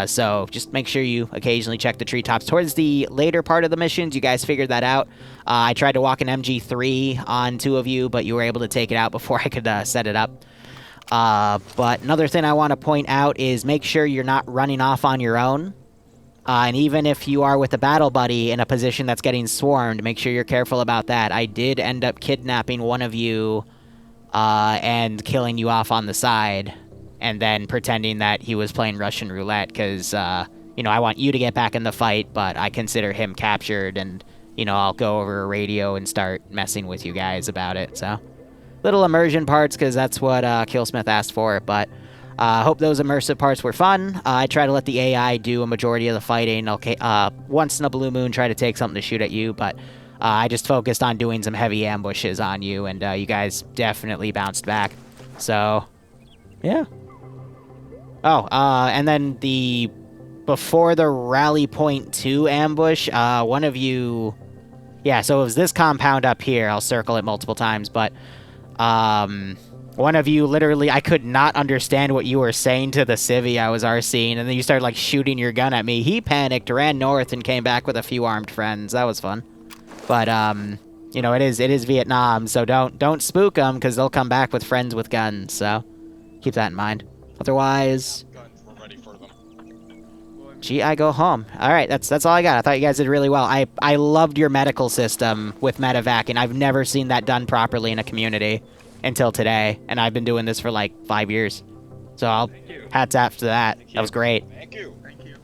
So just make sure you occasionally check the treetops. Towards the later part of the missions, you guys figured that out. I tried to walk an MG3 on 2 of you, but you were able to take it out before I could set it up. But another thing I want to point out is make sure you're not running off on your own. And even if you are with a battle buddy in a position that's getting swarmed, make sure you're careful about that. I did end up kidnapping one of you and killing you off on the side, and then pretending that he was playing Russian roulette because, you know, I want you to get back in the fight, but I consider him captured, and, you know, I'll go over a radio and start messing with you guys about it. So, little immersion parts because that's what Killsmith asked for, but I hope those immersive parts were fun. I try to let the AI do a majority of the fighting. Okay, once in a blue moon, try to take something to shoot at you, but I just focused on doing some heavy ambushes on you, and you guys definitely bounced back. So, yeah. Oh, and then before the Rally Point 2 ambush, one of you... Yeah, so it was this compound up here. I'll circle it multiple times, but... one of you literally, I could not understand what you were saying to the civvy I was RCing, and then you started, like, shooting your gun at me. He panicked, ran north, and came back with a few armed friends. That was fun. But, you know, it is Vietnam, so don't spook them, because they'll come back with friends with guns, so keep that in mind. Otherwise... We're ready for them. Gee, I go home. Alright, that's all I got. I thought you guys did really well. I loved your medical system with medevac, and I've never seen that done properly in a community until today, and I've been doing this for like 5 years. So hats off to that. That was great. Thank you. Thank you.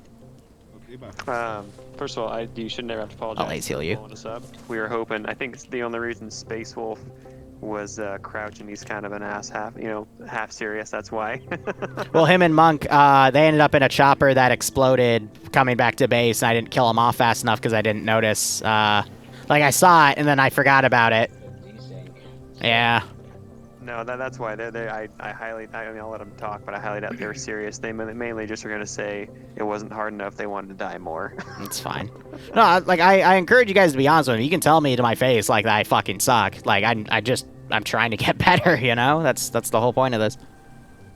First of all, you should never have to apologize. I'll ace heal you. Us up. We were hoping. I think the only reason Space Wolf was crouching, he's kind of an ass, half serious. That's why. Well, him and Monk, they ended up in a chopper that exploded coming back to base, and I didn't kill him off fast enough because I didn't notice. Like I saw it and then I forgot about it. Yeah. No, that's why I mean, I'll let them talk, but I highly doubt they were serious. They mainly just were going to say it wasn't hard enough, they wanted to die more. It's fine. No, like, I encourage you guys to be honest with me. You can tell me to my face, like, that I fucking suck. Like, I'm trying to get better, you know? That's the whole point of this.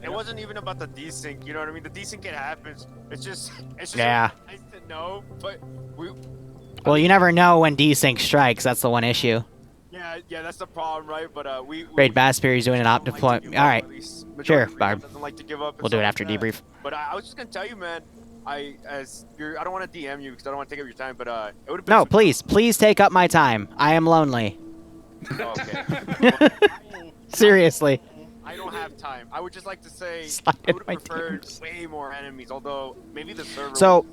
It wasn't even about the desync, you know what I mean? The desync, it happens. It's just yeah. nice to know, but Well, you never know when desync strikes. That's the one issue. Yeah, that's the problem, right? But Raid Bassberry's doing an op deployment. All right, sure, Barb. Like to give up we'll do it after debrief. But I was just gonna tell you, man. I don't want to DM you because I don't want to take up your time. But it would have. No, please take up my time. I am lonely. Okay. Seriously. I don't have time. I would just like to say I would have preferred way more enemies. Although maybe the server. So.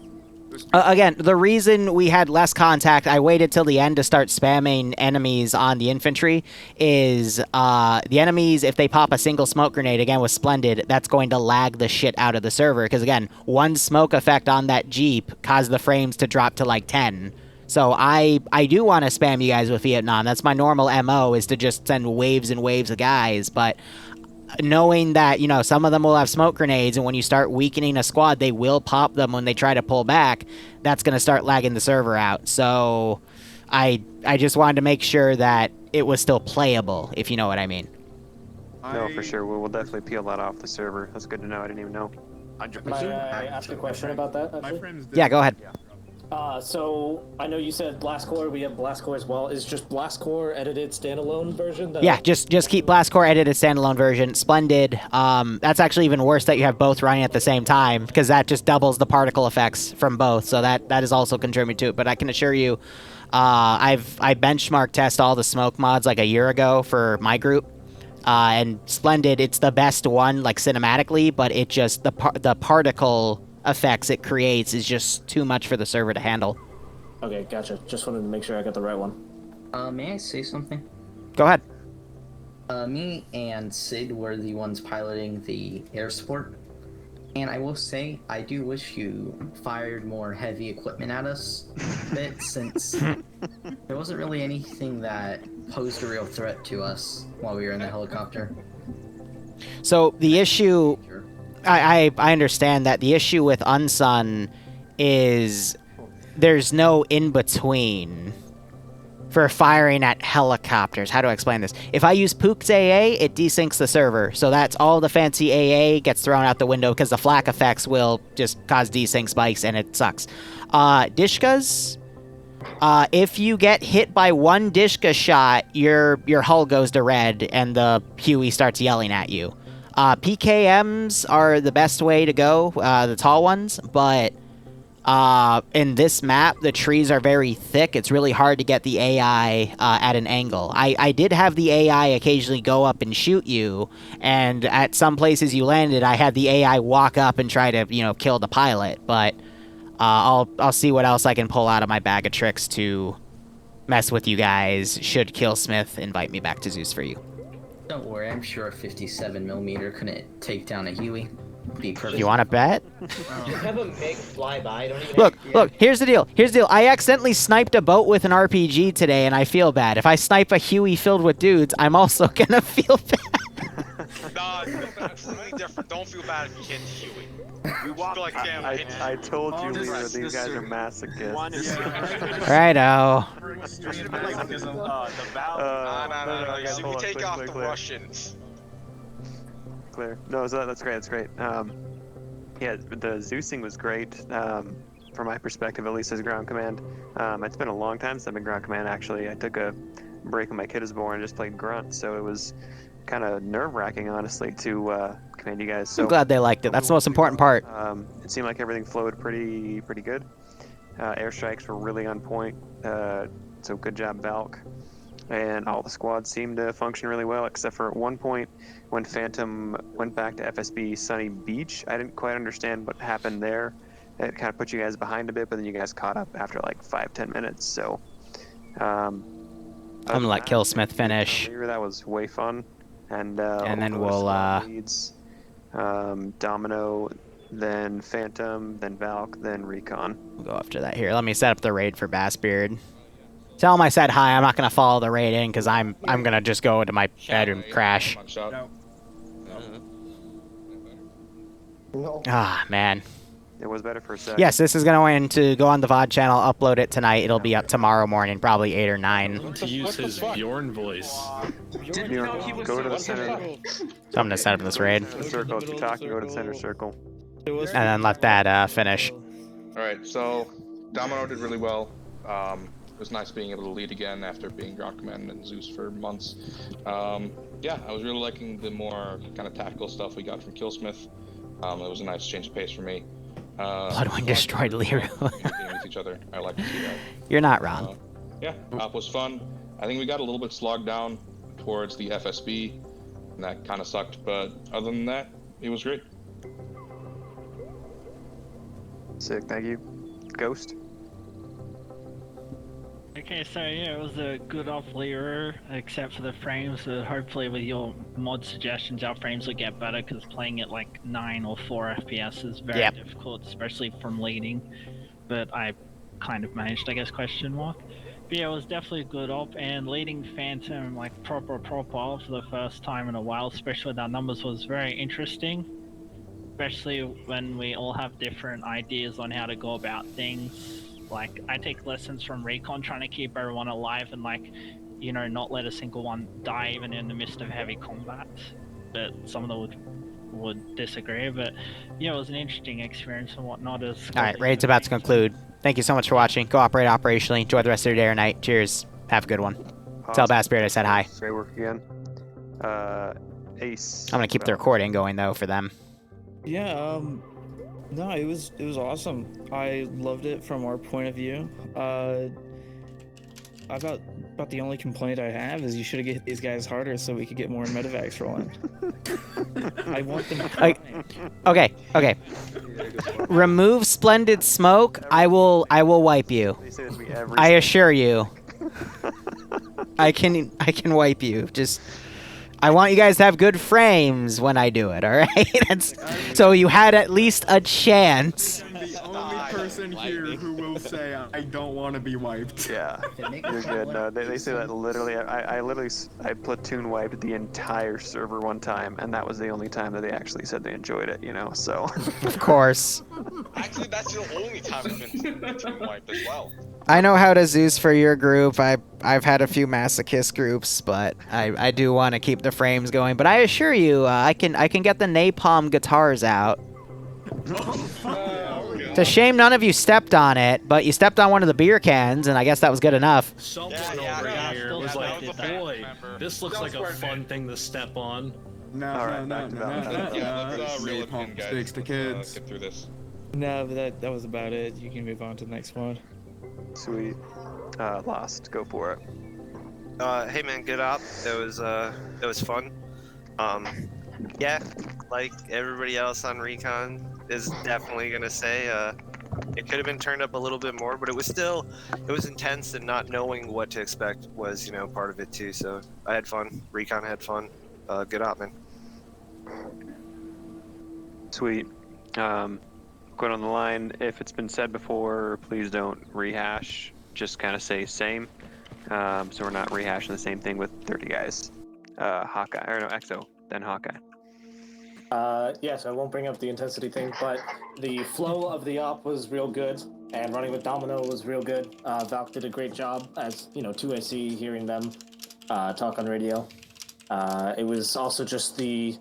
Again, the reason we had less contact, I waited till the end to start spamming enemies on the infantry, is the enemies, if they pop a single smoke grenade, again with Splendid, that's going to lag the shit out of the server, because again, one smoke effect on that Jeep caused the frames to drop to like 10. So I do want to spam you guys with Vietnam. That's my normal MO, is to just send waves and waves of guys, but knowing that, you know, some of them will have smoke grenades, and when you start weakening a squad, they will pop them when they try to pull back. That's going to start lagging the server out. So I just wanted to make sure that it was still playable, if you know what I mean. No, for sure. We'll definitely peel that off the server. That's good to know. I didn't even know. 100%. May I ask a question about that? Yeah, go ahead. So I know you said Blast Core. We have Blast Core as well. Is just Blast Core edited standalone version? Yeah, just keep Blast Core edited standalone version. Splendid. That's actually even worse that you have both running at the same time, because that just doubles the particle effects from both. So that is also contributing to it. But I can assure you, I benchmark test all the smoke mods like a year ago for my group. And Splendid, it's the best one, like cinematically, but it just the particle effects it creates is just too much for the server to handle. Okay, gotcha. Just wanted to make sure I got the right one. May I say something? Go ahead. Me and Sid were the ones piloting the air support, and I will say I do wish you fired more heavy equipment at us a bit, since there wasn't really anything that posed a real threat to us while we were in the helicopter. So the issue, I understand that the issue with Unsun is there's no in-between for firing at helicopters. How do I explain this? If I use Pook's AA, it desyncs the server. So that's all the fancy AA gets thrown out the window because the flak effects will just cause desync spikes and it sucks. Dishkas, if you get hit by one Dishka shot, your hull goes to red and the Huey starts yelling at you. PKMs are the best way to go, the tall ones, but in this map, the trees are very thick. It's really hard to get the AI at an angle. I did have the AI occasionally go up and shoot you, and at some places you landed, I had the AI walk up and try to, kill the pilot, but I'll see what else I can pull out of my bag of tricks to mess with you guys, should Killsmith invite me back to Zeus for you. Don't worry, I'm sure a 57mm couldn't take down a Huey. Be perfect. You want to bet? Have a MiG fly by. Don't even Look, here's the deal. I accidentally sniped a boat with an RPG today, and I feel bad. If I snipe a Huey filled with dudes, I'm also gonna feel bad. Nah, it's completely different. Don't feel bad if you hit Huey. We walk like, damn, I told you, Liru, these guys are masochists. Righto. No. See, we take off the Russians. Clear. No, so that's great. That's great. Yeah, the Zeusing was great. From my perspective, at least as ground command. It's been a long time since I've been ground command. Actually, I took a break when my kid was born and just played grunt, so it was kind of nerve-wracking, honestly, to command you guys. So I'm glad they liked it. That's the most important part. It seemed like everything flowed pretty good. Airstrikes were really on point. So good job, Valk. And all the squads seemed to function really well, except for at one point when Phantom went back to FSB Sunny Beach. I didn't quite understand what happened there. It kind of put you guys behind a bit, but then you guys caught up after like 5-10 minutes. So I'm gonna let Killsmith finish. That was way fun. And then we'll leads, Domino, then Phantom, then Valk, then Recon. We'll go after that. Here, let me set up the raid for Bassbeard. Tell him I said hi. I'm not gonna follow the raid in because I'm gonna just go into my bedroom, crash. Ah, man. It was better for a second. Yes, this is going to go on the VOD channel, upload it tonight. It'll be up tomorrow morning, probably 8 or 9. To use his Bjorn voice. Bjorn, go to the center. So I'm gonna set up this raid. Circle. If you talk, you go to the center circle. And then let that finish. Alright, so Domino did really well. It was nice being able to lead again after being ground command and Zeus for months. Yeah, I was really liking the more kind of tactical stuff we got from Killsmith. It was a nice change of pace for me. Bloodwind destroyed Liru. with each other. I like to see that. You're not wrong. Yeah, Op was fun. I think we got a little bit slogged down towards the FSB, and that kind of sucked. But other than that, it was great. Sick, thank you. Ghost. Okay, so yeah, it was a good off Liru, except for the frames. Hopefully with your mod suggestions, our frames will get better, because playing at like 9 or 4 FPS is very difficult, especially from leading. But I kind of managed, I guess, question mark. But yeah, it was definitely a good op, and leading Phantom like proper op for the first time in a while, especially with our numbers, was very interesting. Especially when we all have different ideas on how to go about things. Like, I take lessons from Recon, trying to keep everyone alive and, like, you know, not let a single one die even in the midst of heavy combat. But some of them would disagree. But, yeah, it was an interesting experience and whatnot. Alright, raid's about to conclude. Thank you so much for watching. Go operate operationally. Enjoy the rest of your day or night. Cheers. Have a good one. Tell Bad Spirit I said hi. Great work again. Ace. I'm gonna keep the recording going though for them. Yeah, no, it was awesome. I loved it from our point of view. About the only complaint I have is you should have hit these guys harder so we could get more medevacs rolling. I want them to Okay. Remove Splendid Smoke. I will wipe you. I assure you. I can wipe you. Just I want you guys to have good frames when I do it, alright? So you had at least a chance. The only person here who will say I don't want to be wiped. Yeah, you're good. No, they say that literally. I platoon wiped the entire server one time, and that was the only time that they actually said they enjoyed it. You know, so. Of course. Actually, that's the only time I've been platoon wiped as well. I know how to Zeus for your group. I've had a few masochist groups, but I do want to keep the frames going. But I assure you, I can get the napalm guitars out. It's a shame none of you stepped on it, but you stepped on one of the beer cans, and I guess that was good enough. Someone over here was like, boy, this looks like a fun thing to step on. No. Napalm sticks to kids. Get through this. No, but that was about it. You can move on to the next one. Sweet. Lost. Go for it. Hey man, good op. It was fun. Yeah, like everybody else on Recon is definitely gonna say, it could have been turned up a little bit more, but it was intense, and not knowing what to expect was, you know, part of it too. So I had fun. Recon had fun. Good op, man. Sweet. Going on the line, if it's been said before, please don't rehash. Just kind of say same. So we're not rehashing the same thing with 30 guys. Hawkeye, or no, Exo, then Hawkeye. Yes, I won't bring up the intensity thing, but the flow of the op was real good, and running with Domino was real good. Valk did a great job as, 2AC, hearing them talk on radio. It was also just the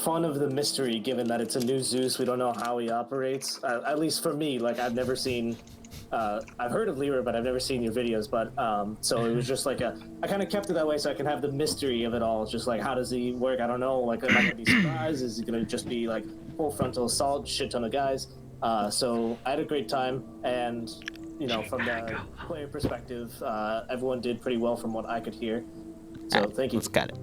fun of the mystery, given that it's a new Zeus. We don't know how he operates. At least for me, like, I've never seen... I've heard of Liru, but I've never seen your videos, but so it was just like I kind of kept it that way so I can have the mystery of it all. Just like, how does he work? I don't know. Like, am I going to be surprised? Is he going to just be like full frontal assault, shit ton of guys? So I had a great time, and from the player perspective, everyone did pretty well from what I could hear. So thank you. Let's cut it.